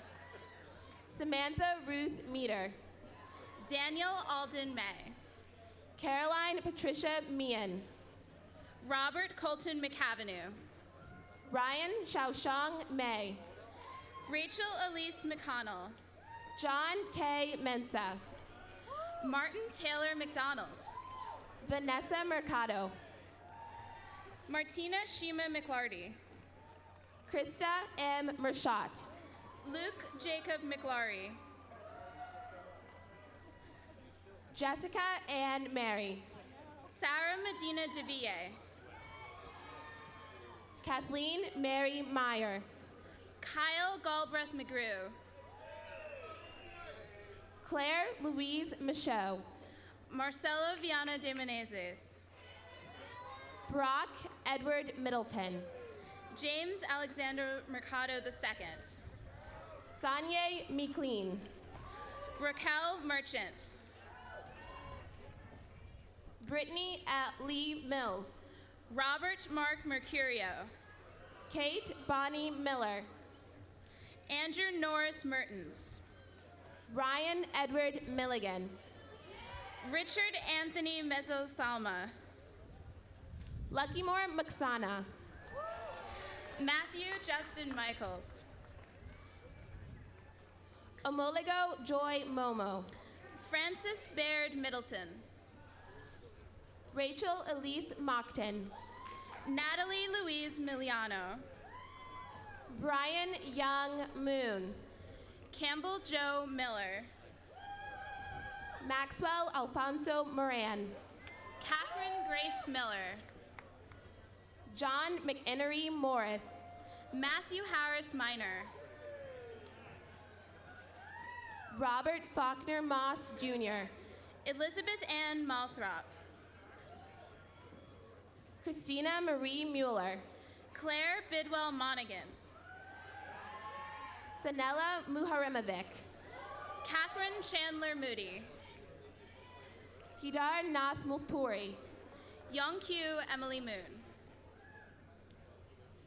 Samantha Ruth Meter. Daniel Alden May. Caroline Patricia Meehan. Robert Colton McAvenue. Ryan Xiaoshang May. Rachel Elise McConnell. John K. Mensa. Martin Taylor McDonald. Vanessa Mercado. Martina Shima McLarty. Krista M. Mershot. Luke Jacob McLaury. Jessica Ann Mary. Sarah Medina DeVille. Kathleen Mary Meyer. Kyle Galbraith McGrew. Claire Louise Michaud. Marcelo Viana de Menezes. Brock Edward Middleton. James Alexander Mercado II. Sanye McLean. Raquel Merchant. Brittany Lee Mills. Robert Mark Mercurio. Kate Bonnie Miller. Andrew Norris Mertens. Ryan Edward Milligan. Richard Anthony Mezzosalma. Luckymore Maksana. Matthew Justin Michaels. Omoligo Joy Momo. Francis Baird Middleton. Rachel Elise Mockton. Natalie Louise Miliano. Brian Young Moon. Campbell Joe Miller. Maxwell Alfonso Moran. Catherine Grace Miller. John McEnery Morris. Matthew Harris Minor. Robert Faulkner Moss Jr. Elizabeth Ann Malthrop. Christina Marie Mueller. Claire Bidwell Monaghan. Sanella Muharimovic. Catherine Chandler Moody. Hidar Nath Mulpuri. Yongkyu Emily Moon.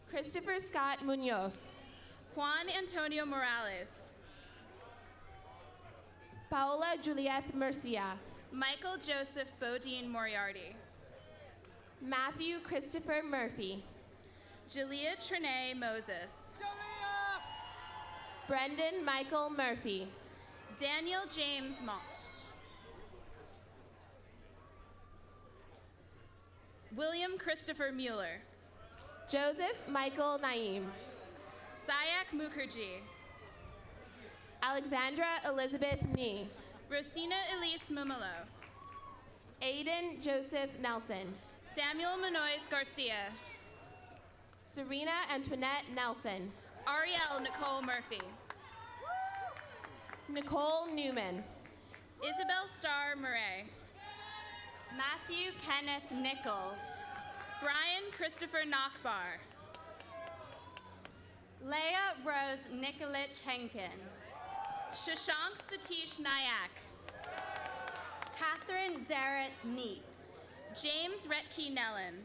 Christopher Scott Munoz. Juan Antonio Morales. Paola Juliette Murcia. Michael Joseph Bodine Moriarty. Matthew Christopher Murphy. Jalea Trinae Moses. Brendan Michael Murphy. Daniel James Mott. William Christopher Mueller. Joseph Michael Naim. Sayak Mukherjee. Alexandra Elizabeth Nee. Rosina Elise Mumalo. Aiden Joseph Nelson. Samuel Manois Garcia. Serena Antoinette Nelson. Ariel Nicole Murphy. Nicole Newman. Isabel Starr Murray. Matthew Kenneth Nichols. Brian Christopher Nachbar. Leah Rose Nikolich Henkin. Shashank Satish Nayak. Catherine Zaret Neat. James Retke Nellen.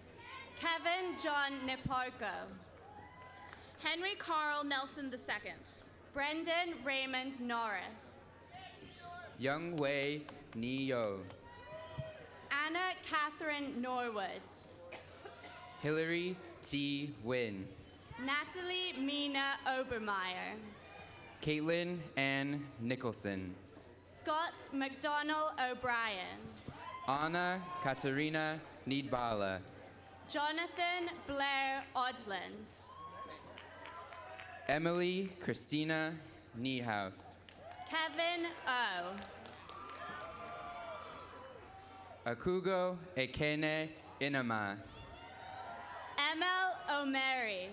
Kevin John Neparko. Henry Carl Nelson II. Brendan Raymond Norris. Young Wei Ni Yo. Anna Catherine Norwood. Hillary T. Wynn. Natalie Mina Obermeyer. Caitlin Ann Nicholson. Scott McDonnell O'Brien. Anna Katerina Needbala. Jonathan Blair Odland. Emily Christina Niehaus. Kevin O. Akugo Ekene Inama. Emil O'Mary.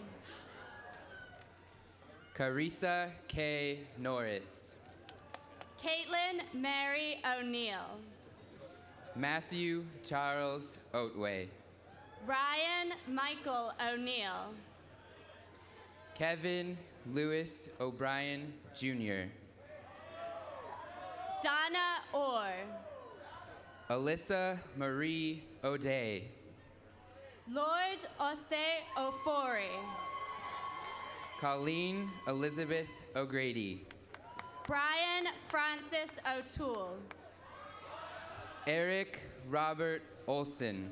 Carissa K. Norris. Caitlin Mary O'Neill. Matthew Charles Otway. Ryan Michael O'Neill. Kevin Lewis O'Brien Jr. Donna Orr. Alyssa Marie O'Day. Lord Ose Ofori. Colleen Elizabeth O'Grady. Brian Francis O'Toole. Eric Robert Olson.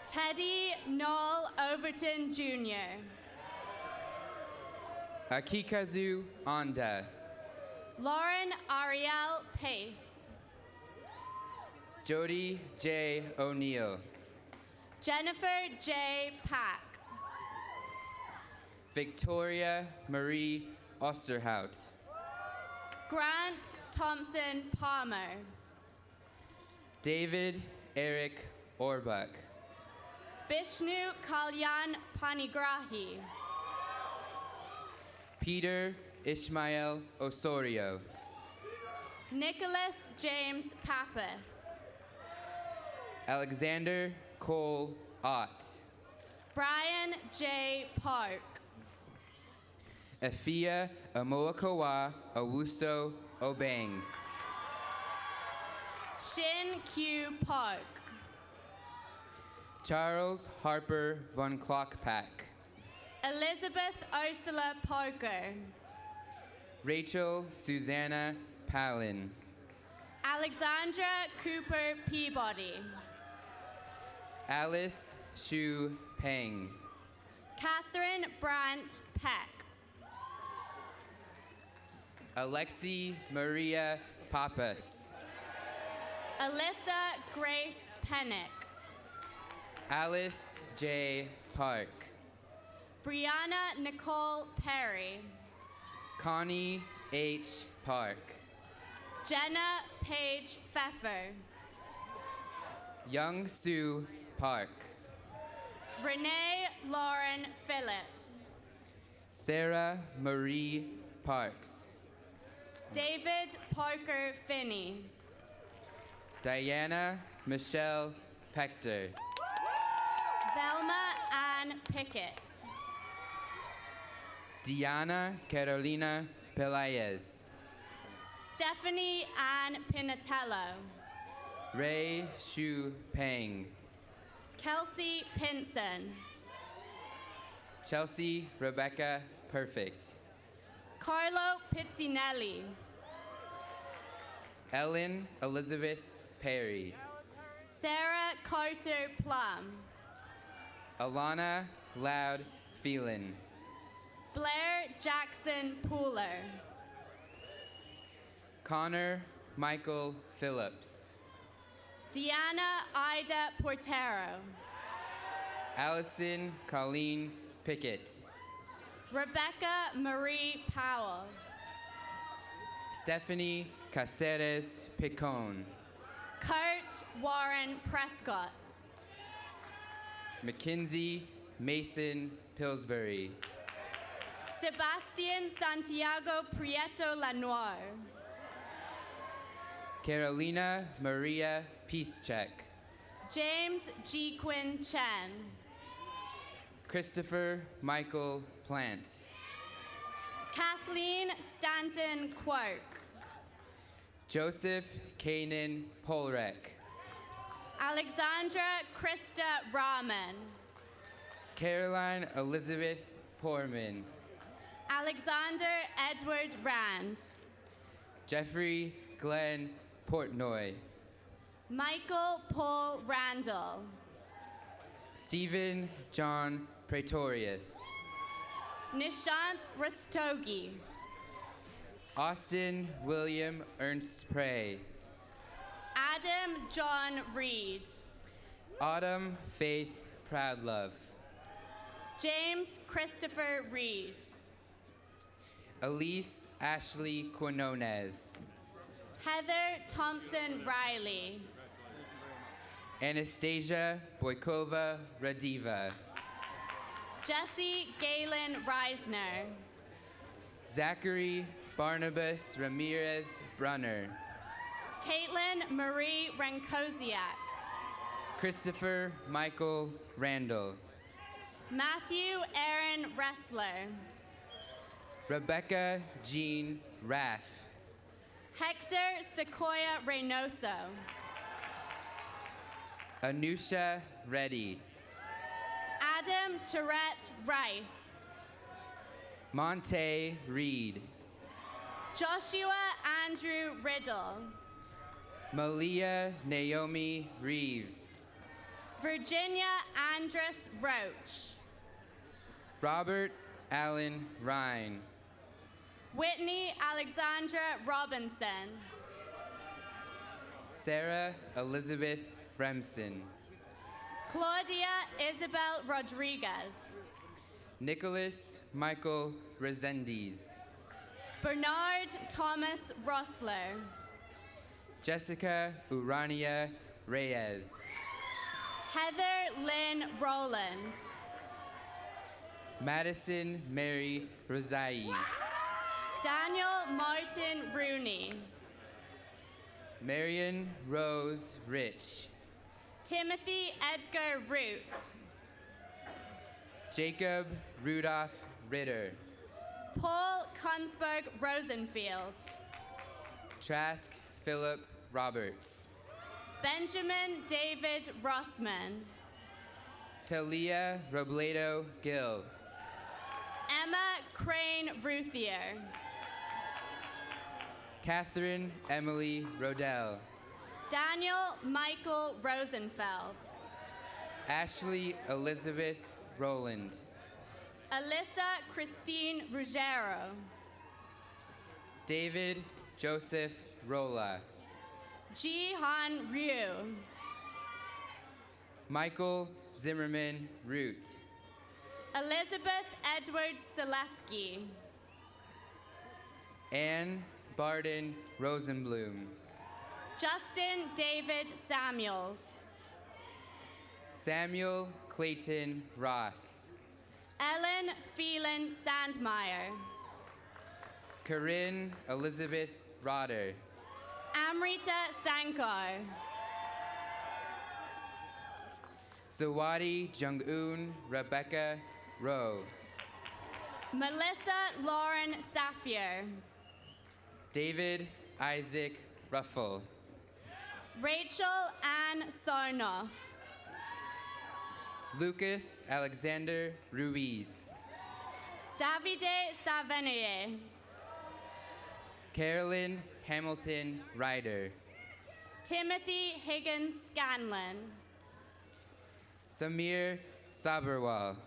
Teddy Noel Overton Jr. Akikazu Onda. Lauren Ariel Pace. Jody J. O'Neill. Jennifer J. Pack. Victoria Marie Osterhout. Grant Thompson Palmer. David Eric Orbuck. Bishnu Kalyan Panigrahi. Peter Ishmael Osorio. Nicholas James Pappas. Alexander Cole Ott. Brian J. Park. Afia Amoakawa Awuso Obeng. Shin Q. Park. Charles Harper von Klockpack. Elizabeth Ursula Parker. Rachel Susanna Palin. Alexandra Cooper Peabody. Alice Shu Peng. Catherine Brandt Peck. Alexi Maria Pappas. Alyssa Grace Pennick. Alice J. Park. Brianna Nicole Perry. Connie H. Park. Jenna Paige Pfeffer. Young Sue Park. Renee Lauren Phillip. Sarah Marie Parks. David Parker Finney. Diana Michelle Pector. Velma Ann Pickett. Diana Carolina Pelayez. Stephanie Ann Pinatello. Ray Shu Peng. Kelsey Pinson. Chelsea Rebecca Perfect. Carlo Pizzinelli. Ellen Elizabeth Perry. Sarah Carter Plum. Alana Loud Phelan. Blair Jackson Pooler. Connor Michael Phillips. Deanna Ida Portero. Allison Colleen Pickett. Rebecca Marie Powell. Stephanie Caceres Picon. Kurt Warren Prescott. Mackenzie Mason Pillsbury. Sebastian Santiago Prieto Lanoir. Carolina Maria Peacecheck. James G. Quinn Chen. Christopher Michael Plant. Kathleen Stanton Quirk. Joseph Kanan Polrek. Alexandra Krista Rahman. Caroline Elizabeth Poorman. Alexander Edward Rand. Jeffrey Glenn Portnoy. Michael Paul Randall. Stephen John Praetorius. Nishant Rastogi. Austin William Ernst Prey. Adam John Reed. Autumn Faith Proudlove. James Christopher Reed. Elise Ashley Quinones. Heather Thompson Riley. Anastasia Boykova Radiva. Jesse Galen Reisner. Zachary Barnabas Ramirez Brunner. Caitlin Marie Rankoziak. Christopher Michael Randall. Matthew Aaron Wrestler. Rebecca Jean Raff. Hector Sequoia Reynoso. Anusha Reddy. Adam Tourette Rice. Monte Reed. Joshua Andrew Riddle. Malia Naomi Reeves. Virginia Andress Roach. Robert Allen Rhine. Whitney Alexandra Robinson. Sarah Elizabeth Remsen. Claudia Isabel Rodriguez. Nicholas Michael Resendiz. Bernard Thomas Rossler. Jessica Urania Reyes. Heather Lynn Rowland. Madison Mary Rozai. Daniel Martin Rooney. Marion Rose Rich. Timothy Edgar Root. Jacob Rudolph Ritter. Paul Kunsberg Rosenfield. Trask Philip Roberts. Benjamin David Rossman. Talia Robledo Gill. Emma Crane Ruthier. Catherine Emily Rodell. Daniel Michael Rosenfeld. Ashley Elizabeth Rowland. Alyssa Christine Ruggiero. David Joseph Rolla. Ji Han Ryu. Michael Zimmerman Root. Elizabeth Edward Selesky. Anne Barden Rosenblum. Justin David Samuels. Samuel Clayton Ross. Ellen Phelan Sandmeyer. Corinne Elizabeth Rotter. Amrita Sankar. Zawadi Jung-un Rebecca Rowe. Melissa Lauren Safier. David Isaac Ruffle. Rachel Ann Sarnoff. Lucas Alexander Ruiz. Davide Savenier. Carolyn Hamilton Ryder. Timothy Higgins Scanlon. Samir Saberwal.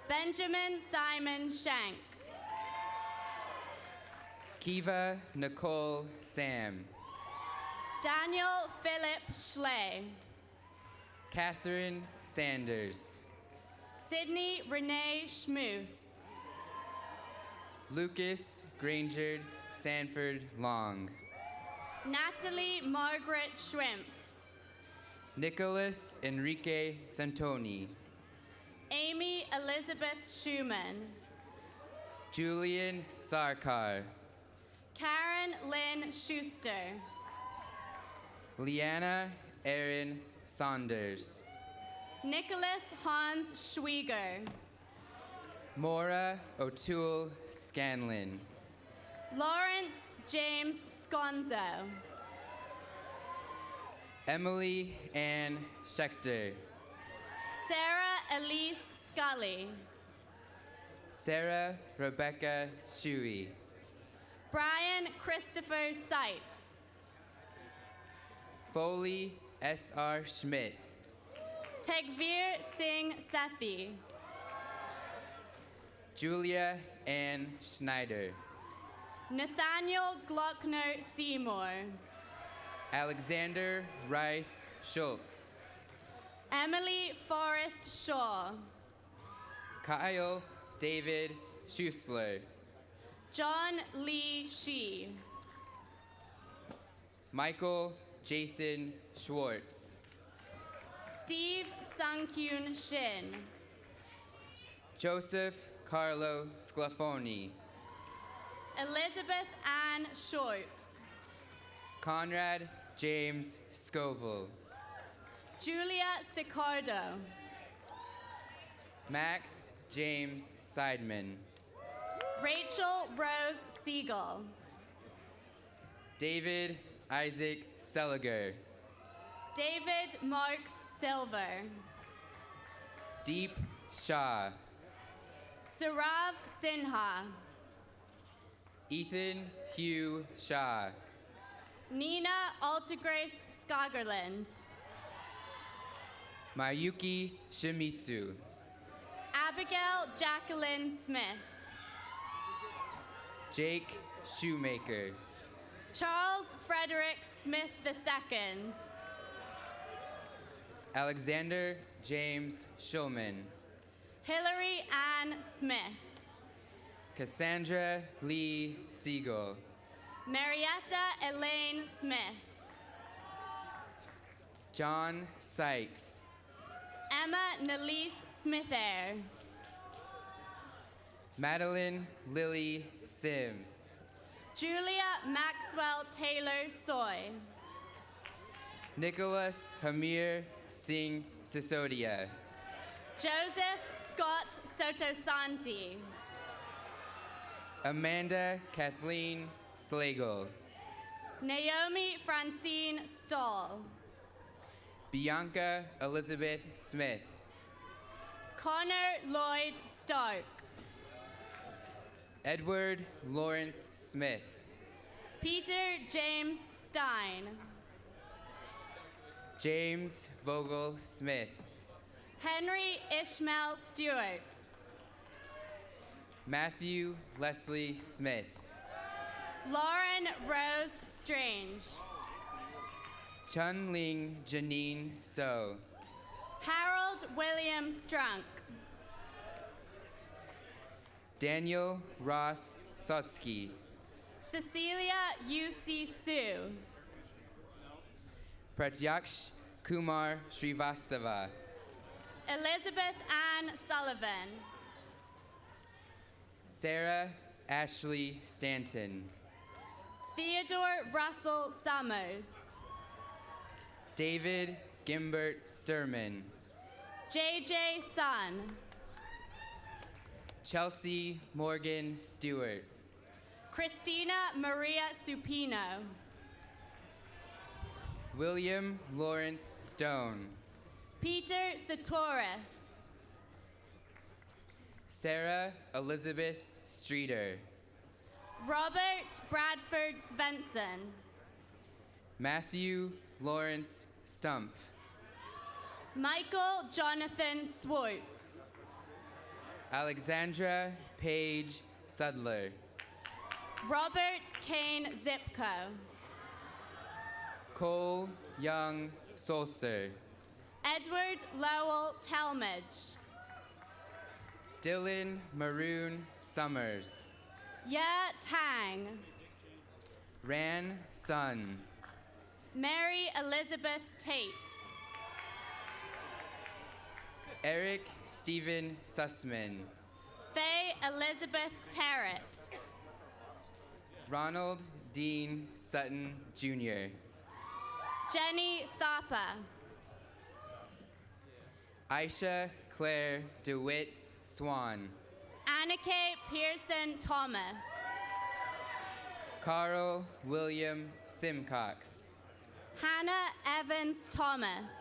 Benjamin Simon Shank. Kiva Nicole Sam. Daniel Philip Schley. Catherine Sanders. Sydney Renee Schmoose. Lucas Granger Sanford Long. Natalie Margaret Schrimp. Nicholas Enrique Santoni. Amy Elizabeth Schumann. Julian Sarkar. Karen Lynn Schuster. Leanna Erin Saunders. Nicholas Hans Schwieger. Maura O'Toole Scanlon. Lawrence James Sconzo. Emily Ann Schechter. Sarah Elise Scully. Sarah Rebecca Shuey. Brian Christopher Seitz. Foley S.R. Schmidt. Tegveer Singh Sethi. Julia Ann Schneider. Nathaniel Glockner Seymour. Alexander Rice Schultz. Emily Forrest Shaw. Kyle David Schussler. John Lee Shee. Michael Jason Schwartz. Steve Sung-kyun Shin. Joseph Carlo Sclafoni. Elizabeth Ann Short. Conrad James Scoville. Julia Sicardo. Max James Seidman. Rachel Rose Siegel. David Isaac Seliger. David Marks Silver. Deep Shah. Sarav Sinha. Ethan Hugh Shah. Nina Altagrace Skagerland. Mayuki Shimizu. Abigail Jacqueline Smith. Jake Shoemaker. Charles Frederick Smith II. Alexander James Shulman. Hillary Ann Smith. Cassandra Lee Siegel. Marietta Elaine Smith. John Sykes. Emma Nalise Smithair. Madeline Lily Sims. Julia Maxwell Taylor Soy. Nicholas Hamir Singh Sisodia. Joseph Scott Sotosanti. Amanda Kathleen Slagle. Naomi Francine Stahl. Bianca Elizabeth Smith. Connor Lloyd Stark. Edward Lawrence Smith. Peter James Stein. James Vogel Smith. Henry Ishmael Stewart. Matthew Leslie Smith. Lauren Rose Strange. Chun Ling Janine So. Harold William Strunk. Daniel Ross Sotsky. Cecilia U.C. Sue. Pratyaksh Kumar Srivastava. Elizabeth Ann Sullivan. Sarah Ashley Stanton. Theodore Russell Summers. David Gimbert Sturman. J.J. Sun. Chelsea Morgan Stewart. Christina Maria Supino. William Lawrence Stone. Peter Satoris. Sarah Elizabeth Streeter. Robert Bradford Svensson. Matthew Lawrence Stumpf. Michael Jonathan Swartz. Alexandra Page Sudler. Robert Kane Zipko. Cole Young Solser. Edward Lowell Talmadge. Dylan Maroon Summers. Ya Tang. Ran Sun. Mary Elizabeth Tate. Eric Stephen Sussman. Faye Elizabeth Tarrant. Ronald Dean Sutton Jr. Jenny Thapa. Aisha Claire DeWitt Swan. Anneke Pearson Thomas. Carl William Simcox. Hannah Evans Thomas.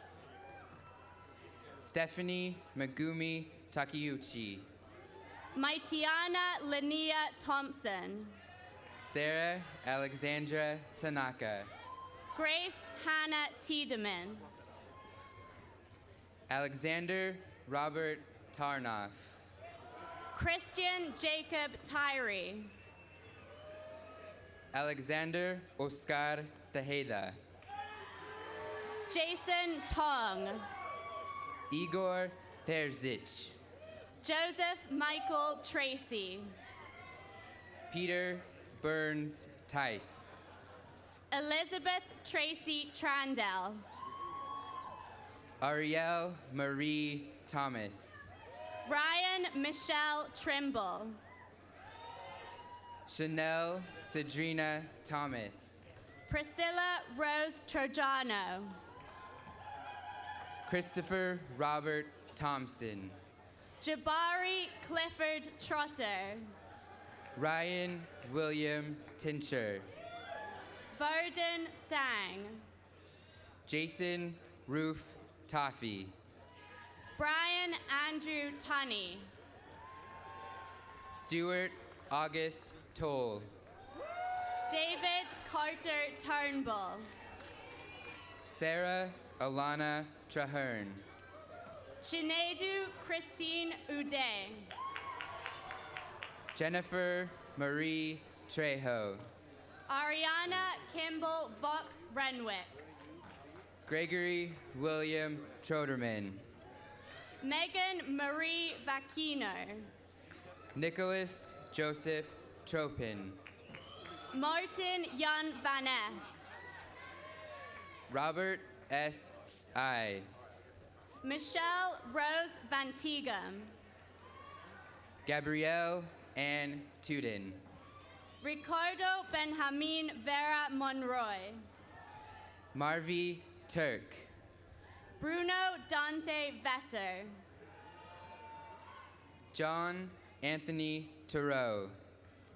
Stephanie Megumi Takeuchi. Maitiana Linnea Thompson. Sarah Alexandra Tanaka. Grace Hannah Tiedemann. Alexander Robert Tarnoff. Christian Jacob Tyree. Alexander Oscar Tejeda. Jason Tong. Igor Terzic. Joseph Michael Tracy. Peter Burns Tice. Elizabeth Tracy Trandell. Ariel Marie Thomas. Ryan Michelle Trimble. Chanel Cedrina Thomas. Priscilla Rose Trojano. Christopher Robert Thompson. Jabari Clifford Trotter. Ryan William Tincher. Varden Sang. Jason Roof Toffee. Brian Andrew Tunney. Stuart August Toll. David Carter Turnbull. Sarah Alana Traherne. Chinedu Christine Uday. Jennifer Marie Trejo. Ariana Kimball Vox Renwick. Gregory William Troderman. Megan Marie Vacchino. Nicholas Joseph Tropin. Martin Jan Van Ness. Robert S. I. Michelle Rose Van Tighem. Gabrielle Ann Tudin. Ricardo Benjamin Vera Monroy. Marvi Turk. Bruno Dante Vetter. John Anthony Thoreau.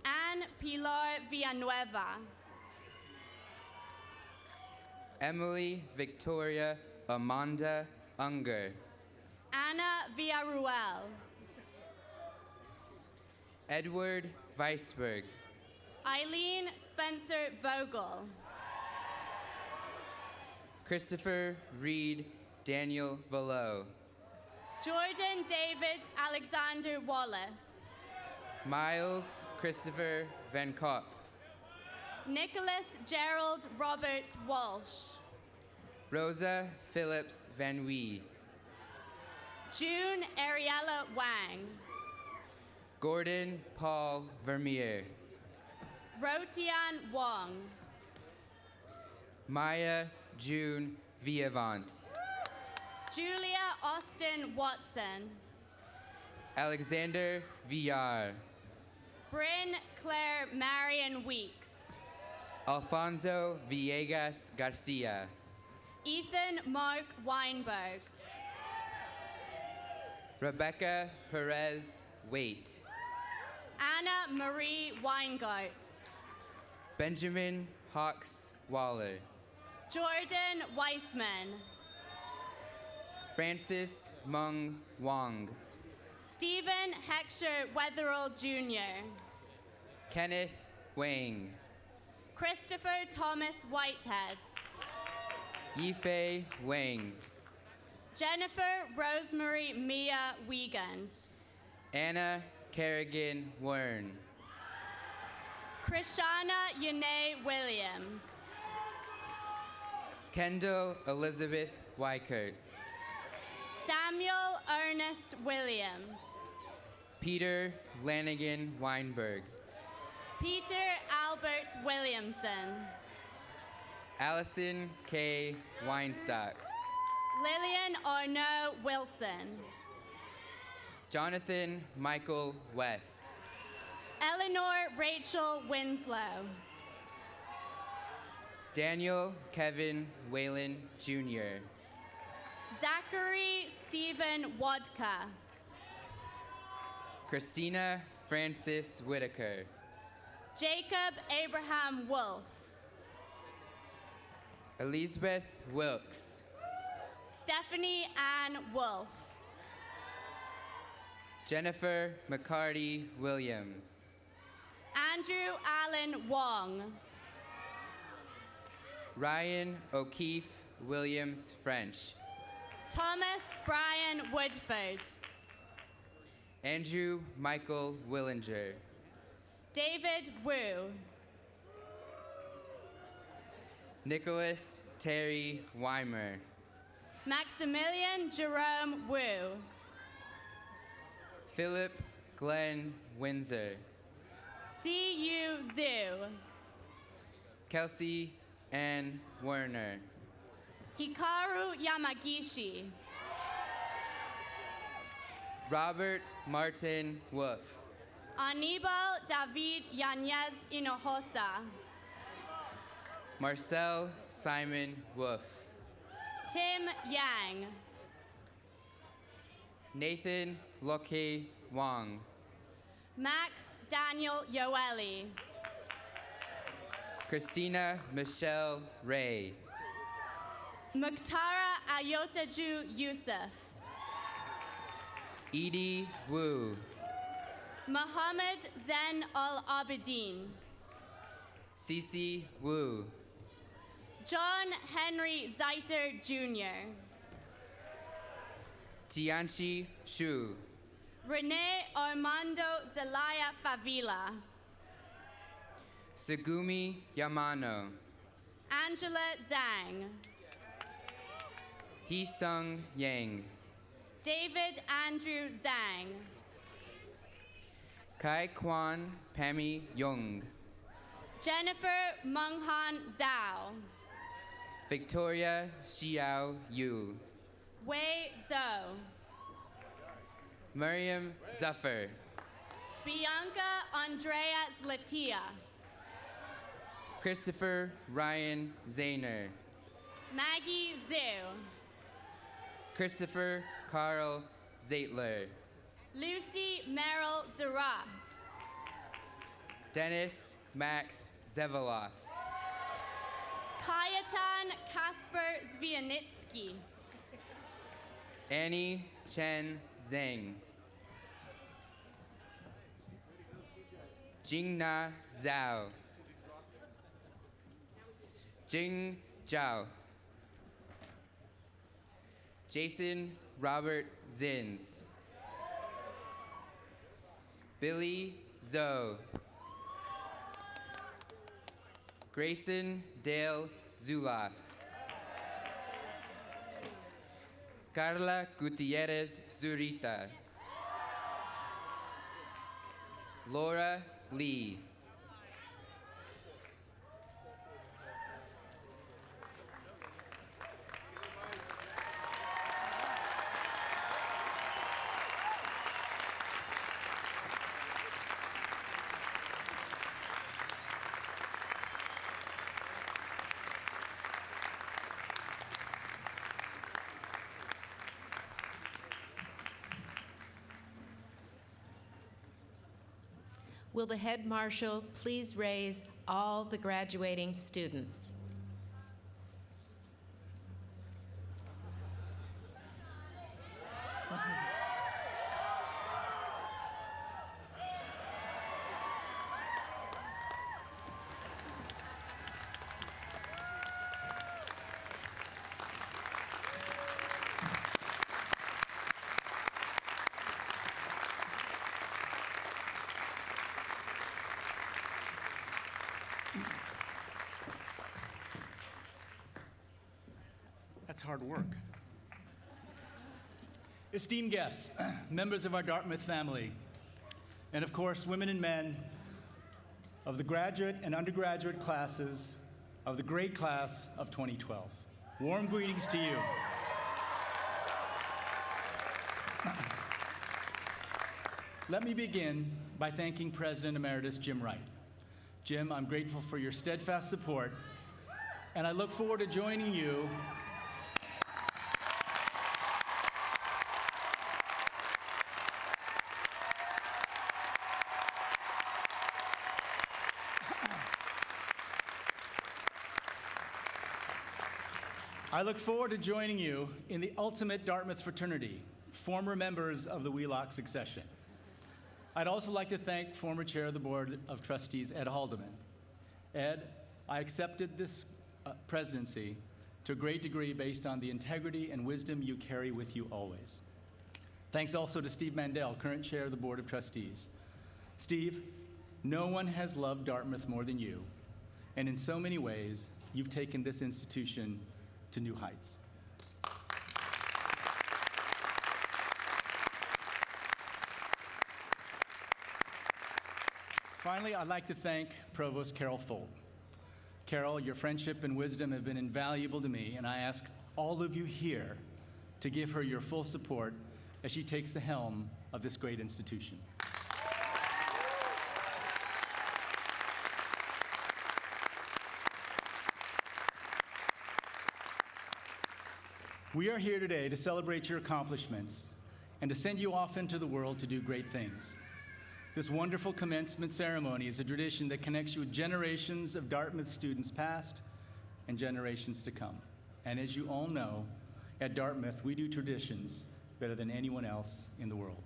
Anne Pilar Villanueva. Emily Victoria Amanda Unger. Anna Villarruel. Edward Weisberg. Eileen Spencer Vogel. Christopher Reed Daniel Valo. Jordan David Alexander Wallace. Miles Christopher Van Kopp. Nicholas Gerald Robert Walsh. Rosa Phillips Van Wee. June Ariella Wang. Gordon Paul Vermeer. Rotian Wong. Maya June Viavant. Julia Austin Watson. Alexander Villar. Bryn Claire Marion Weeks. Alfonso Villegas Garcia. Ethan Mark Weinberg. Rebecca Perez Waite. Anna Marie Weingart. Benjamin Hawks Waller. Jordan Weissman. Francis Mung Wong. Stephen Hecksher Wetherell Jr. Kenneth Wang. Christopher Thomas Whitehead. Yifei Wang. Jennifer Rosemary Mia Wiegand. Anna Kerrigan Wern. Krishana Yanae Williams. Kendall Elizabeth Wykert. Samuel Ernest Williams. Peter Lanigan Weinberg. Peter Albert Williamson. Allison K. Weinstock. Lillian Arnaud Wilson. Jonathan Michael West. Eleanor Rachel Winslow. Daniel Kevin Whalen Jr. Zachary Stephen Wodka. Christina Francis Whitaker. Jacob Abraham Wolf. Elizabeth Wilkes. Stephanie Ann Wolf. Jennifer McCarty Williams. Andrew Allen Wong. Ryan O'Keefe Williams French. Thomas Brian Woodford. Andrew Michael Willinger. David Wu. Nicholas Terry Weimer. Maximilian Jerome Wu. Philip Glenn Windsor. C.U. Zhu. Kelsey Ann Werner. Hikaru Yamagishi. Robert Martin Wolf. Anibal David Yanez Hinojosa. Marcel Simon Wolf. Tim Yang. Nathan Loke Wong. Max Daniel Yoeli. Christina Michelle Ray. Muktara Ayotaju Yusuf. Edie Wu. Muhammad Zen Al Abidin. Cece Wu. John Henry Zeiter Jr. Tianchi Shu. Rene Armando Zelaya Favila. Segumi Yamano. Angela Zhang. Hee-sung Yang. David Andrew Zhang. Kai Kwan Pammy Young. Jennifer Menghan Zhao. Victoria Xiao Yu. Wei Zhou. Miriam Zuffer. Bianca Andrea Zlatia. Christopher Ryan Zahner. Maggie Zhu. Christopher Carl Zeitler. Lucy Merrill Zara. Dennis Max Zeveloff. Kajetan Kasper Zvianitsky. Annie Chen Zhang. Jingna Zhao. Jing Zhao. Jason Robert Zins. Billy Zhou. Grayson Dale Zulaf. Carla Gutierrez Zurita. Laura Lee. Will the head marshal please raise all the graduating students? That's hard work. Esteemed guests, members of our Dartmouth family, and of course, women and men of the graduate and undergraduate classes of the great class of 2012. Warm greetings to you. Let me begin by thanking President Emeritus Jim Wright. Jim, I'm grateful for your steadfast support, and I look forward to joining you in the ultimate Dartmouth fraternity, former members of the Wheelock succession. I'd also like to thank former chair of the Board of Trustees, Ed Haldeman. Ed, I accepted this presidency to a great degree based on the integrity and wisdom you carry with you always. Thanks also to Steve Mandel, current chair of the Board of Trustees. Steve, no one has loved Dartmouth more than you, and in so many ways, you've taken this institution to new heights. Finally, I'd like to thank Provost Carol Folt. Carol, your friendship and wisdom have been invaluable to me, and I ask all of you here to give her your full support as she takes the helm of this great institution. We are here today to celebrate your accomplishments and to send you off into the world to do great things. This wonderful commencement ceremony is a tradition that connects you with generations of Dartmouth students past and generations to come. And as you all know, at Dartmouth, we do traditions better than anyone else in the world.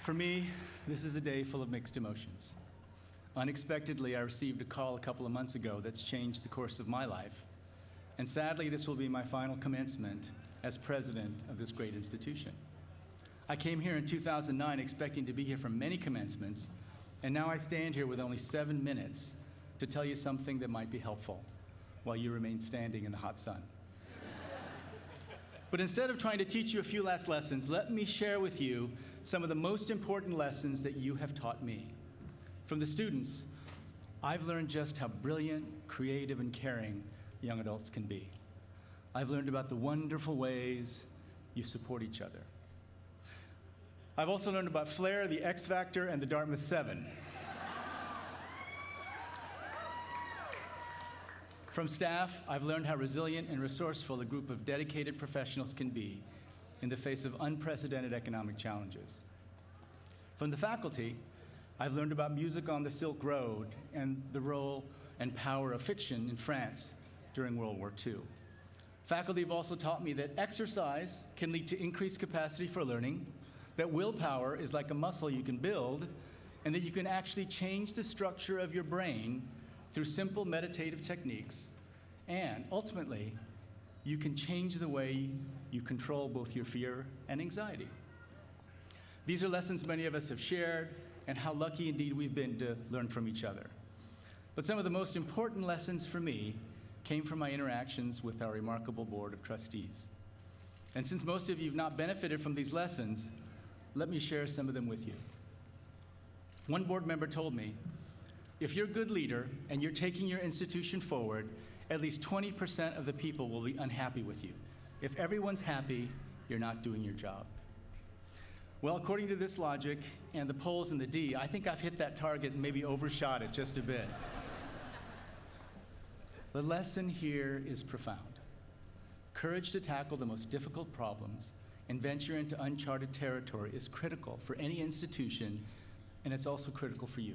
For me, this is a day full of mixed emotions. Unexpectedly, I received a call a couple of months ago that's changed the course of my life. And sadly, this will be my final commencement as president of this great institution. I came here in 2009 expecting to be here for many commencements, and now I stand here with only 7 minutes to tell you something that might be helpful while you remain standing in the hot sun. But instead of trying to teach you a few last lessons, let me share with you some of the most important lessons that you have taught me. From the students, I've learned just how brilliant, creative, and caring young adults can be. I've learned about the wonderful ways you support each other. I've also learned about Flair, the X Factor, and the Dartmouth 7. From staff, I've learned how resilient and resourceful a group of dedicated professionals can be in the face of unprecedented economic challenges. From the faculty, I've learned about music on the Silk Road and the role and power of fiction in France during World War II. Faculty have also taught me that exercise can lead to increased capacity for learning, that willpower is like a muscle you can build, and that you can actually change the structure of your brain through simple meditative techniques, and ultimately, you can change the way you control both your fear and anxiety. These are lessons many of us have shared, and how lucky indeed we've been to learn from each other. But some of the most important lessons for me came from my interactions with our remarkable Board of Trustees. And since most of you have not benefited from these lessons, let me share some of them with you. One board member told me, if you're a good leader and you're taking your institution forward, at least 20% of the people will be unhappy with you. If everyone's happy, you're not doing your job. Well, according to this logic and the polls in the D, I think I've hit that target and maybe overshot it just a bit. The lesson here is profound. Courage to tackle the most difficult problems and venture into uncharted territory is critical for any institution, and it's also critical for you.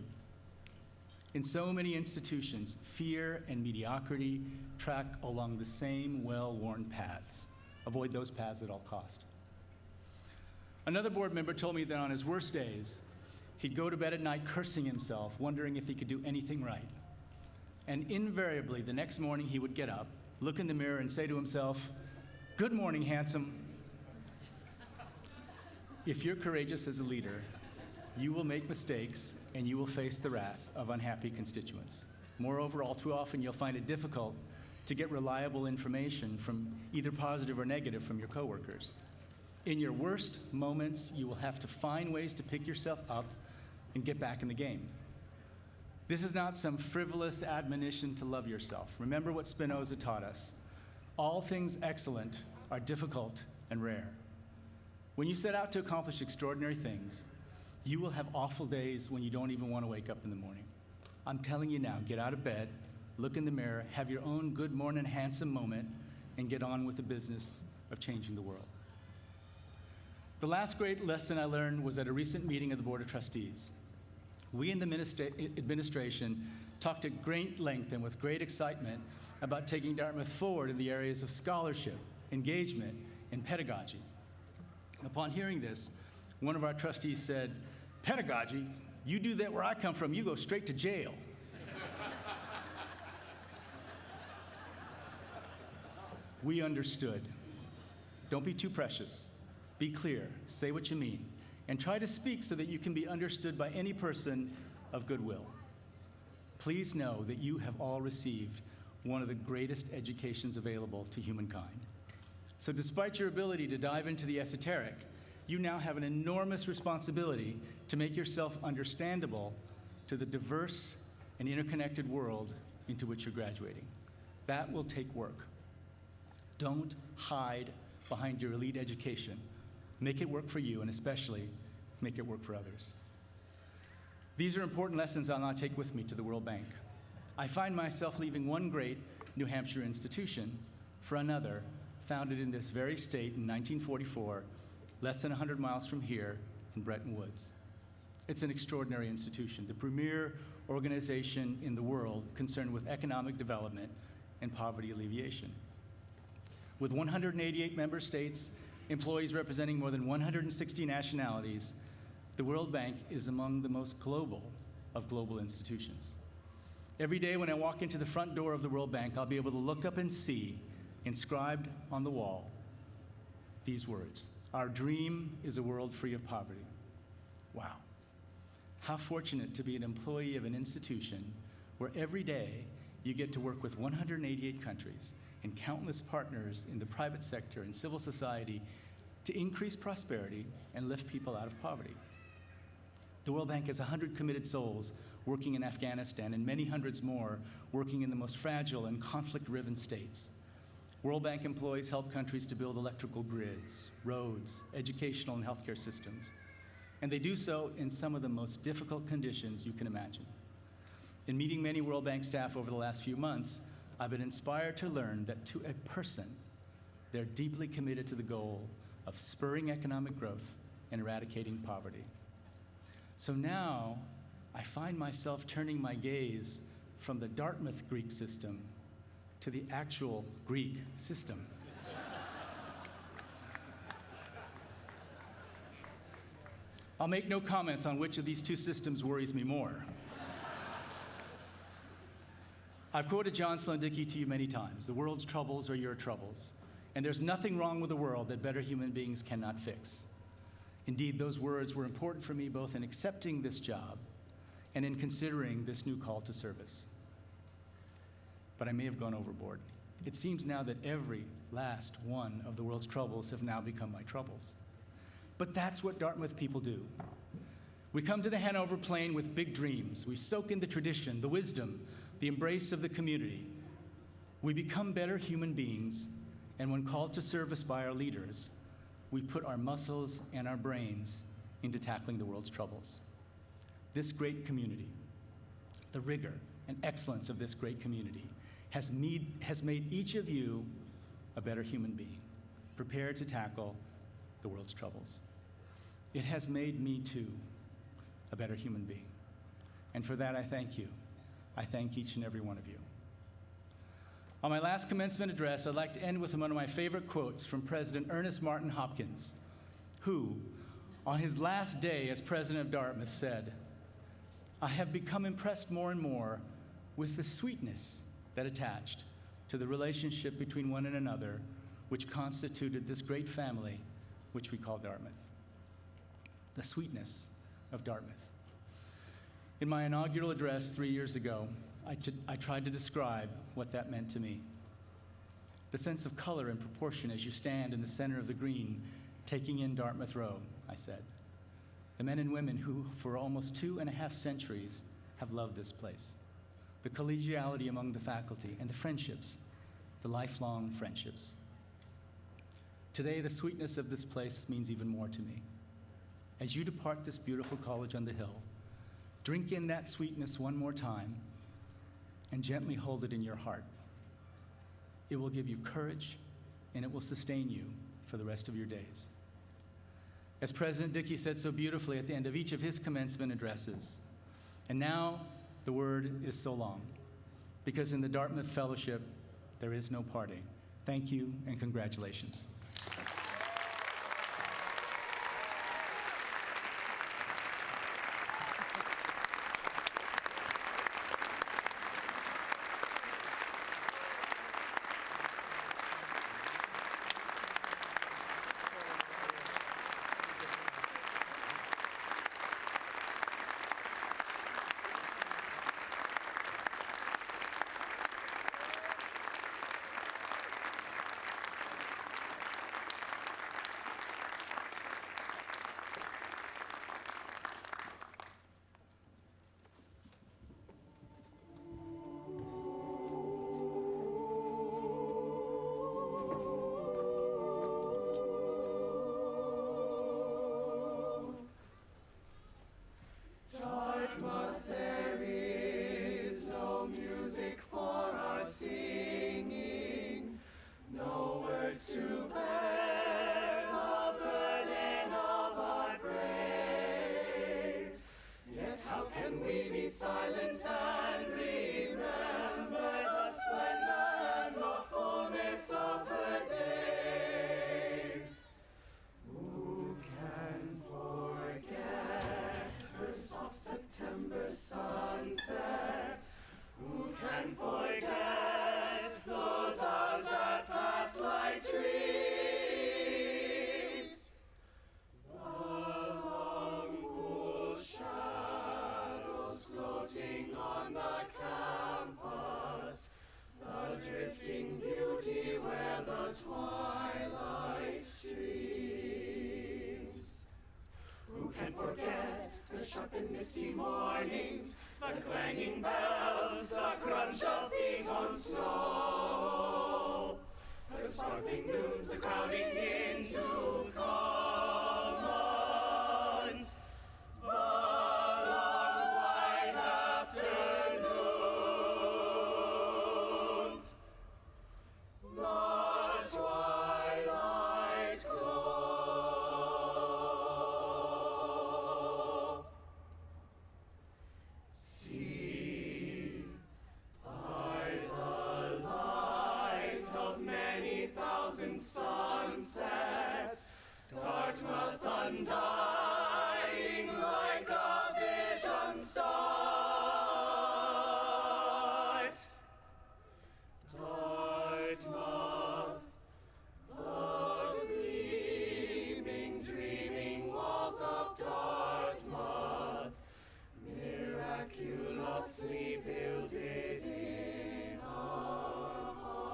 In so many institutions, fear and mediocrity track along the same well-worn paths. Avoid those paths at all cost. Another board member told me that on his worst days, he'd go to bed at night cursing himself, wondering if he could do anything right. And invariably, the next morning he would get up, look in the mirror, and say to himself, "Good morning, handsome." If you're courageous as a leader, you will make mistakes and you will face the wrath of unhappy constituents. Moreover, all too often you'll find it difficult to get reliable information from either positive or negative from your coworkers. In your worst moments, you will have to find ways to pick yourself up and get back in the game. This is not some frivolous admonition to love yourself. Remember what Spinoza taught us. All things excellent are difficult and rare. When you set out to accomplish extraordinary things, you will have awful days when you don't even want to wake up in the morning. I'm telling you now, get out of bed, look in the mirror, have your own good morning handsome moment, and get on with the business of changing the world. The last great lesson I learned was at a recent meeting of the Board of Trustees. We in the administration talked at great length and with great excitement about taking Dartmouth forward in the areas of scholarship, engagement, and pedagogy. Upon hearing this, one of our trustees said, "Pedagogy? You do that where I come from, you go straight to jail." We understood. Don't be too precious. Be clear, say what you mean, and try to speak so that you can be understood by any person of goodwill. Please know that you have all received one of the greatest educations available to humankind. So despite your ability to dive into the esoteric, you now have an enormous responsibility to make yourself understandable to the diverse and interconnected world into which you're graduating. That will take work. Don't hide behind your elite education. Make it work for you, and especially make it work for others. These are important lessons I'll now take with me to the World Bank. I find myself leaving one great New Hampshire institution for another, founded in this very state in 1944, less than 100 miles from here in Bretton Woods. It's an extraordinary institution, the premier organization in the world concerned with economic development and poverty alleviation. With 188 member states, employees representing more than 160 nationalities, the World Bank is among the most global of global institutions. Every day when I walk into the front door of the World Bank, I'll be able to look up and see, inscribed on the wall, these words: "Our dream is a world free of poverty." Wow. How fortunate to be an employee of an institution where every day you get to work with 188 countries and countless partners in the private sector and civil society to increase prosperity and lift people out of poverty. The World Bank has 100 committed souls working in Afghanistan and many hundreds more working in the most fragile and conflict-riven states. World Bank employees help countries to build electrical grids, roads, educational and healthcare systems, and they do so in some of the most difficult conditions you can imagine. In meeting many World Bank staff over the last few months, I've been inspired to learn that to a person, they're deeply committed to the goal of spurring economic growth and eradicating poverty. So now I find myself turning my gaze from the Dartmouth Greek system to the actual Greek system. I'll make no comments on which of these two systems worries me more. I've quoted John Sloan Dickey to you many times. The world's troubles are your troubles. And there's nothing wrong with the world that better human beings cannot fix. Indeed, those words were important for me both in accepting this job and in considering this new call to service. But I may have gone overboard. It seems now that every last one of the world's troubles have now become my troubles. But that's what Dartmouth people do. We come to the Hanover Plain with big dreams. We soak in the tradition, the wisdom, the embrace of the community. We become better human beings, and when called to service by our leaders, we put our muscles and our brains into tackling the world's troubles. This great community, the rigor and excellence of this great community, has made each of you a better human being, prepared to tackle the world's troubles. It has made me, too, a better human being. And for that, I thank you. I thank each and every one of you. On my last commencement address, I'd like to end with one of my favorite quotes from President Ernest Martin Hopkins, who, on his last day as president of Dartmouth, said, "I have become impressed more and more with the sweetness that attached to the relationship between one and another, which constituted this great family which we call Dartmouth." The sweetness of Dartmouth. In my inaugural address 3 years ago, I tried to describe what that meant to me. The sense of color and proportion as you stand in the center of the green, taking in Dartmouth Row, I said. The men and women who, for almost 2.5 centuries, have loved this place. The collegiality among the faculty and the friendships, the lifelong friendships. Today, the sweetness of this place means even more to me. As you depart this beautiful college on the hill, drink in that sweetness one more time and gently hold it in your heart. It will give you courage and it will sustain you for the rest of your days. As President Dickey said so beautifully at the end of each of his commencement addresses, and now the word is so long, because in the Dartmouth Fellowship, there is no parting. Thank you and congratulations. 1,000 sunsets, Dartmouth undying like a vision starts. Dartmouth, the gleaming, dreaming walls of Dartmouth, miraculously builded in our hearts.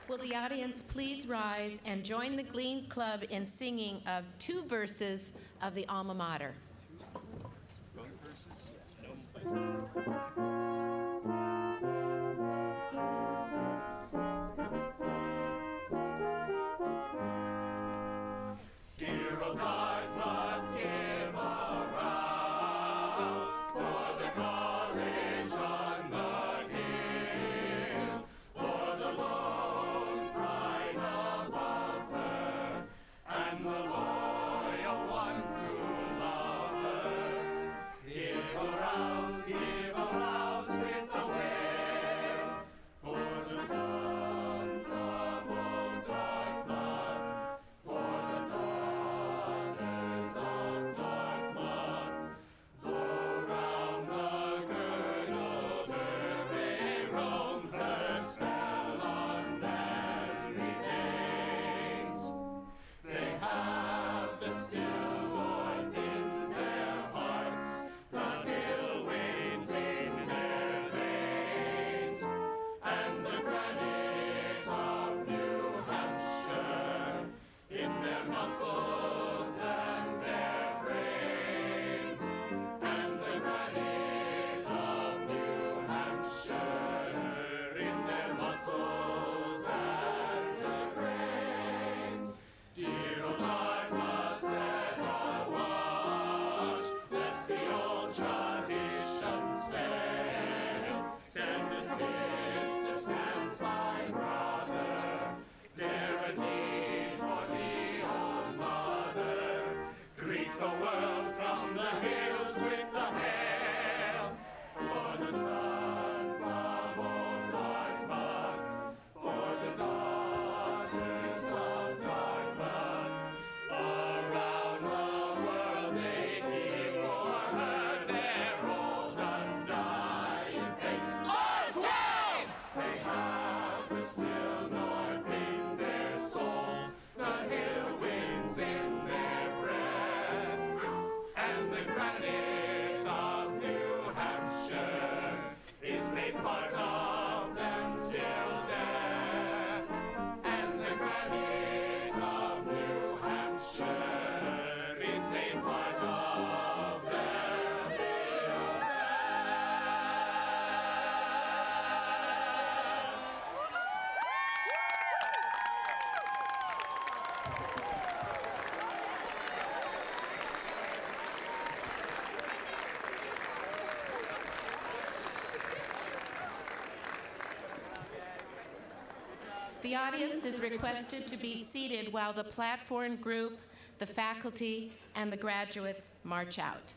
Will the audience please rise and join the Glee Club in singing of 2 verses of the Alma Mater? Dear old Dartmouth, give a rouse for the college on the hill, for the lone pine above her, and the loyal ones who love her. Give a rouse with a will, for the sons of old Dartmouth, for the daughters of Dartmouth, though round the girdled earth they roam, her spell on them remains. They have the still north in their hearts, the hill winds in their veins, and the granite of New Hampshire in their muscles and their brains, and the granite of New Hampshire in their muscles and their brains. Dear old Dartmouth, set a watch, lest the old traditions fail. Send the sister stands by brother, dare a deed for the old mother. Greet the world from the hills with the hail, for the sons of old Dartmouth, for the daughters of Dartmouth. Around the world they keep for her their old undying faith. All slaves! They have the still north in their soul, the hill winds in their breath, and the granite of New Hampshire is made part of them till death, and the granite of New Hampshire is made part of them till The audience is requested to be seated while the platform group, the faculty, and the graduates march out.